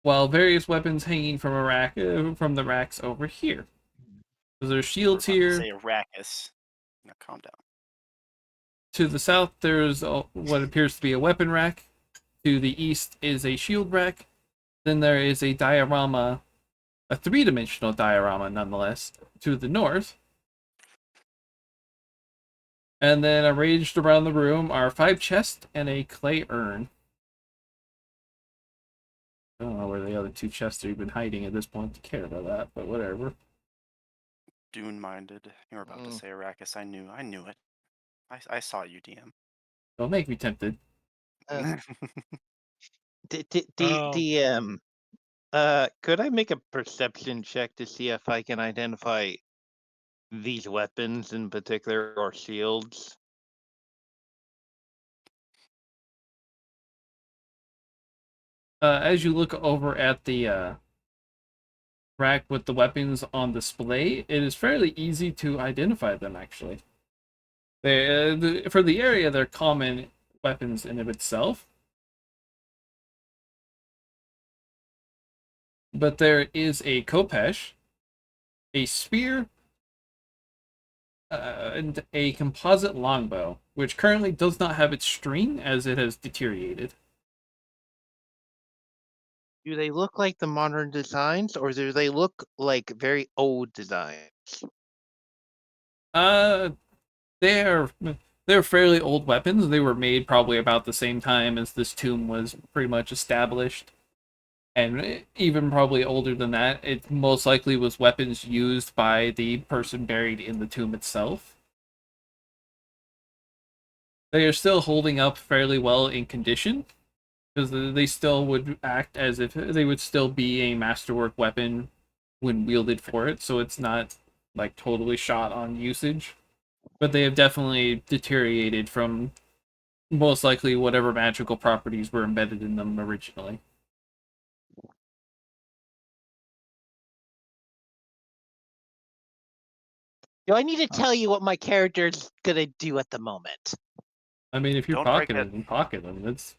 while various weapons hanging from from the racks over here. So there's shields We're about to here. say Arrakis. Now calm down. To the south, there's what appears to be a weapon rack. To the east is a shield rack. Then there is a diorama, a three-dimensional diorama nonetheless, to the north. And then arranged around the room are 5 chests and a clay urn. I don't know where the other 2 chests are even hiding at this point to care about that, but whatever. Dune-minded. You were about to say Arrakis. I knew it. I saw you, DM. Don't make me tempted. DM. Could I make a perception check to see if I can identify these weapons in particular or shields? As you look over at the rack with the weapons on display, it is fairly easy to identify them, actually. For the area, they're common weapons in of itself. but there is a Khopesh, a spear, and a composite longbow, which currently does not have its string as it has deteriorated. Do they look like the modern designs, or do they look like very old designs? Uh, they're they're fairly old weapons. They were made probably about the same time as this tomb was pretty much established, and even probably older than that. It most likely was weapons used by the person buried in the tomb itself. They are still holding up fairly well in condition, because they still would act as if they would still be a masterwork weapon when wielded for it, so it's not like totally shot on usage. But they have definitely deteriorated from most likely whatever magical properties were embedded in them originally. Do I need to tell you what my character's gonna do at the moment? I mean, if you're Don't break pocketing them, pocket them. It's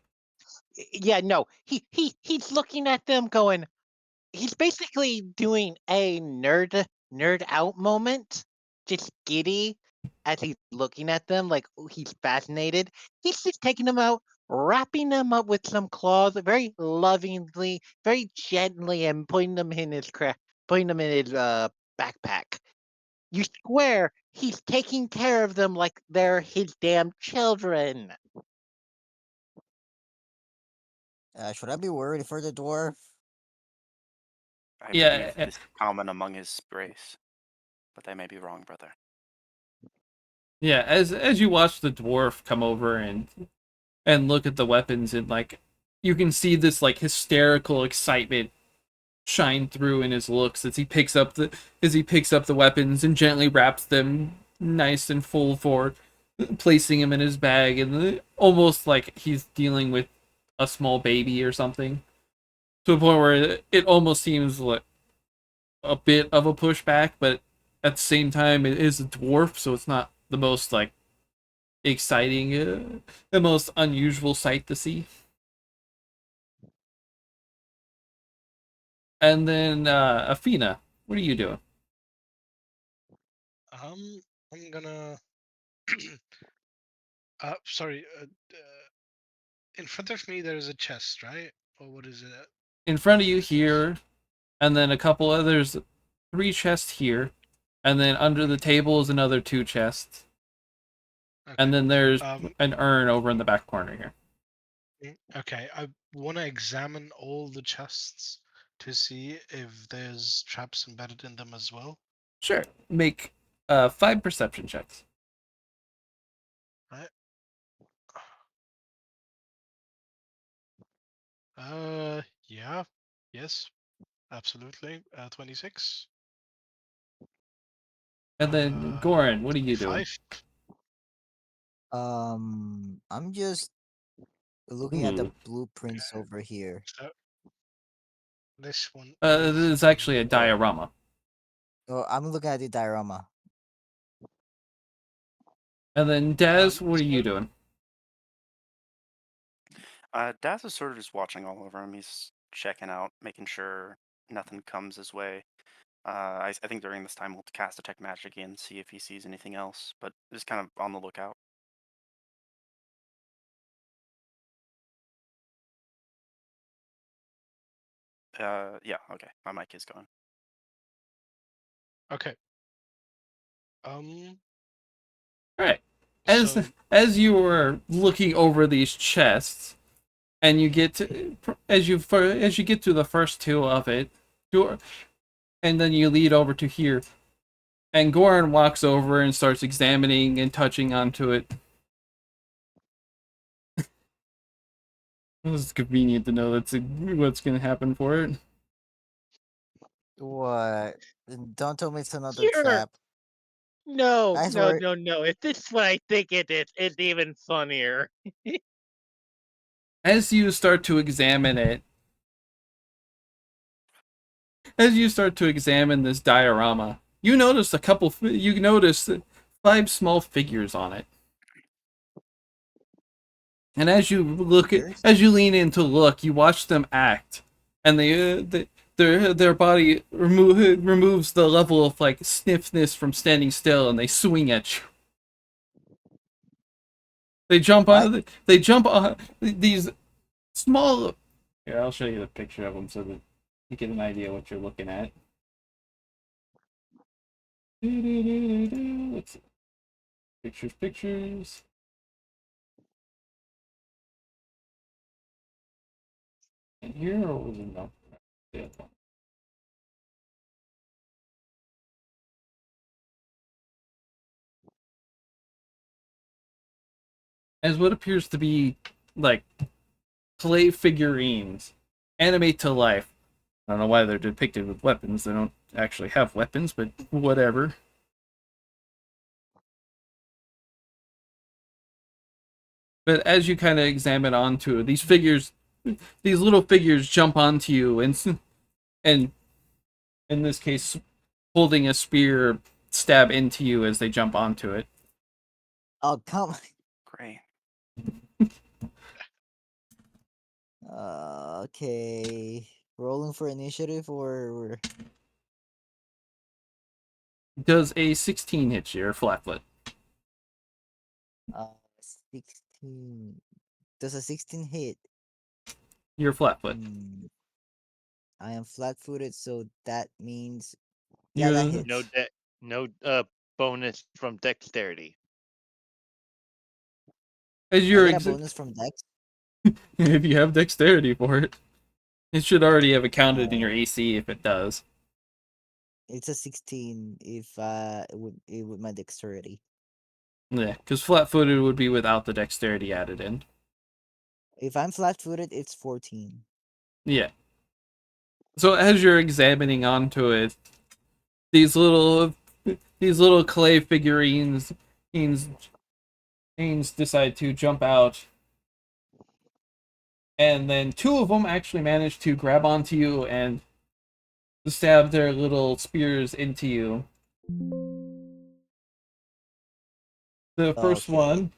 Yeah, no. He's looking at them going, he's basically doing a nerd out moment, just giddy as he's looking at them, like he's fascinated. He's just taking them out, wrapping them up with some cloth, very lovingly, very gently, and putting them in his backpack. You swear he's taking care of them like they're his damn children. Should I be worried for the dwarf? I yeah. believe this is common among his race, but I may be wrong, brother. Yeah, as you watch the dwarf come over and look at the weapons, and like you can see this like hysterical excitement shine through in his looks as he picks up the weapons and gently wraps them nice and full for placing him in his bag, and almost like he's dealing with a small baby or something, to a point where it almost seems like a bit of a pushback, but at the same time it is a dwarf, so it's not the most like exciting, the most unusual sight to see. And then Athena, what are you doing? I'm gonna. Sorry. In front of me, there is a chest, right? Or what is it? In front of you here, and then a couple others, 3 chests here, and then under the table is another 2 chests, Okay. and then there's Um, an urn over in the back corner here. Okay, I want to examine all the chests to see if there's traps embedded in them as well. Sure, make 5 perception checks. Right? Yeah, yes, absolutely. 26. And then Uh, Goran, what are you doing? 5. I'm just looking at the Ooh. blueprints over here. So this one This is is actually a in- diorama. Oh, I'm looking at the diorama. And then Daz, Um, what are you so- doing? Daz is sort of just watching all over him. He's checking out, making sure nothing comes his way. I think during this time we'll cast Detect Magic again, see if he sees anything else, but just kind of on the lookout. Yeah, okay. My mic is going. Okay. Um. All right. As So as you were looking over these chests, and you get to as you get to the first 2 of it, and then you lead over to here, and Goran walks over and starts examining and touching onto it. It's convenient to know what's going to happen for it. What? Don't tell me it's another Sure. trap. No, Guys, no, we're no, no. If this is what I think it is, it's even funnier. As you start to examine it, as you start to examine this diorama, you notice you notice 5 small figures on it. And as you Figures? as you lean in to look, you watch them act, and their body removes the level of like stiffness from standing still, and they swing at you. They jump What? on. They jump on these small. Here, I'll show you the picture of them so that you get an idea what you're looking at. Let's see. Pictures. And here, or was it no? The other one. As what appears to be like clay figurines animate to life. I don't know why they're depicted with weapons. They don't actually have weapons, but whatever. But as you kind of examine onto it, these little figures jump onto you, and in this case, holding a spear, stab into you as they jump onto it. Oh, come. Great. Okay. Rolling for initiative or Does a 16 hit you or flatfoot? 16. Does a 16 hit? You're flatfoot. I am flat-footed, so that means that You hits. No bonus from dexterity. as I you're get a bonus from Dex. if you have dexterity for it, it should already have accounted in your AC if it does. It's a 16 if with my dexterity. Yeah, because flat-footed would be without the dexterity added in. If I'm flat-footed, it's 14. Yeah. So as you're examining onto it, these little clay figurines decide to jump out, and then two of them actually manage to grab onto you and stab their little spears into you. The first Okay. one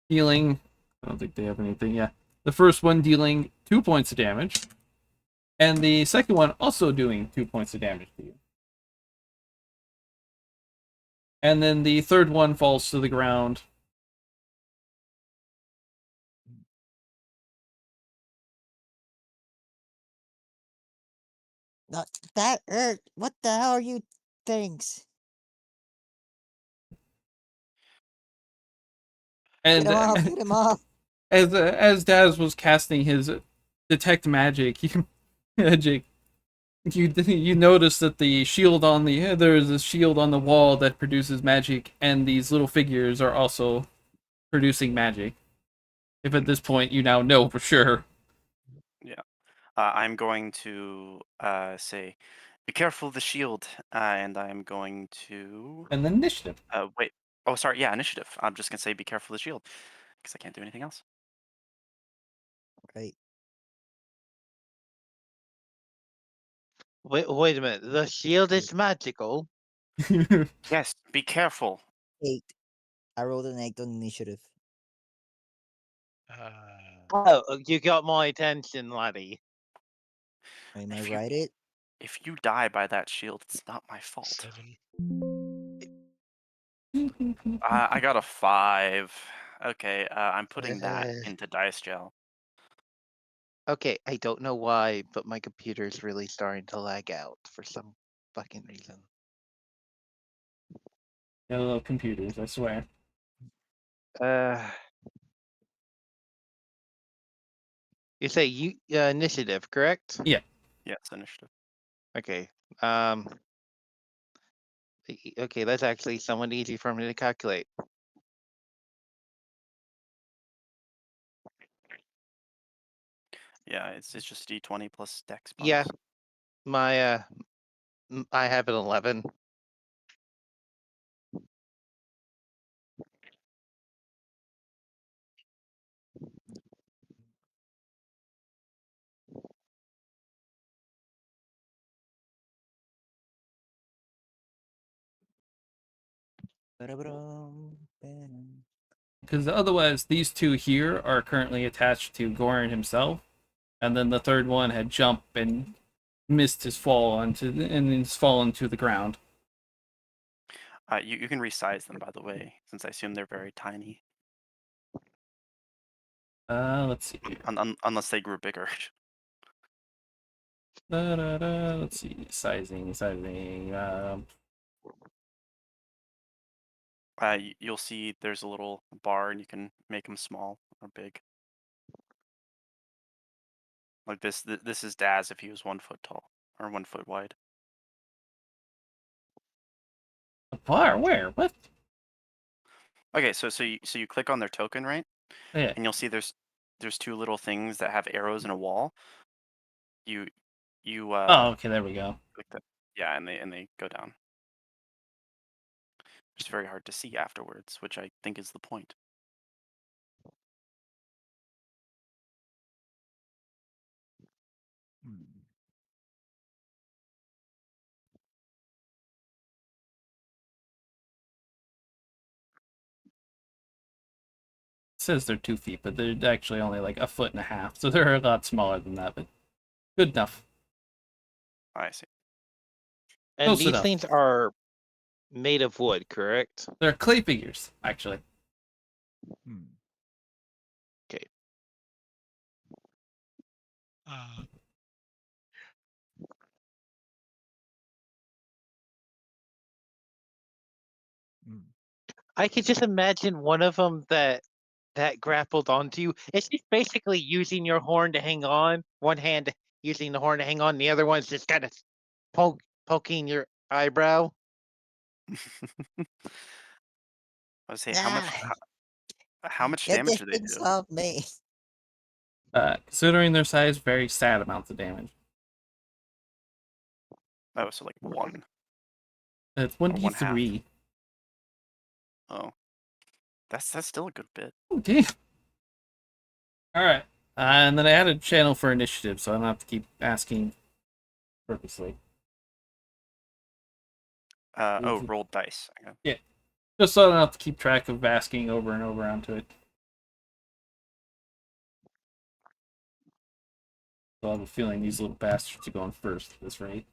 dealing, I don't think they have anything. Yeah, the first one dealing 2 points of damage, and the second one also doing 2 points of damage to you. And then the third one falls to the ground. That hurt. What the hell are you things? And Get him off! Get him off! as Daz was casting his detect magic, you notice that the shield on there is a shield on the wall that produces magic, and these little figures are also producing magic. If at this point you now know for sure. Yeah. I'm going to say, be careful of the shield, and I'm going to And then initiative. wait. Oh, sorry. Yeah, initiative. I'm just gonna say, be careful of the shield, because I can't do anything else. Right. Wait a minute. The shield is magical. Yes, be careful. 8. I rolled an 8 on initiative. Oh, you got my attention, laddie. Am I If you- right? It. If you die by that shield, it's not my fault. 7. I got a 5. Okay, I'm putting that Uh. into dice gel. Okay, I don't know why, but my computer's really starting to lag out for some fucking reason. I love computers, I swear. You say initiative, correct? Yeah. Yes, initiative. Okay. Okay, that's actually somewhat easy for me to calculate. Yeah, it's just D20 plus Dex bonus. Yeah. My I have an 11. Because otherwise, these two here are currently attached to Goran himself, and then the third one had jumped and missed his fall and it's fallen to the ground. You can resize them, by the way, since I assume they're very tiny, Let's see. unless they grew bigger. Let's see. Sizing. You'll see there's a little bar, and you can make them small or big. Like this. This is Daz if he was 1 foot tall or 1 foot wide. A bar? Where? What? Okay, so you click on their token, right? Yeah. And you'll see there's 2 little things that have arrows in a wall. You Oh, okay. There we go. click that. Yeah, and they go down. It's very hard to see afterwards, which I think is the point. It says they're 2 feet, but they're actually only like 1.5 feet, so they're a lot smaller than that, but good enough. I see. And Close these enough. things are made of wood, correct? They're clay figures, actually. Uh, I could just imagine one of them that grappled onto you. It's just basically using your horn to hang on. One hand using the horn to hang on, the other one's just kind of poking your eyebrow. I was say how much Ah, how much get damage the do they things do? off me. Considering their size, very sad amounts of damage. Oh, so like 1. It's Or 1/2. 1d3. Oh, that's still a good bit. Oh, damn. Alright. And then I added a channel for initiative, so I don't have to keep asking purposely. Oh, rolled dice. Okay. Just so I don't have to keep track of asking over and over onto it. So I have a feeling these little bastards are going first at this rate.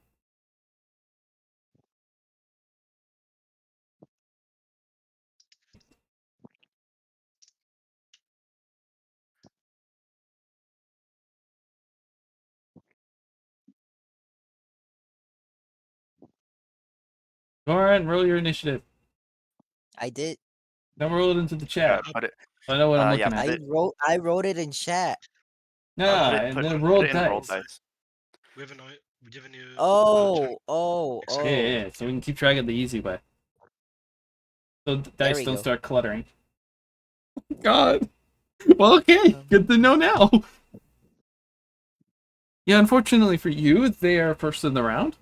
Go ahead and roll your initiative. I did. Now roll it into the chat. Put it. I know what I'm yeah, looking at. I wrote it in chat. Nah, put it and put, then put roll it in rolled dice. dice. we have a new. Oh. Yeah, so we can keep track of the easy way. So dice we don't go. start cluttering. God. Well, okay. Good to know now. Yeah, unfortunately for you, they are first in the round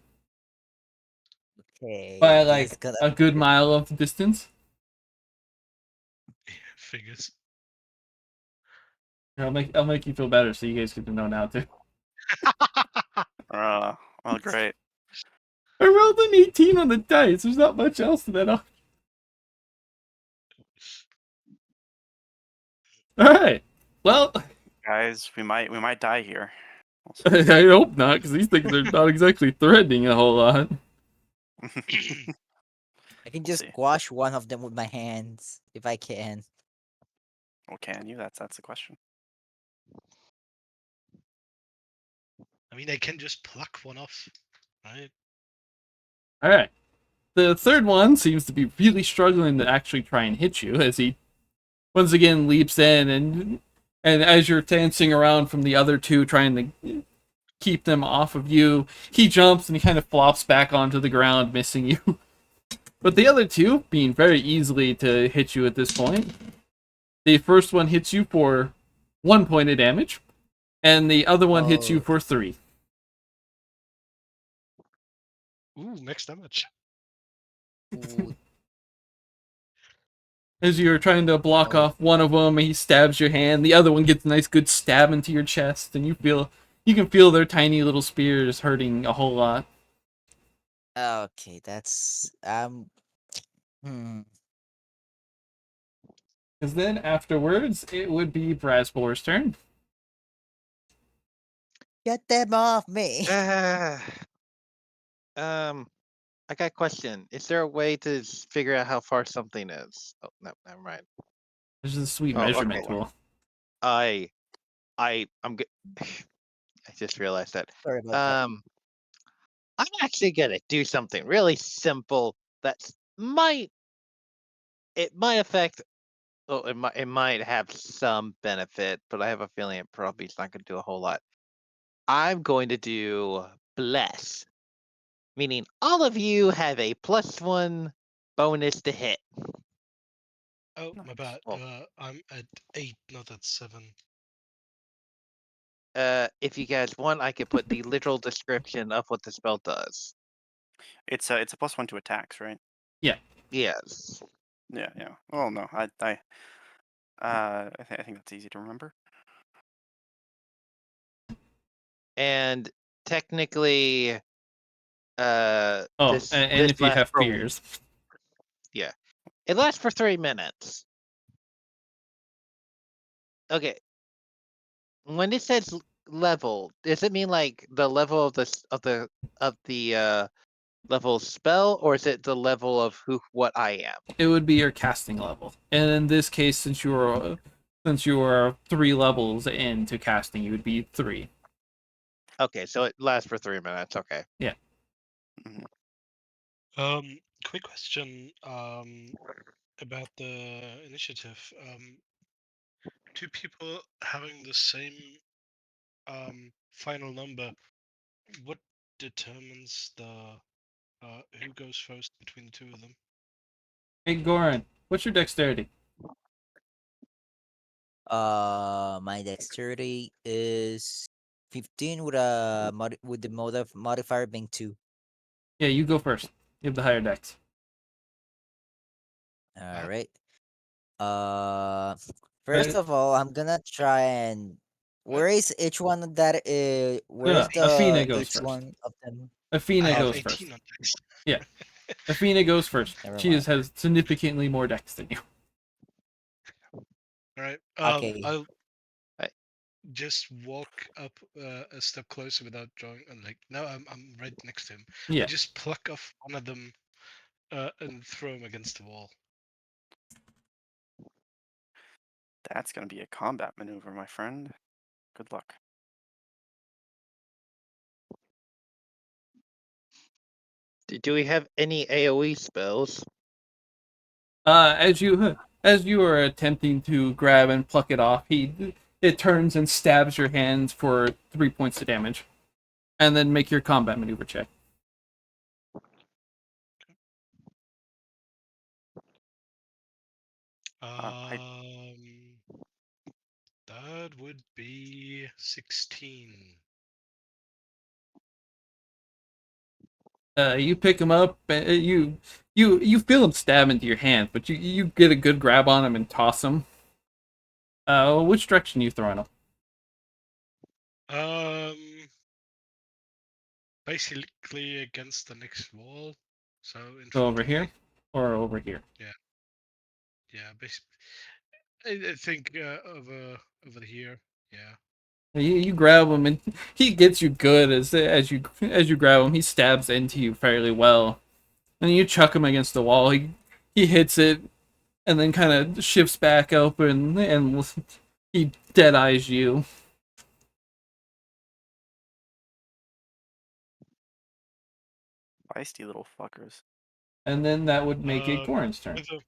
Okay. by that's like gonna a good mile of distance. Figures. I'll make you feel better, so you guys get to know now too. Oh, great. I rolled an 18 on the dice. There's not much else to that. All right. Well, Guys, we might die here. I hope not, because these things are not exactly threatening a whole lot. I can just see. squash one of them with my hands if I can. Well, can you? That's the question. I mean, I can just pluck one off, right? All right. The third one seems to be really struggling to actually try and hit you as he once again leaps in and as you're dancing around from the other two trying to keep them off of you, he jumps and he kind of flops back onto the ground, missing you. But the other two being very easily to hit you at this point. The first one hits you for 1 point of damage, and the other one hits you for 3. Ooh, max damage. Ooh, As you're trying to block off one of them, he stabs your hand. The other one gets a nice good stab into your chest, and you can feel their tiny little spears hurting a whole lot. okay, that's hmm. Because then afterwards, it would be Brasbor's turn. Get them off me. I got a question. Is there a way to figure out how far something is? Oh no, never mind. This is a sweet Oh, measurement okay. tool. I'm good. I just realized that. Sorry about that. I'm actually gonna do something really simple that's might affect. Oh, it might have some benefit, but I have a feeling it probably is not gonna do a whole lot. I'm going to do bless, meaning all of you have a +1 bonus to hit. Oh, my Nice. bad. Well, I'm at 8, not at 7. if you guys want, I could put the literal description of what the spell does. It's a +1 to attacks, right? Yes. Yeah, yeah. Oh no, I think that's easy to remember. And technically, Oh, this and if you lasts have for fears. it lasts for 3 minutes. Okay. When it says level, does it mean like the level of the level spell, or is it the level of what I am? It would be your casting level. And in this case, since you are 3 levels into casting, you would be 3. Okay, so it lasts for 3 minutes. Okay. Quick question. About the initiative. Two people having the same final number. What determines the who goes first between the two of them? Hey, Goran, what's your dexterity? My dexterity is 15 with with the modifier being 2. Yeah, you go first. You have the higher dex. All right. First of all, I'm gonna try and where is each one of that is where is Athena the goes each first. one of them? Athena I have goes 18 first. on dex. Yeah. Athena goes first. Never She mind. has significantly more dex than you. All right. Okay. I'll I- just walk up a step closer without drawing. And like, no, I'm right next to him. Yeah. I just pluck off one of them and throw him against the wall. That's gonna be a combat maneuver, my friend. Good luck. Do we have any AoE spells? As you are attempting to grab and pluck it off, it turns and stabs your hands for 3 points of damage. And then make your combat maneuver check. That would be 16. You pick him up, you feel him stab into your hand, but you get a good grab on him and toss him. Which direction are you throwing him? Basically against the next wall. So in So front over of me. here or over here? Yeah, basically. I think over here. Yeah. You grab him and he gets you good as you grab him. He stabs into you fairly well, and you chuck him against the wall. He hits it, and then kind of shifts back open, and he dead eyes you. Feisty little fuckers. And then that would make it Goran's turn. with a-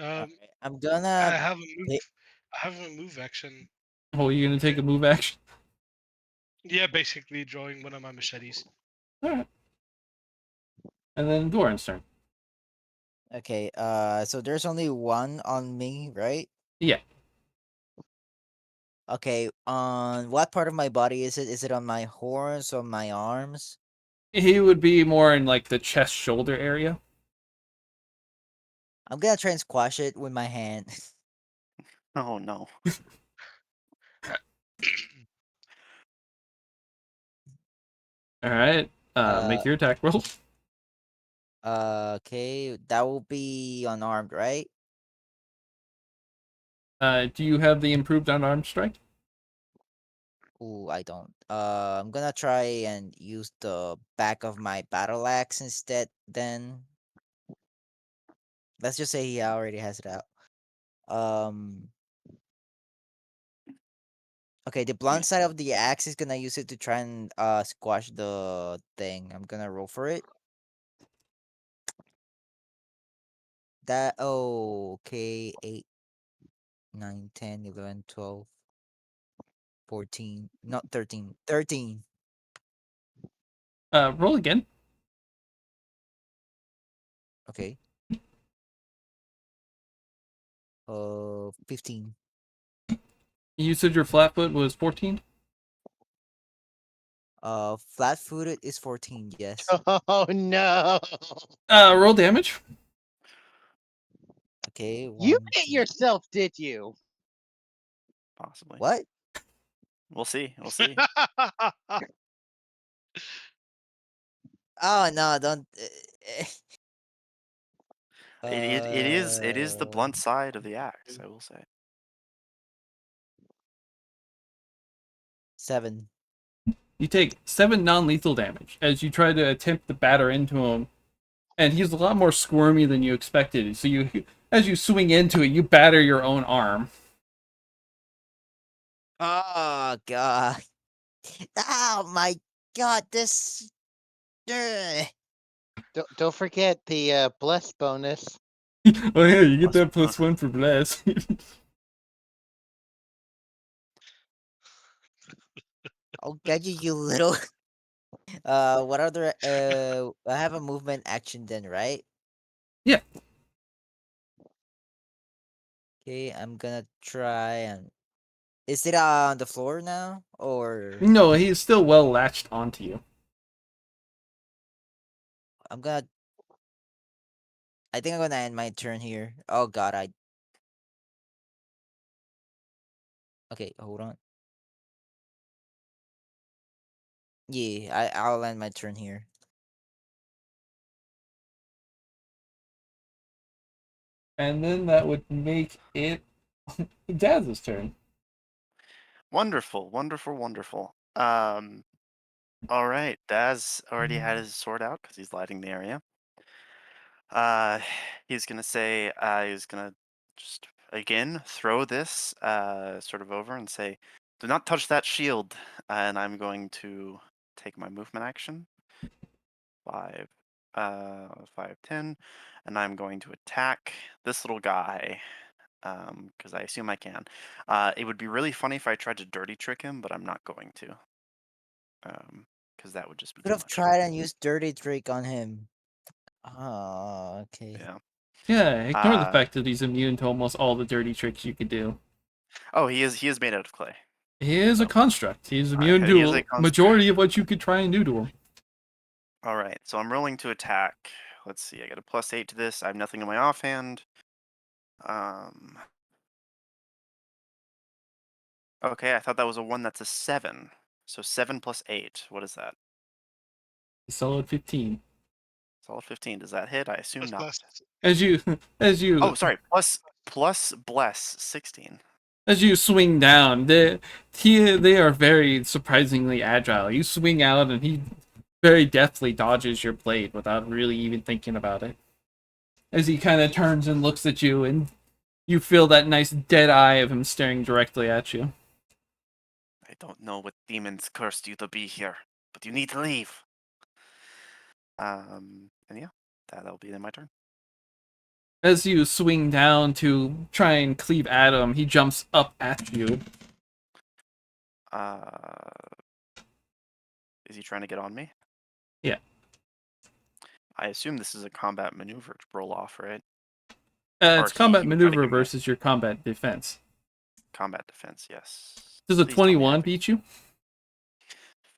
Alright, I'm I gonna have a move. pick- I have a move action. Oh, you're gonna take a move action? Yeah, basically drawing one of my machetes. Alright. And then Goran's turn. Okay, so there's only one on me, right? Yeah. Okay, on what part of my body is it? Is it on my horns or my arms? He would be more in like the chest shoulder area. I'm gonna try and squash it with my hand. Oh no. Alright. Make your attack roll. Okay, that will be unarmed, right? Do you have the improved unarmed strike? Ooh, I don't. I'm gonna try and use the back of my battle axe instead. Then let's just say he already has it out. Um. Okay, the blunt side of the axe is gonna use it to try and squash the thing. I'm gonna roll for it. That okay, 8, 9, 10, 11, 12, 14, not 13. 13. Roll again. Okay. 15. You said your flat foot was 14. Flat footed is 14, yes. Oh no! Roll damage. Okay, You 1, hit 2. yourself, did you? Possibly. What? We'll see. We'll see. Oh no, don't It is the uh blunt side of the axe, I will say. 7. You take 7 non-lethal damage as you try to attempt to batter into him, and he's a lot more squirmy than you expected. So as you swing into it, you batter your own arm. Oh god. Oh my god, this Don't forget the bless bonus. Oh yeah, you get that Plus- +1 for bless. I'll get you little what other I have a movement action then, right? Yeah. Okay, I'm gonna try and is it on the floor now or No, he's still well latched onto you. I'm gonna I think I'm gonna end my turn here. Oh god, okay, hold on. Yeah, I'll end my turn here. And then that would make it Daz's turn. Wonderful, wonderful, wonderful. All right. Daz already had his sword out because he's lighting the area. He's gonna say, he's gonna just again throw this sort of over and say, "Do not touch that shield." And I'm going to take my movement action, 5, 5, 10, and I'm going to attack this little guy because I assume I can. It would be really funny if I tried to dirty trick him, but I'm not going to, because that would just be Could too have much. tried and used dirty trick on him. Oh, okay. Yeah. Yeah, ignore the Uh, fact that he's immune to almost all the dirty tricks you could do. oh, he is made out of clay. He is a So, construct. He's immune he is to a a construct. majority of what you could try and do to him. All right, so I'm rolling to attack. Let's see, I got a +8 to this. I have nothing in my offhand. Okay, I thought that was a 1. That's a 7. So 7 plus 8. What is that? Solid 15. Solid 15. Does that hit? I assume not. As you Oh, sorry. Plus bless 16. as you swing down, they are very surprisingly agile. You swing out and he very deftly dodges your blade without really even thinking about it. As he kind of turns and looks at you, and you feel that nice dead eye of him staring directly at you. I don't know what demons cursed you to be here, but you need to leave. And yeah, that'll be my turn. As you swing down to try and cleave at him, he jumps up at you. Is he trying to get on me? Yeah. I assume this is a combat maneuver to roll off, right? It's combat he would try to maneuver get me. versus your combat defense. Combat defense, yes. Does a Please tell me I 21 have- beat you?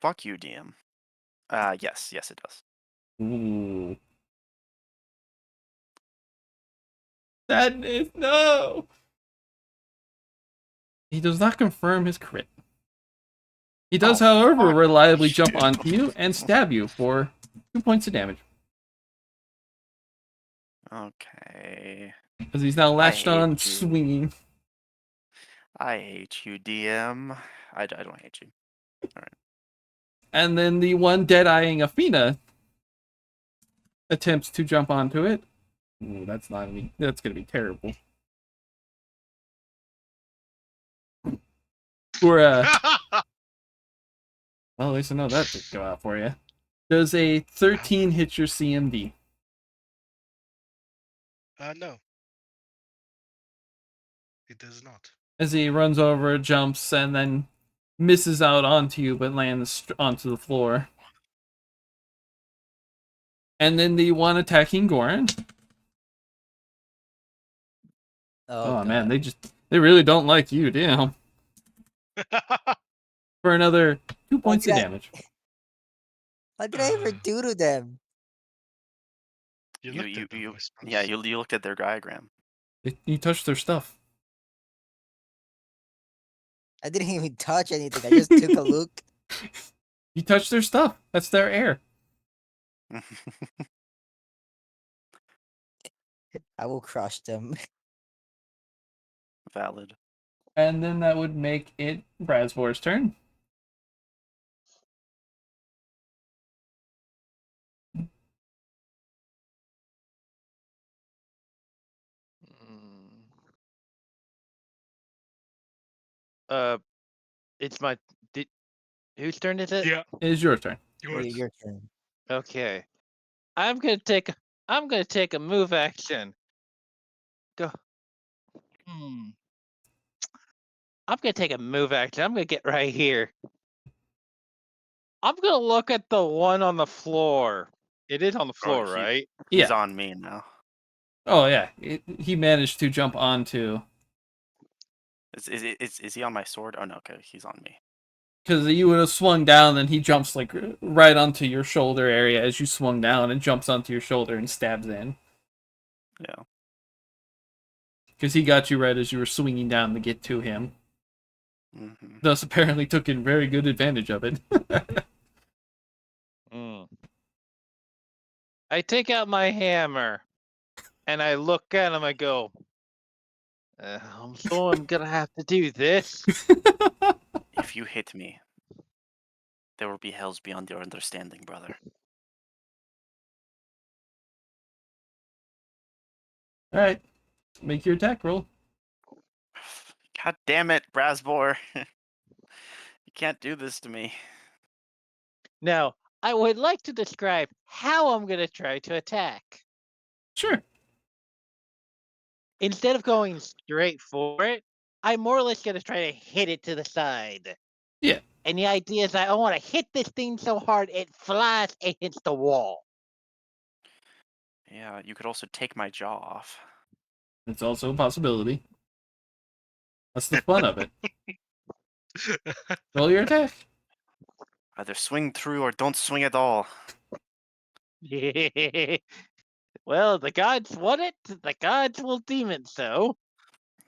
Fuck you, DM. Yes, it does. Ooh. Sadness, no! He does not confirm his crit. He does, Oh, however, fuck. reliably jump onto you and stab you for 2 points of damage. Okay. As he's now latched hate on, you. swinging. I hate you, DM. I don't hate you. Alright. And then the one dead-eyeing Athena attempts to jump onto it. Ooh, that's gonna be terrible. Or well, at least I know that didn't go out for you. Does a 13 hit your CMD? No. It does not. As he runs over, jumps, and then misses out onto you, but lands onto the floor. And then the one attacking Goran. Oh man, God. they really don't like you, damn. For another 2 points of did I- damage. What did I ever do to them? You You looked you at them, you I suppose. yeah, you looked at their diagram. You touched their stuff. I didn't even touch anything. I just took a look. You touched their stuff. That's their air. I will crush them. Valid. And then that would make it Bradspor's turn. Mm. It's my. Whose turn is it? Yeah, It is your turn. yours. Your turn. Okay. I'm gonna take a move action. Go. I'm gonna take a move action. I'm gonna get right here. I'm gonna look at the one on the floor. It is on the floor, he- right? He's Yeah. on me now. Oh yeah. He managed to jump onto Is he on my sword? Oh no, okay, he's on me. because you would have swung down, and he jumps like right onto your shoulder area as you swung down, and jumps onto your shoulder and stabs in. Yeah. Because he got you right as you were swinging down to get to him. Mm-hmm. Thus, apparently, took in very good advantage of it. I take out my hammer, and I look at him. I go, so I'm gonna have to do this. If you hit me, there will be hells beyond your understanding, brother. All right, make your attack roll. God damn it, Brasbor. You can't do this to me. Now, I would like to describe how I'm gonna try to attack. Sure. Instead of going straight for it, I'm more or less gonna try to hit it to the side. Yeah. And the idea is I want to hit this thing so hard it flies and hits the wall. Yeah, you could also take my jaw off. It's also a possibility. That's the fun of it. Roll your attack. Either swing through or don't swing at all. Well, the gods want it. The gods will deem it so.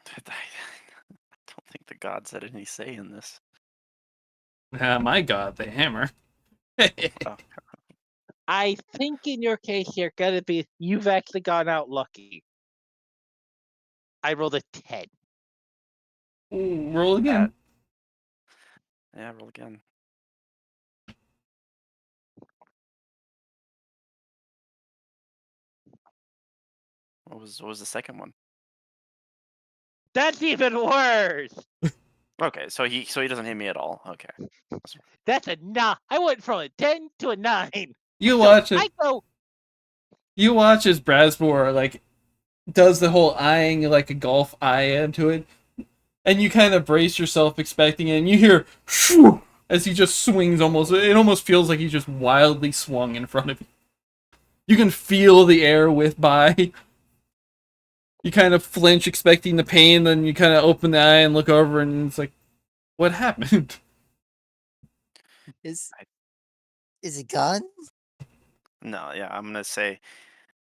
I don't think the gods had any say in this. My god, the hammer. Oh, I think in your case, you've actually gone out lucky. I rolled a 10. Ooh, roll again. yeah, roll again. What was the second one? That's even worse. Okay, so he doesn't hit me at all. Okay. That's a 9. I went from a 10 to a 9. You watch it. I go. You watch as Brasbor like does the whole eyeing like a golf eye into it, and you kind of brace yourself expecting it, and you hear shoo, as he just swings almost. It almost feels like he just wildly swung in front of you. You can feel the air whip by. You kind of flinch, expecting the pain, then you kind of open the eye and look over, and it's like, what happened? Is it gone? No, yeah, I'm gonna say,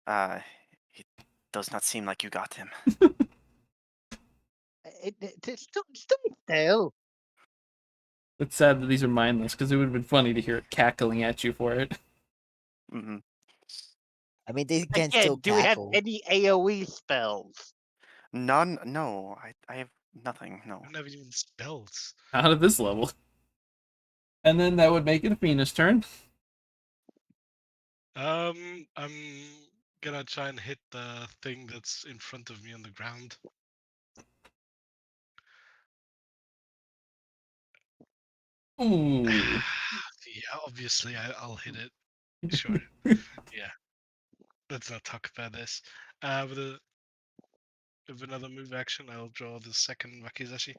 it does not seem like you got him. It's still. It's sad that these are mindless, because it would have been funny to hear it cackling at you for it. Mm-hmm. I mean, they can Again, still do we have cackle. any AoE spells? None. No, I have nothing. No. I don't have even spells. Out of this level. And then that would make it Athena's turn. I'm gonna try and hit the thing that's in front of me on the ground. Ooh. Yeah, obviously I'll hit it. Sure. Yeah. Let's not talk about this. With another move action, I'll draw the second Wakizashi.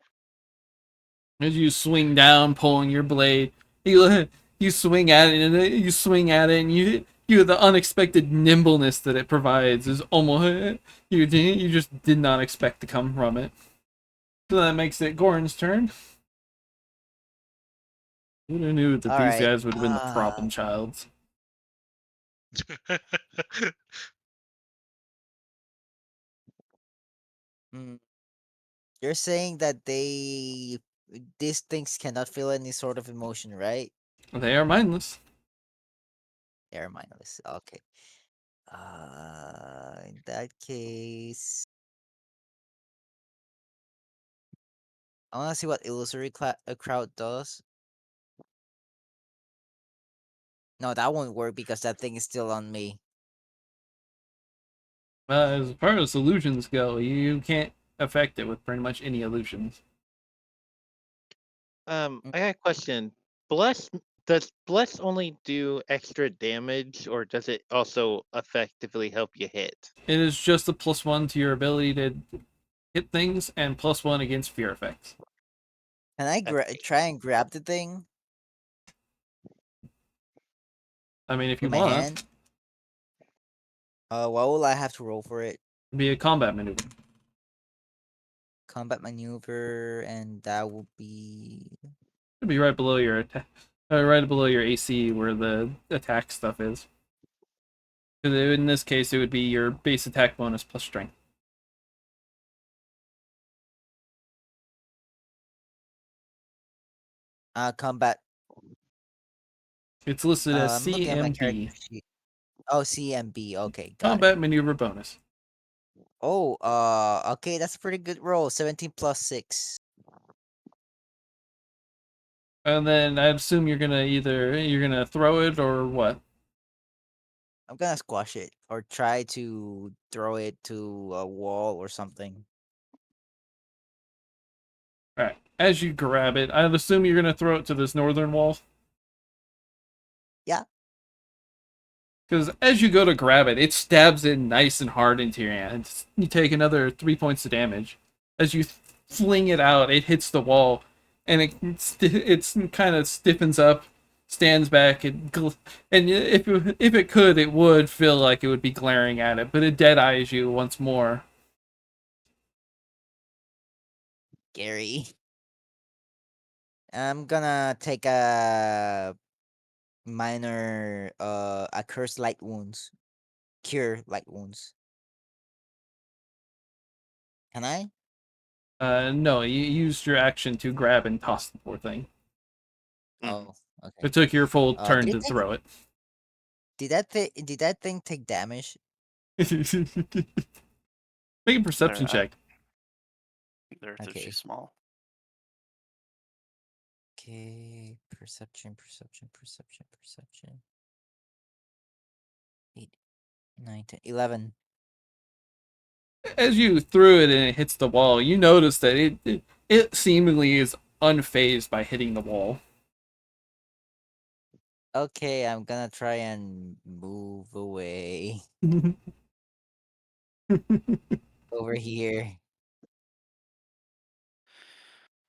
As you swing down, pulling your blade, you swing at it, and you the unexpected nimbleness that it provides is almost you just did not expect to come from it. So that makes it Goran's turn. Who knew that All these right. guys would win the problem childs? Mm, You're saying that these things cannot feel any sort of emotion, right? They are mindless. They're mindless. Okay. In that case, I want to see what illusory crowd does. No, that won't work because that thing is still on me. As far as illusions go, you can't affect it with pretty much any illusions. I got a question. Does bless only do extra damage, or does it also effectively help you hit? It is just a +1 to your ability to hit things and +1 against fear effects. Can I Okay. try and grab the thing I mean, if you with my want, hand? What will I have to roll for it? it'd be a combat maneuver. Combat maneuver, and that will be It'd be right below your right below your AC where the attack stuff is. In this case, it would be your base attack bonus plus strength. combat. It's listed as I'm looking at my character CMB, sheet. Oh, CMB. Okay, got it. combat maneuver bonus. Oh, okay, that's a pretty good roll. 17 plus 6. And then I assume you're gonna throw it or what? I'm gonna squash it or try to throw it to a wall or something. All right. As you grab it, I'd assume you're gonna throw it to this northern wall. Yeah. Because as you go to grab it, it stabs in nice and hard into your hand. You take another 3 points of damage. As you fling it out, it hits the wall, and it's kind of stiffens up, stands back, and if it could, it would feel like it would be glaring at it, but it dead eyes you once more. Gary. I'm gonna take a minor a curse light wounds. Cure light wounds. Can I? No, you used your action to grab and toss the poor thing. Oh, okay. It took your full turn did to it take, throw it. did that thing take damage? Make a perception check. They're Okay. too small. Okay, perception. 8, 9, 10, 11. As you threw it and it hits the wall, you notice that it seemingly is unfazed by hitting the wall. Okay, I'm gonna try and move away over here.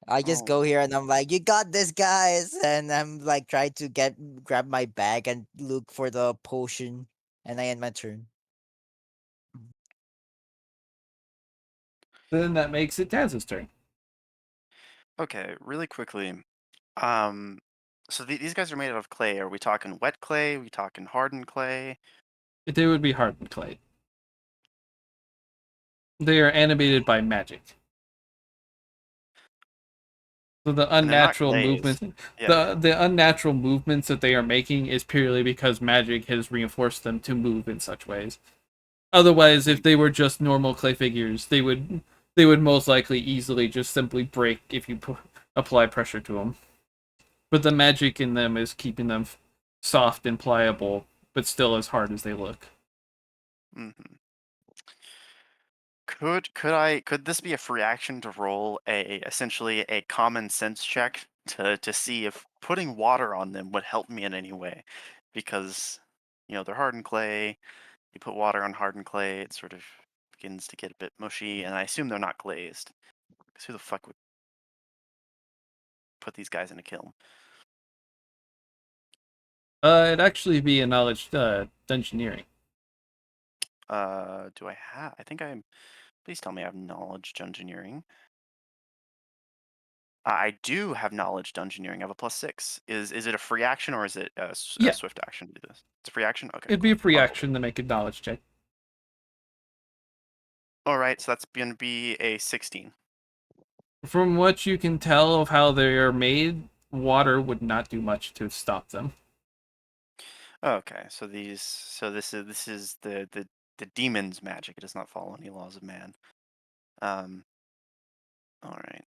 I just go Oh, here and I'm like, "You got this, guys!" And I'm like, trying to grab my bag and look for the potion, and I end my turn. Then that makes it Taz's turn. okay. Really quickly. Um, so these guys are made out of clay. Are we talking wet clay? Are we talking hardened clay? They would be hardened clay. They are animated by magic. So the And they're not unnatural glaze. movements, Yeah. the unnatural movements that they are making is purely because magic has reinforced them to move in such ways. Otherwise, if they were just normal clay figures, they would most likely easily just simply break if you apply pressure to them. but the magic in them is keeping them soft and pliable, but still as hard as they look. Hmm. Could this be a free action to roll essentially a common sense check to see if putting water on them would help me in any way? Because they're hardened clay. You put water on hardened clay, it sort of begins to get a bit mushy, and I assume they're not glazed. Because who the fuck would put these guys in a kiln? It'd actually be a knowledge dungeoneering. Do I have? I think I'm. Please tell me I have knowledge dungeoneering. I do have knowledge dungeoneering. I have a +6. Is it a free action or is it a Yeah. swift action to do this? It's a free action. Okay. It'd be a cool. free I'll roll action to make a knowledge check. it. All right, so that's going to be a 16. From what you can tell of how they are made, water would not do much to stop them. Okay, so this is the demon's magic. It does not follow any laws of man. All right,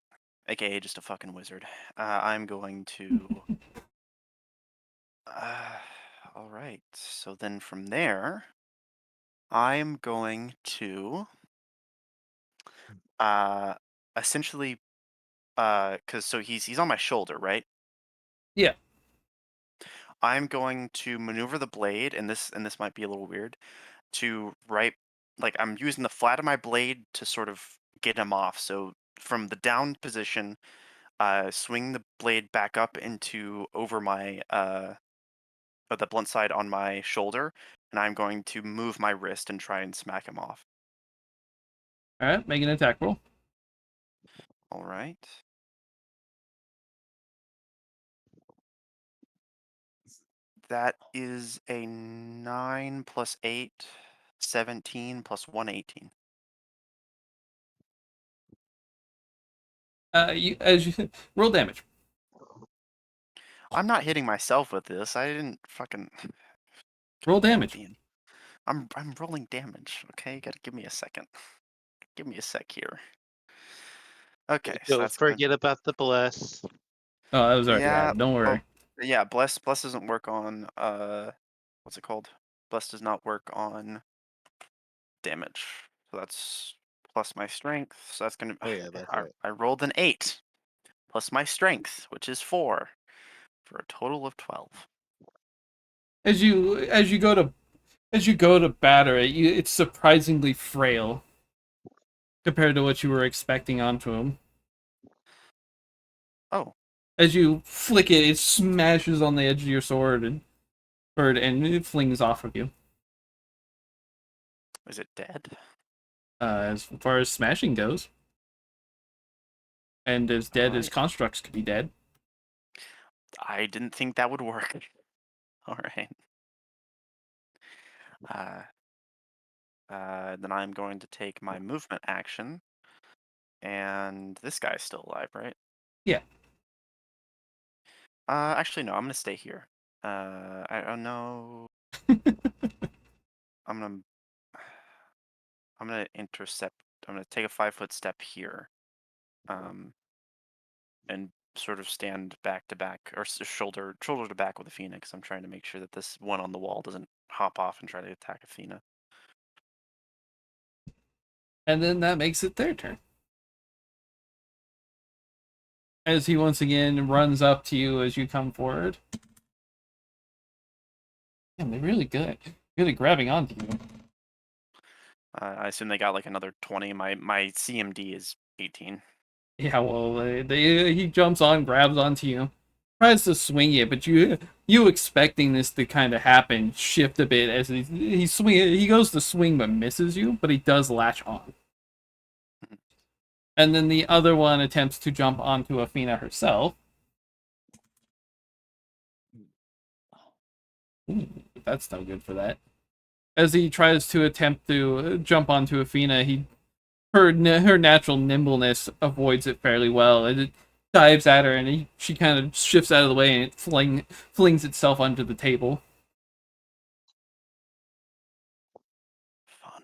aka just a fucking wizard. I'm going to. All right. So then from there, I'm going to uh essentially because so he's on my shoulder, right? Yeah. I'm going to maneuver the blade, and this might be a little weird, to right, like I'm using the flat of my blade to sort of get him off. So from the down position, swing the blade back up into over my the blunt side on my shoulder, and I'm going to move my wrist and try and smack him off. All right, make an attack roll. All right. That is a 9 plus 8, 17 plus 1, 18. You roll damage. I'm not hitting myself with this. I didn't fucking Roll damage. I'm rolling damage. Okay, you gotta give me a second. Give me a sec here. Okay, so Don't that's gonna forget about the bless. Oh, that was already yeah. added. Don't worry. Yeah, bless doesn't work on what's it called? Bless does not work on damage. So that's plus my strength. So that's gonna. Oh yeah, that's right. I rolled an 8 plus my strength, which is 4, for a total of 12. As you go to batter it, it's surprisingly frail compared to what you were expecting onto him. Oh, As you flick it, it smashes on the edge of your sword and it flings off of you. is it dead? As far as smashing goes, and as dead as Alright. constructs could be dead. I didn't think that would work. All right. Then I'm going to take my movement action, and this guy's still alive, right? Yeah. Actually, no. I'm gonna stay here. I don't know. I'm gonna. I'm gonna intercept. I'm gonna take a 5-foot step here, and sort of stand back to back or shoulder to back with Athena, because I'm trying to make sure that this one on the wall doesn't hop off and try to attack Athena. And then that makes it their turn. As he once again runs up to you as you come forward. Man, they're really good. Good at grabbing onto you. I assume they got like another 20. My CMD is 18. Yeah, well, he jumps on, grabs onto you, tries to swing it, but you expecting this to kind of happen, shift a bit as he goes to swing but misses you, but he does latch on. And then the other one attempts to jump onto Athena herself. Ooh, that's no good for that. As he tries to attempt to jump onto Athena, her natural nimbleness avoids it fairly well. It dives at her, and she kind of shifts out of the way, and it flings itself onto the table. Fun.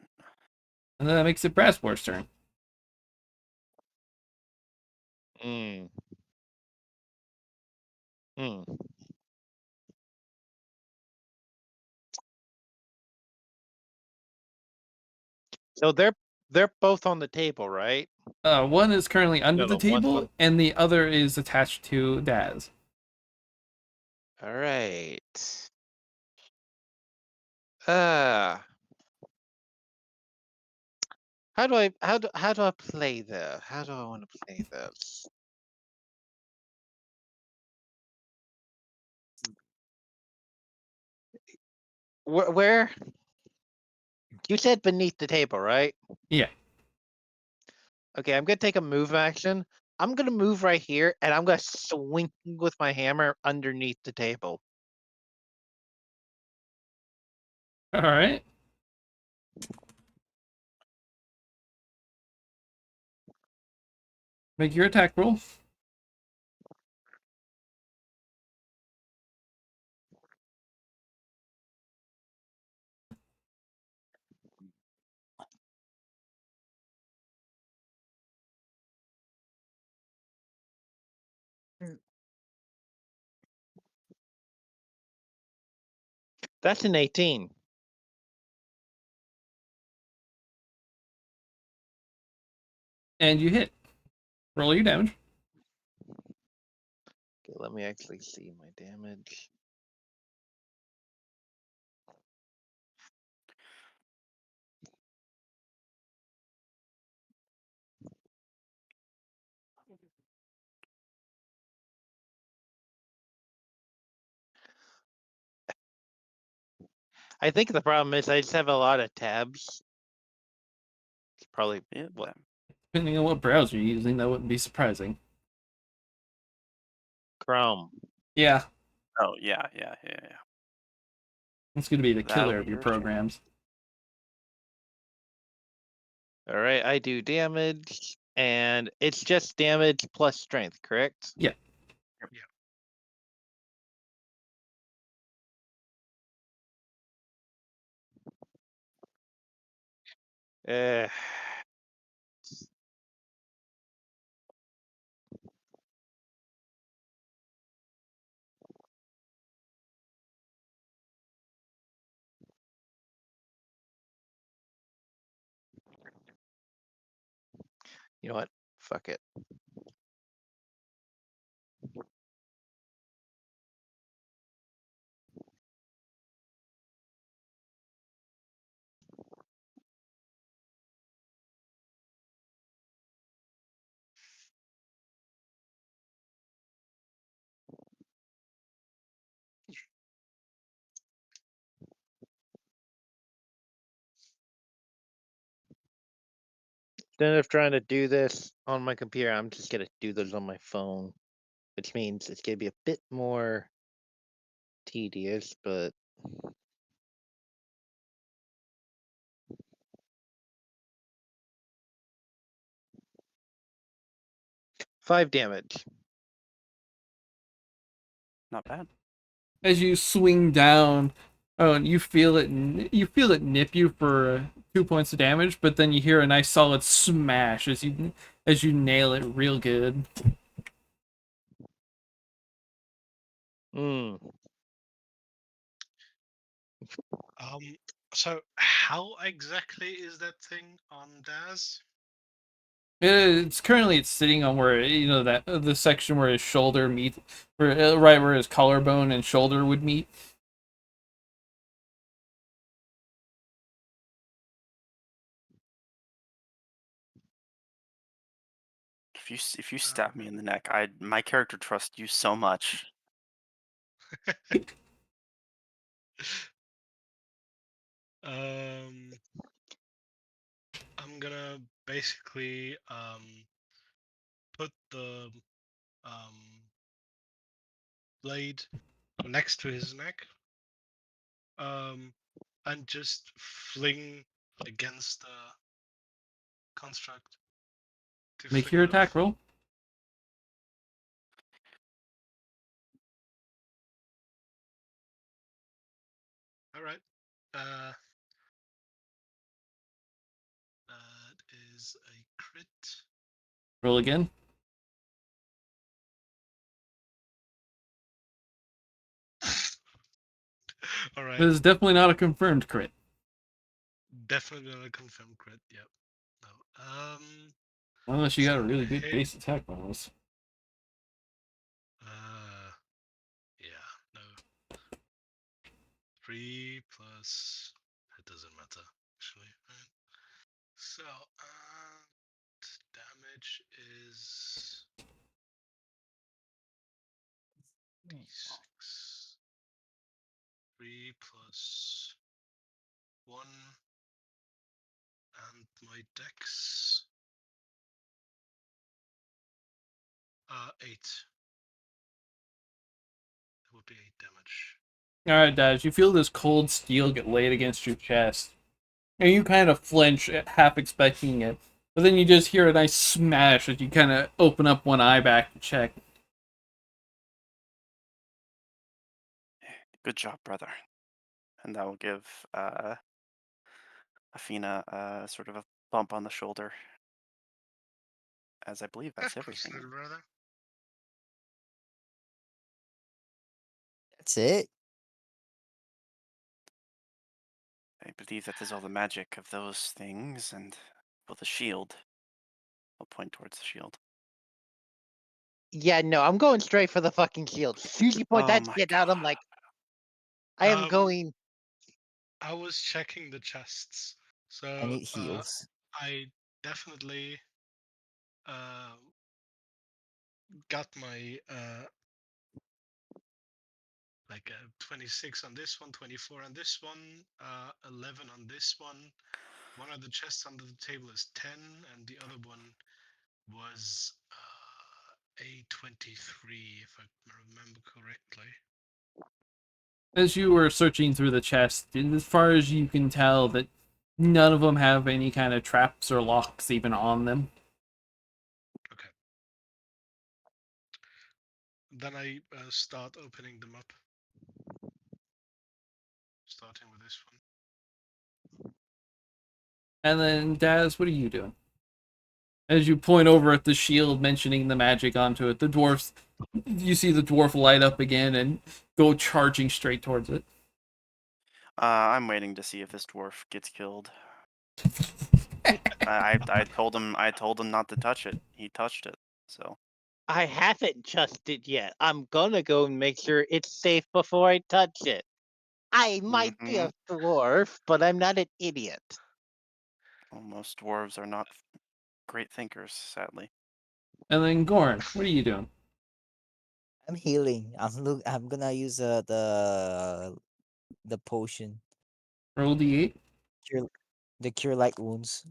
And then that makes it Brassbore's turn. Mm. Hmm. So they're both on the table, right? One is currently under the No, one's table, on. and the other is attached to Daz. All right. Uh how do I play this? How do I want to play this? Where you said beneath the table, right? Yeah. Okay, I'm gonna take a move action. I'm gonna move right here, and I'm gonna swing with my hammer underneath the table. All right. Make your attack roll. That's an 18. And you hit. Roll your damage. Okay, let me actually see my damage. I think the problem is I just have a lot of tabs. It's probably Yeah, what Depending on what browser you're using, that wouldn't be surprising. Chrome. Yeah, Oh yeah. it's going to be the That'll killer of be your your chance. programs. All right, I do damage, and it's just damage plus strength, correct? Yeah. Uh, you know what? Fuck it. Instead of trying to do this on my computer, I'm just gonna do this on my phone, which means it's gonna be a bit more tedious, but five damage. Not bad. As you swing down, oh, and you feel it nip you for 2 points of damage, but then you hear a nice solid smash as you nail it real good. Hmm. So how exactly is that thing on Daz? It's sitting on where that the section where his shoulder meet, right where his collarbone and shoulder would meet. If you stab me in the neck, my character trusts you so much. Um, I'm gonna basically put the um blade next to his neck, um, and just fling against the construct to Make flick your it attack off. roll. All right. Uh, that is a crit. Roll again. All right. It is definitely not a confirmed crit. Definitely not a confirmed crit. Yep. No. Unless you got a So really good hit. base attack bonus. Yeah. No. 3 plus. It doesn't matter actually. Right? So damage is d6. 3 plus 1, and my dex 8. That would be 8 damage. Alright, Daz, you feel this cold steel get laid against your chest. And you kind of flinch, half expecting it. But then you just hear a nice smash as you kind of open up one eye back to check. Good job, brother. And that will give Athena sort of a bump on the shoulder. As I believe that's Of course, everything. little brother. That's it. I believe that is all the magic of those things, and well, the shield. I'll point towards the shield. Yeah, no, I'm going straight for the fucking shield. As soon as you point Oh that my shit out, I'm God. like, I am Um, going. I was checking the chests, so I need heals. I definitely got my like 26 on this one, 24 on this one, 11 on this one. One of the chests under the table is 10, and the other one was a 23, if I remember correctly. As you were searching through the chest, as far as you can tell, that none of them have any kind of traps or locks even on them. Okay. Then I start opening them up. Starting with this one. And then, Daz, what are you doing? As you point over at the shield, mentioning the magic onto it, the dwarfs, you see the dwarf light up again and go charging straight towards it. I'm waiting to see if this dwarf gets killed. I told him not to touch it. He touched it. So I haven't touched it yet. I'm gonna go and make sure it's safe before I touch it. I might be a dwarf, but I'm not an idiot. well, most dwarves are not great thinkers, sadly. And then, Goran, what are you doing? I'm healing. I'm gonna use the potion. Roll d8. Cure the cure light wounds.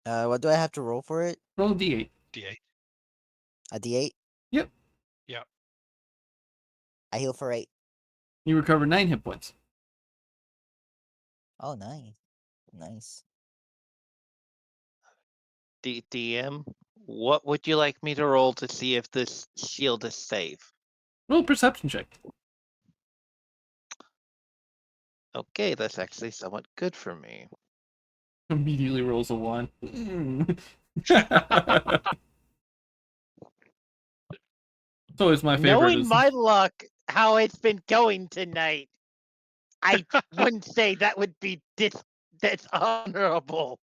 What do I have to roll for it? Roll d8. D8. A D8. Yep. Yeah. I heal for 8. You recover 9 hit points. Oh, nice, nice. DM, what would you like me to roll to see if this shield is safe? Roll a perception check. Okay, that's actually somewhat good for me. Immediately rolls a 1. It's always my favorite. Knowing my luck, how it's been going tonight, I wouldn't say that would be dishonorable.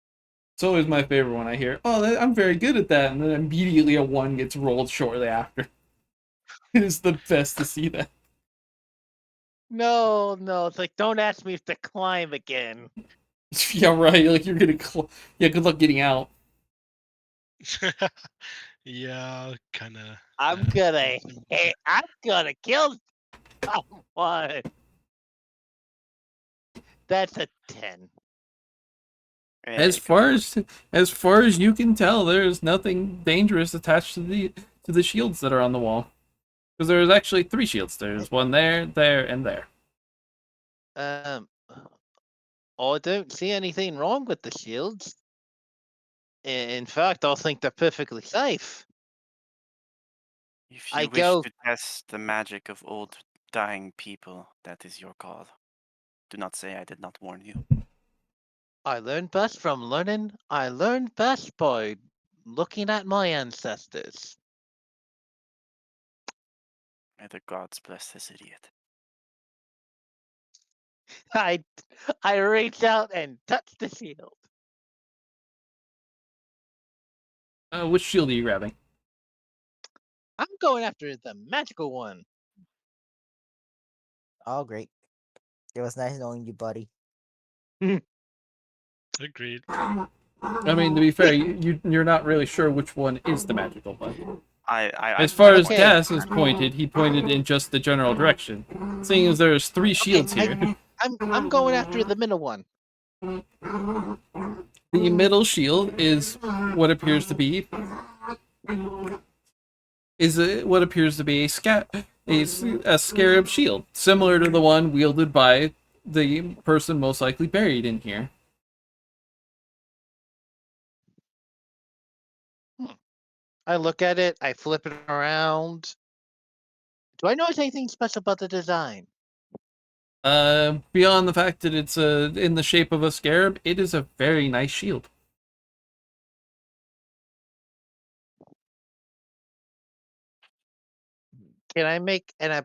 It's always my favorite when I hear, "Oh, I'm very good at that," and then immediately a 1 gets rolled shortly after. It is the best to see that. No, it's like, don't ask me to climb again. Yeah, right. Like you're gonna. Yeah, good luck getting out. Yeah, kind of. I'm gonna kill someone. That's a 10. As far as you can tell, there's nothing dangerous attached to the shields that are on the wall. Because there's actually 3 shields. There's one there, there, and there. I don't see anything wrong with the shields. In fact, I think they're perfectly safe. If I you wish go- to test the magic of old dying people, that is your call. Do not say I did not warn you. I learned best from learning. I learned best by looking at my ancestors. May the gods bless this idiot. I reach out and touch the shield. Which shield are you grabbing? I'm going after the magical one. Oh, great. It was nice knowing you, buddy. Agreed. I mean, to be fair, you're not really sure which one is the magical one. I As far as Okay. Das is pointed, he pointed in just the general direction. Seeing as there's 3 shields here, I'm going after the middle one. the middle shield is what appears to be a scarab shield, similar to the one wielded by the person most likely buried in here. I look at it, I flip it around. Do I notice anything special about the design? Beyond the fact that it's in the shape of a scarab, it is a very nice shield. Can I make I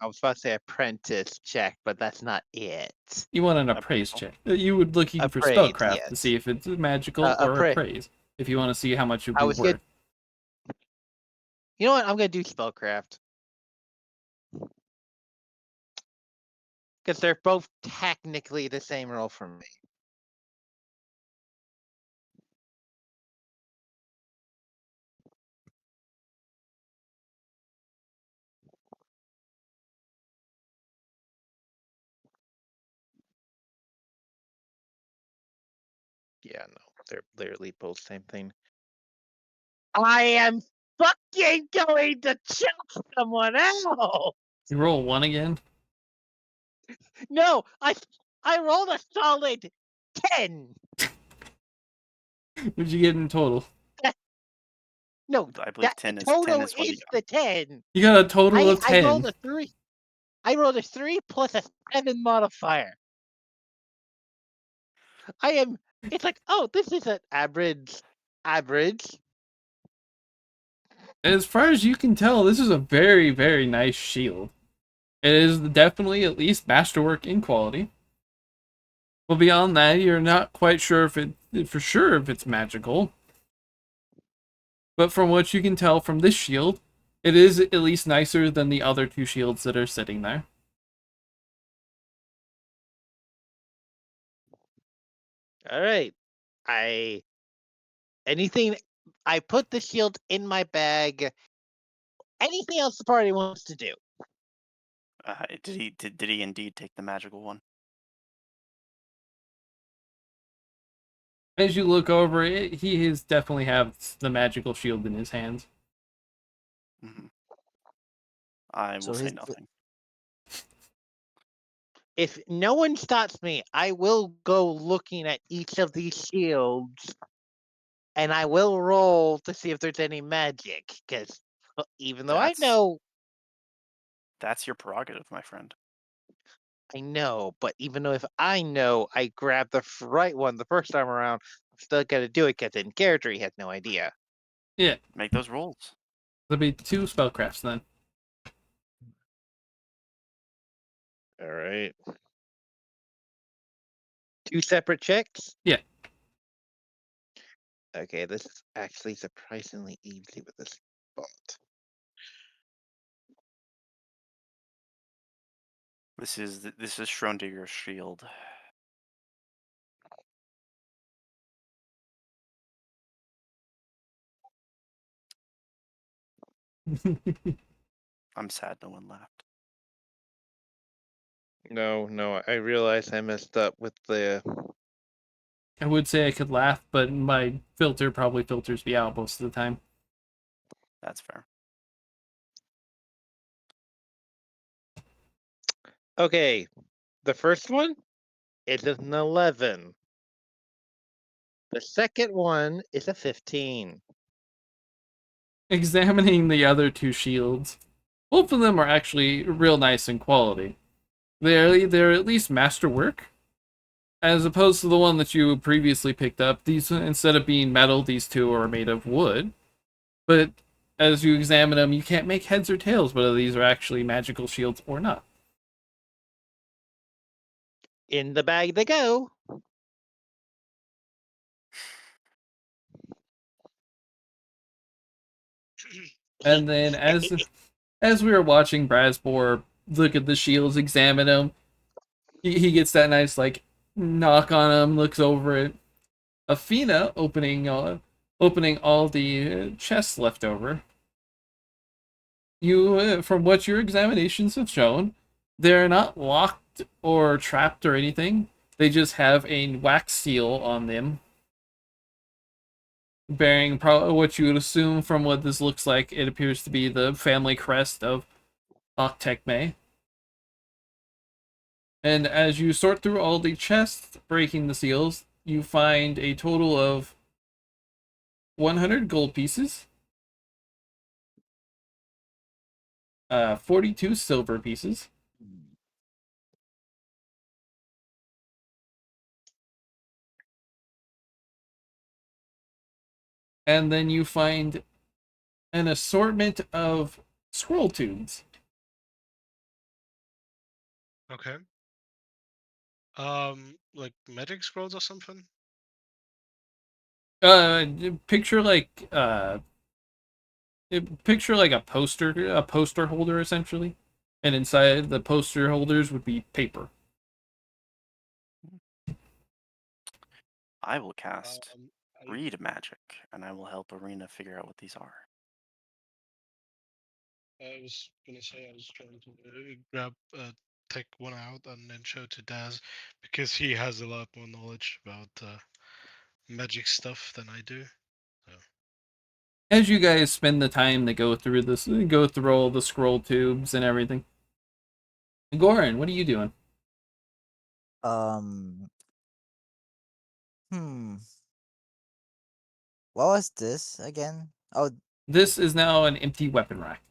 was about to say apprentice check, but that's not it. You want an appraise check. You would looking for Appraise, spellcraft to yes. see if it's magical or Appra- appraise. If you want to see how much it would I be was worth. You know what? I'm gonna do spellcraft. Because they're both technically the same roll for me. Yeah, no, they're literally both same thing. I am fucking going to choke someone else. You roll 1 again. No, I rolled a solid 10. What'd you get in total? No, I believe that 10 the is total 10 is what you is got. the 10. You got a total of I 10. rolled a 3. I rolled a 3 plus a 7 modifier. It's like, oh, this is an average. As far as you can tell, this is a very, very nice shield. It is definitely at least masterwork in quality. But beyond that, you're not quite sure if it's magical. But from what you can tell from this shield, it is at least nicer than the other 2 shields that are sitting there. All right. I put the shield in my bag. Anything else the party wants to do? Did he indeed take the magical one? As you look over it, he is definitely have the magical shield in his hands. Mm-hmm. I will So say his- nothing. If no one stops me, I will go looking at each of these shields, and I will roll to see if there's any magic. Because even though That's your prerogative, my friend. I know, but even though if I know I grabbed the right one the first time around, I'm still gonna do it because in character he has no idea. Yeah, Make those rolls. there'll be 2 spellcrafts then. All right. 2 separate checks? Yeah. Okay, this is actually surprisingly easy with this spot. This is Schrodinger's shield. I'm sad no one laughed. No, I realize I messed up with the. I would say I could laugh, but my filter probably filters me out most of the time. That's fair. Okay, the first one is an 11. The second one is a 15. Examining the other 2 shields, both of them are actually real nice in quality. They're at least masterwork, as opposed to the one that you previously picked up. These, instead of being metal, these 2 are made of wood, but as you examine them, you can't make heads or tails whether these are actually magical shields or not. In the bag they go. And then as we were watching Brasbor look at the shields, examine them, he gets that nice like knock on him, looks over it. Athena opening all the chests left over. You, from what your examinations have shown, they're not locked or trapped or anything. They just have a wax seal on them, bearing what you would assume from what this looks like. It appears to be the family crest of Octekme. And as you sort through all the chests, breaking the seals, you find a total of 100 gold pieces, 42 silver pieces, and then you find an assortment of scroll tubes. Okay. Like magic scrolls or something? Picture like a poster holder essentially, and inside the poster holders would be paper. I will cast I- Read Magic, and I will help Arena figure out what these are. I was gonna say I was trying to take one out and then show to Daz because he has a lot more knowledge about magic stuff than I do. So. As you guys spend the time to go through all the scroll tubes and everything, Goran, what are you doing? Um. Hmm. What was this again? Oh, This is now an empty weapon rack.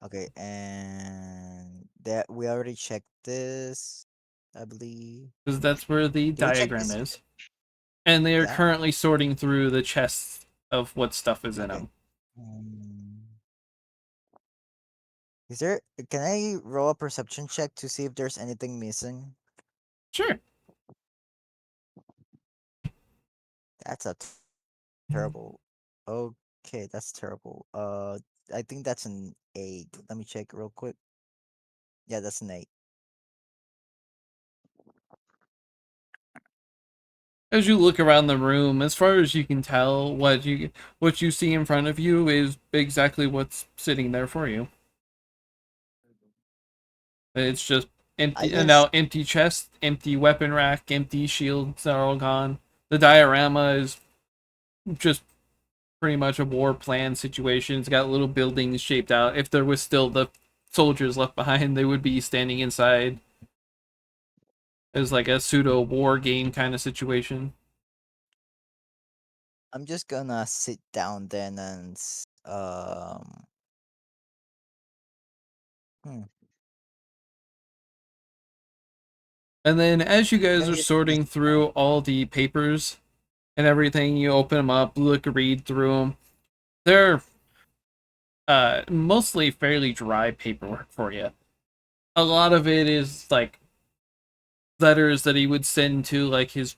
okay. And that we already checked this, I believe. Because that's where the Did we check diagram this? is. And they are Yeah. currently sorting through the chests of what stuff is in Okay. them. Is there? Can I roll a perception check to see if there's anything missing? Sure. That's a terrible. Okay, that's terrible. I think that's an 8. Let me check real quick. Yeah, that's an 8. As you look around the room, as far as you can tell, what you see in front of you is exactly what's sitting there for you. It's just empty, guess- now empty chest, empty weapon rack, empty shields are all gone. The diorama is just pretty much a war plan situation. It's got little buildings shaped out. If there was still the soldiers left behind, they would be standing inside. It's like a pseudo war game kind of situation. I'm just gonna sit down then and And then as you guys Can are you just sorting through all the papers and everything, you open them up, read through them. They're mostly fairly dry paperwork for you. A lot of it is like letters that he would send to like his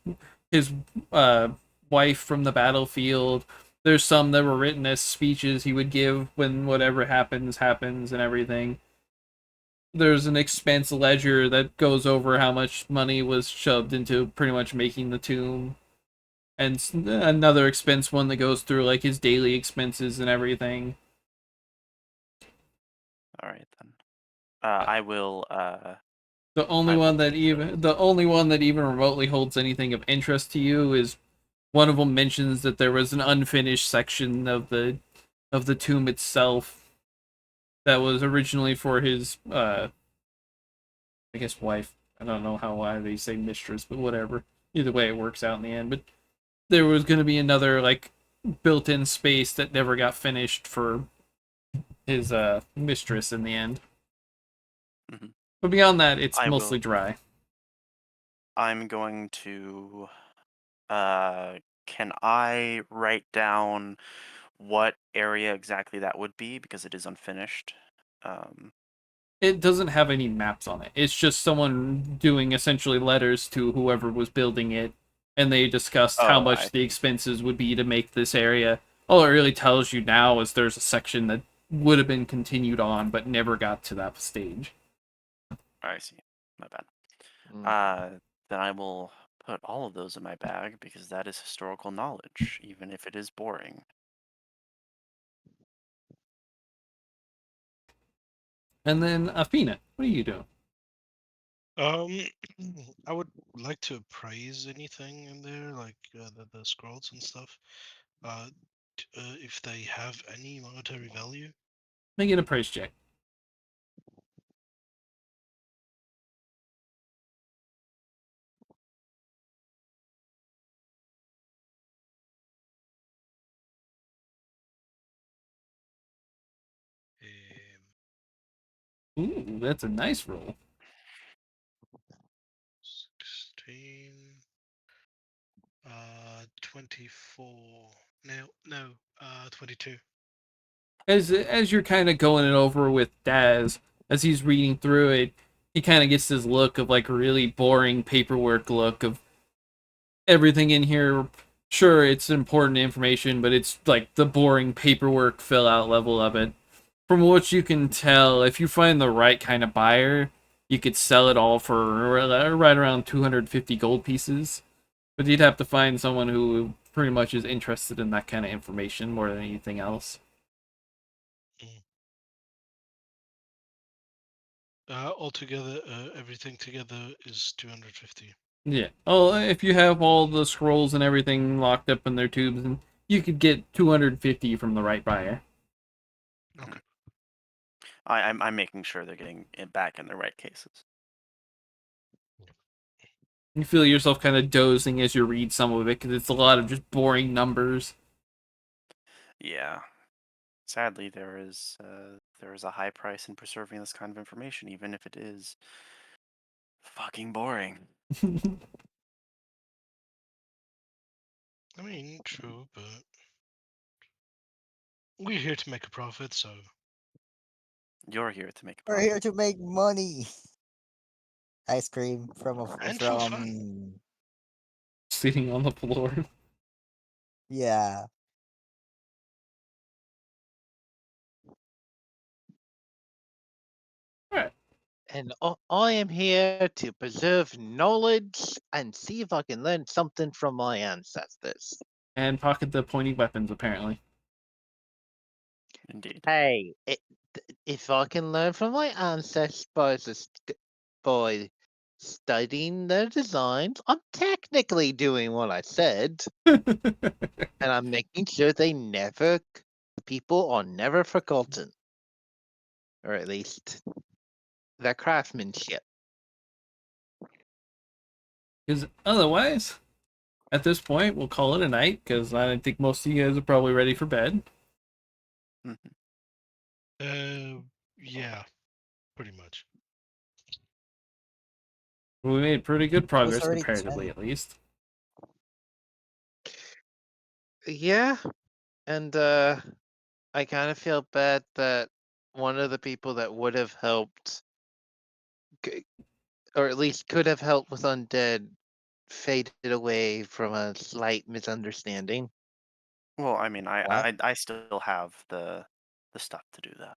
wife from the battlefield. There's some that were written as speeches he would give when whatever happens and everything. There's an expense ledger that goes over how much money was shoved into pretty much making the tomb, and another expense one that goes through like his daily expenses and everything. All right then. I will. The only one that even remotely holds anything of interest to you is one of them mentions that there was an unfinished section of the tomb itself that was originally for his I guess wife. I don't know why they say mistress, but whatever. Either way it works out in the end. But there was gonna be another like built-in space that never got finished for his mistress in the end. Mhm. But beyond that, it's I mostly will- dry. I'm going to. Can I write down what area exactly that would be because it is unfinished. It doesn't have any maps on it. It's just someone doing essentially letters to whoever was building it, and they discussed how Oh, much the expenses would be to make this area. All it really tells you now is there's a section that would have been continued on, but never got to that stage. I see. My bad. Mm. Then I will put all of those in my bag because that is historical knowledge, even if it is boring. And then Athena, what are you doing? Um, I would like to appraise anything in there, like the scrolls and stuff. If they have any monetary value. Make an appraise check. Um, Ooh, that's a nice roll. 16. 24. No, 22. As you're kind of going it over with Daz, as he's reading through it, he kind of gets this look of like a really boring paperwork look of everything in here. Sure, it's important information, but it's like the boring paperwork fill out level of it. From what you can tell, if you find the right kind of buyer, you could sell it all for right around 250 gold pieces. But you'd have to find someone who pretty much is interested in that kind of information more than anything else. Altogether, everything together is 250. Yeah. Oh, if you have all the scrolls and everything locked up in their tubes, and you could get 250 from the right buyer. Okay. I'm making sure they're getting it back in the right cases. You feel yourself kind of dozing as you read some of it because it's a lot of just boring numbers. Yeah. Sadly, there is a high price in preserving this kind of information, even if it is fucking boring. I mean, true, but we're here to make a profit, so You're here to make a We're profit. here to make money. Ice cream and for fun. Sitting on the floor. yeah. Alright. And I am here to preserve knowledge and see if I can learn something from my ancestors. And pocket the pointy weapons, apparently. Indeed. Hey, if I can learn from my ancestors by studying their designs, I'm technically doing what I said, and I'm making sure people are never forgotten, or at least their craftsmanship. Because otherwise, at this point, we'll call it a night, because I think most of you guys are probably ready for bed. Yeah, pretty much. We made pretty good It was progress, already comparatively 10. at least. Yeah, and I kind of feel bad that one of the people that would have helped, or at least could have helped with undead, faded away from a slight misunderstanding. Well, I mean, I, What? I I still have the stuff to do that.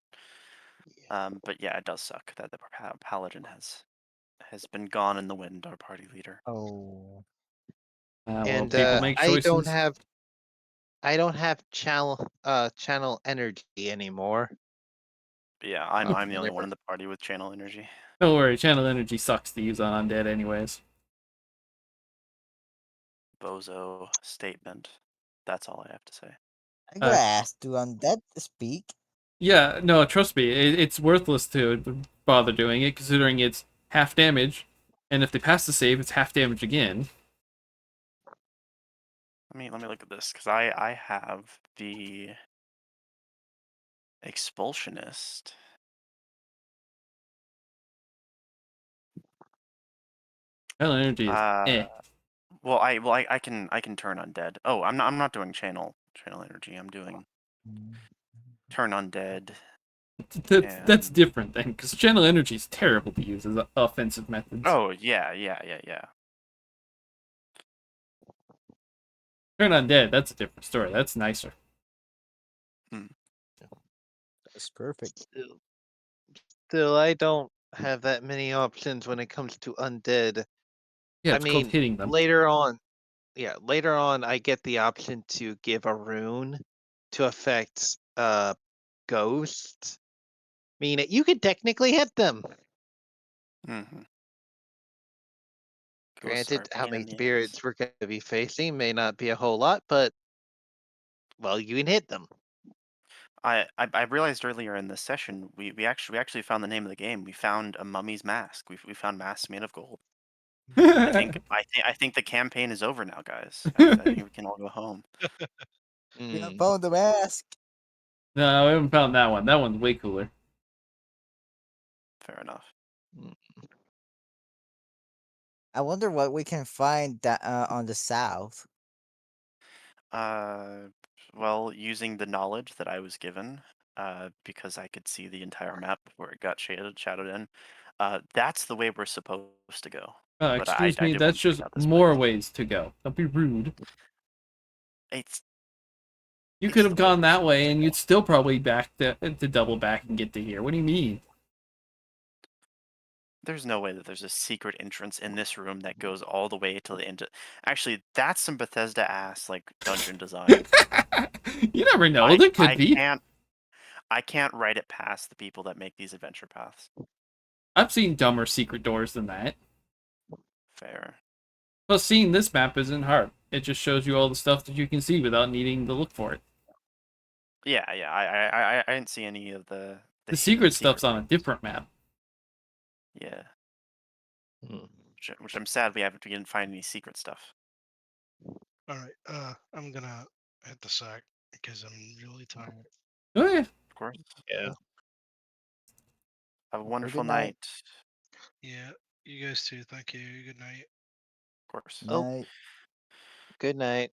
But yeah, it does suck that the paladin has been gone in the wind. Our party leader. Oh. Well, And people make choices. I don't have channel energy anymore. But yeah, I'm the only one Whenever in the party with channel energy. Don't worry, channel energy sucks to use on undead anyways. Bozo statement. That's all I have to say. I gotta ask, do undead speak? Yeah, no, trust me, it's worthless to bother doing it, considering it's half damage, and if they pass the save, it's half damage again. Let me look at this because I have the expulsionist. Channel energy is Uh, well, I can turn undead. Oh, I'm not doing channel energy. I'm doing turn undead. That's And different then, because channel energy is terrible to use as offensive methods. yeah. Turn undead, that's a different story. That's nicer. That's perfect. Still, I don't have that many options when it comes to undead. Yeah, I it's called mean, hitting them. later on, I get the option to give a rune to affect ghosts. Meaning you could technically hit them. Mm-hmm. Granted, how many spirits we're going to be facing may not be a whole lot, but well, you can hit them. I realized earlier in this session we actually found the name of the game. We found a mummy's mask. We found masks made of gold. I think the campaign is over now, guys. I think we can all go home. Yeah, Hmm. found the mask. No, we haven't found that one. That one's way cooler. Fair enough. I wonder what we can find that on the south. Well, using the knowledge that I was given, because I could see the entire map before it got shadowed in, that's the way we're supposed to go. But Excuse I me, did want that's to check just out this more place. ways to go. Don't be rude. It's You It's could the have way gone we're that way supposed to and go. you'd still probably to double back and get to here. What do you mean? There's no way that there's a secret entrance in this room that goes all the way to the end. Actually, that's some Bethesda ass like dungeon design. You never know. I There could I be. can't write it past the people that make these adventure paths. I've seen dumber secret doors than that. Fair. Plus, seeing this map isn't hard. It just shows you all the stuff that you can see without needing to look for it. Yeah. I didn't see any of the The hidden secret stuff's on a rooms. different map. Yeah. Hmm. Which I'm sad we didn't find any secret stuff. All right. I'm gonna hit the sack because I'm really tired. Oh yeah. Of course. Yeah. Have a wonderful good night. night. Yeah. You guys too. Thank you. Good night. Of course. Oh. Night. Good night.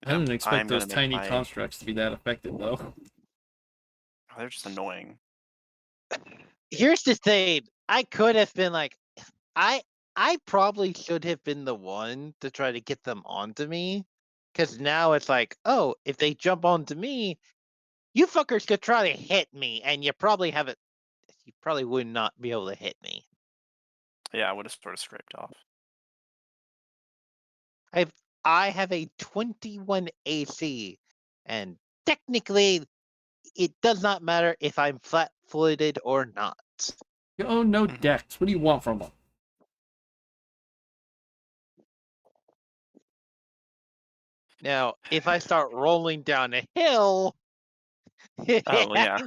I didn't I'm expect those gonna make tiny my. constructs to be that effective, though. Oh, they're just annoying. Here's the thing. I could have been like, I probably should have been the one to try to get them onto me, because now it's like, oh, if they jump onto me, you fuckers could try to hit me, and you probably would not be able to hit me. Yeah, I would have sort of scraped off. I have a 21 AC, and technically, it does not matter if I'm flat-footed or not. Oh, no Mhm. decks. What do you want from them? Now, if I start rolling down a hill, Oh yeah.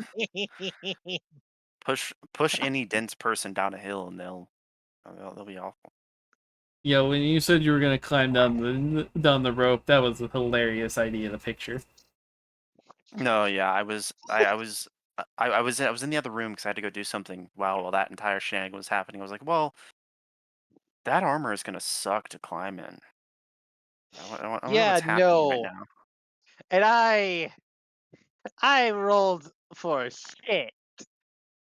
Push any dense person down a hill and they'll be awful. Yeah, when you said you were gonna climb down the rope, that was a hilarious idea to picture. No, yeah, I was in the other room because I had to go do something while that entire shenanigan was happening. I was like, well, that armor is gonna suck to climb in. I wonder yeah, what's happening right no, now. and I rolled for shit.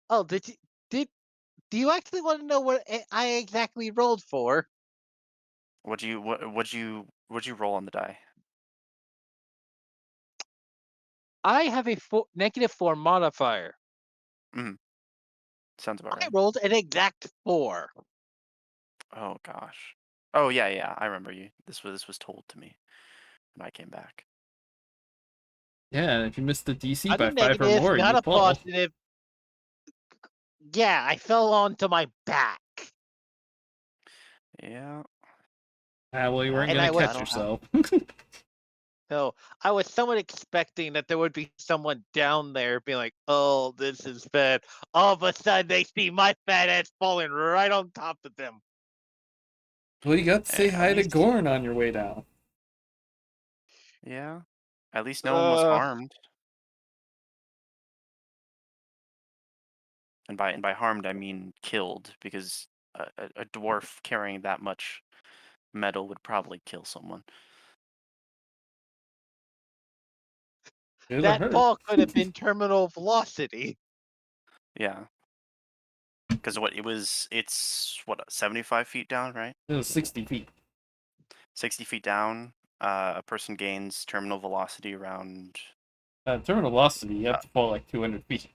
Oh, did do you actually want to know what I exactly rolled for? What'd you roll on the die? I have a -4 modifier. Sounds about I right. rolled an exact 4. Oh gosh. Oh yeah, I remember you. This was told to me when I came back. Yeah, and if you miss the DC Not by a 5 or negative, more, not you a fall. positive. Yeah, I fell onto my back. Yeah. Well, you weren't And gonna I was catch yourself. so I was somewhat expecting that there would be someone down there being like, "Oh, this is bad." All of a sudden, they see my fat ass falling right on top of them. Well, you got to say At hi to least, Gorn on your way down. yeah. At least no one was harmed. And by harmed I mean killed, because a dwarf carrying that much metal would probably kill someone. It'll That hurt. fall could have been terminal velocity. Yeah. Because it's what 75 feet down, right? It was 60 feet. 60 feet down. A person gains terminal velocity around. Terminal velocity, you have to fall like 200 feet.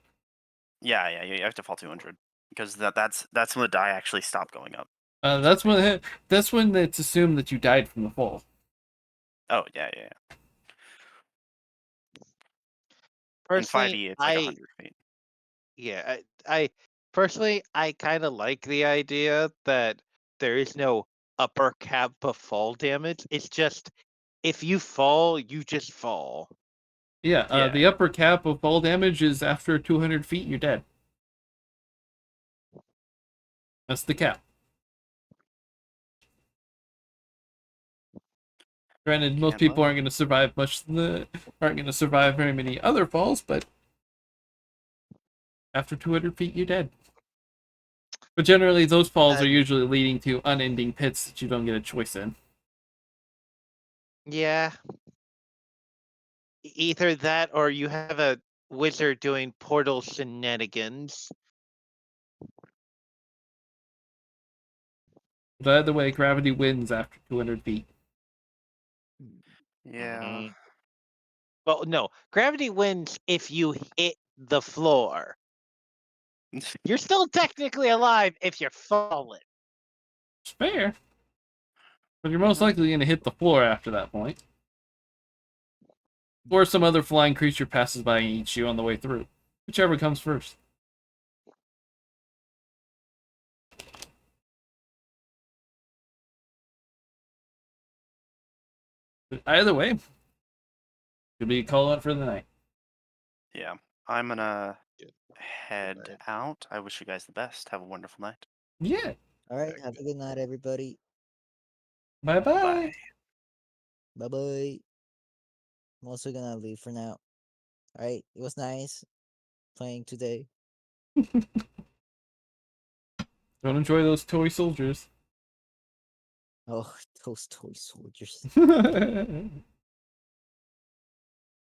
Yeah, you have to fall 200 because that's when the die actually stop going up. That's when it's assumed that you died from the fall. Oh yeah. In Personally, 5e, it's like 100 feet. yeah, I personally I kind of like the idea that there is no upper cap of fall damage. It's just if you fall, you just fall. Yeah, Yeah. the upper cap of fall damage is after 200 feet, you're dead. That's the cap. Granted, most Can't people lie. aren't going to survive aren't going to survive very many other falls, but after 200 feet, you're dead. But generally, those falls Uh, are usually leading to unending pits that you don't get a choice in. Yeah. Either that or you have a wizard doing portal shenanigans. But either way, gravity wins after 200 feet. Yeah. Mhm. Well, no. Gravity wins if you hit the floor. You're still technically alive if you're falling. It's fair. But you're most Mhm. likely going to hit the floor after that point. Or some other flying creature passes by and eats you on the way through. Whichever comes first. But either way, could be a call out for the night. Yeah. I'm gonna Yeah. head Right. out. I wish you guys the best. Have a wonderful night. Yeah. All right. Have a good night, everybody. Bye-bye. Bye. Bye bye. I'm also gonna leave for now. All right. It was nice playing today. Don't enjoy those toy soldiers. Oh, those toy soldiers.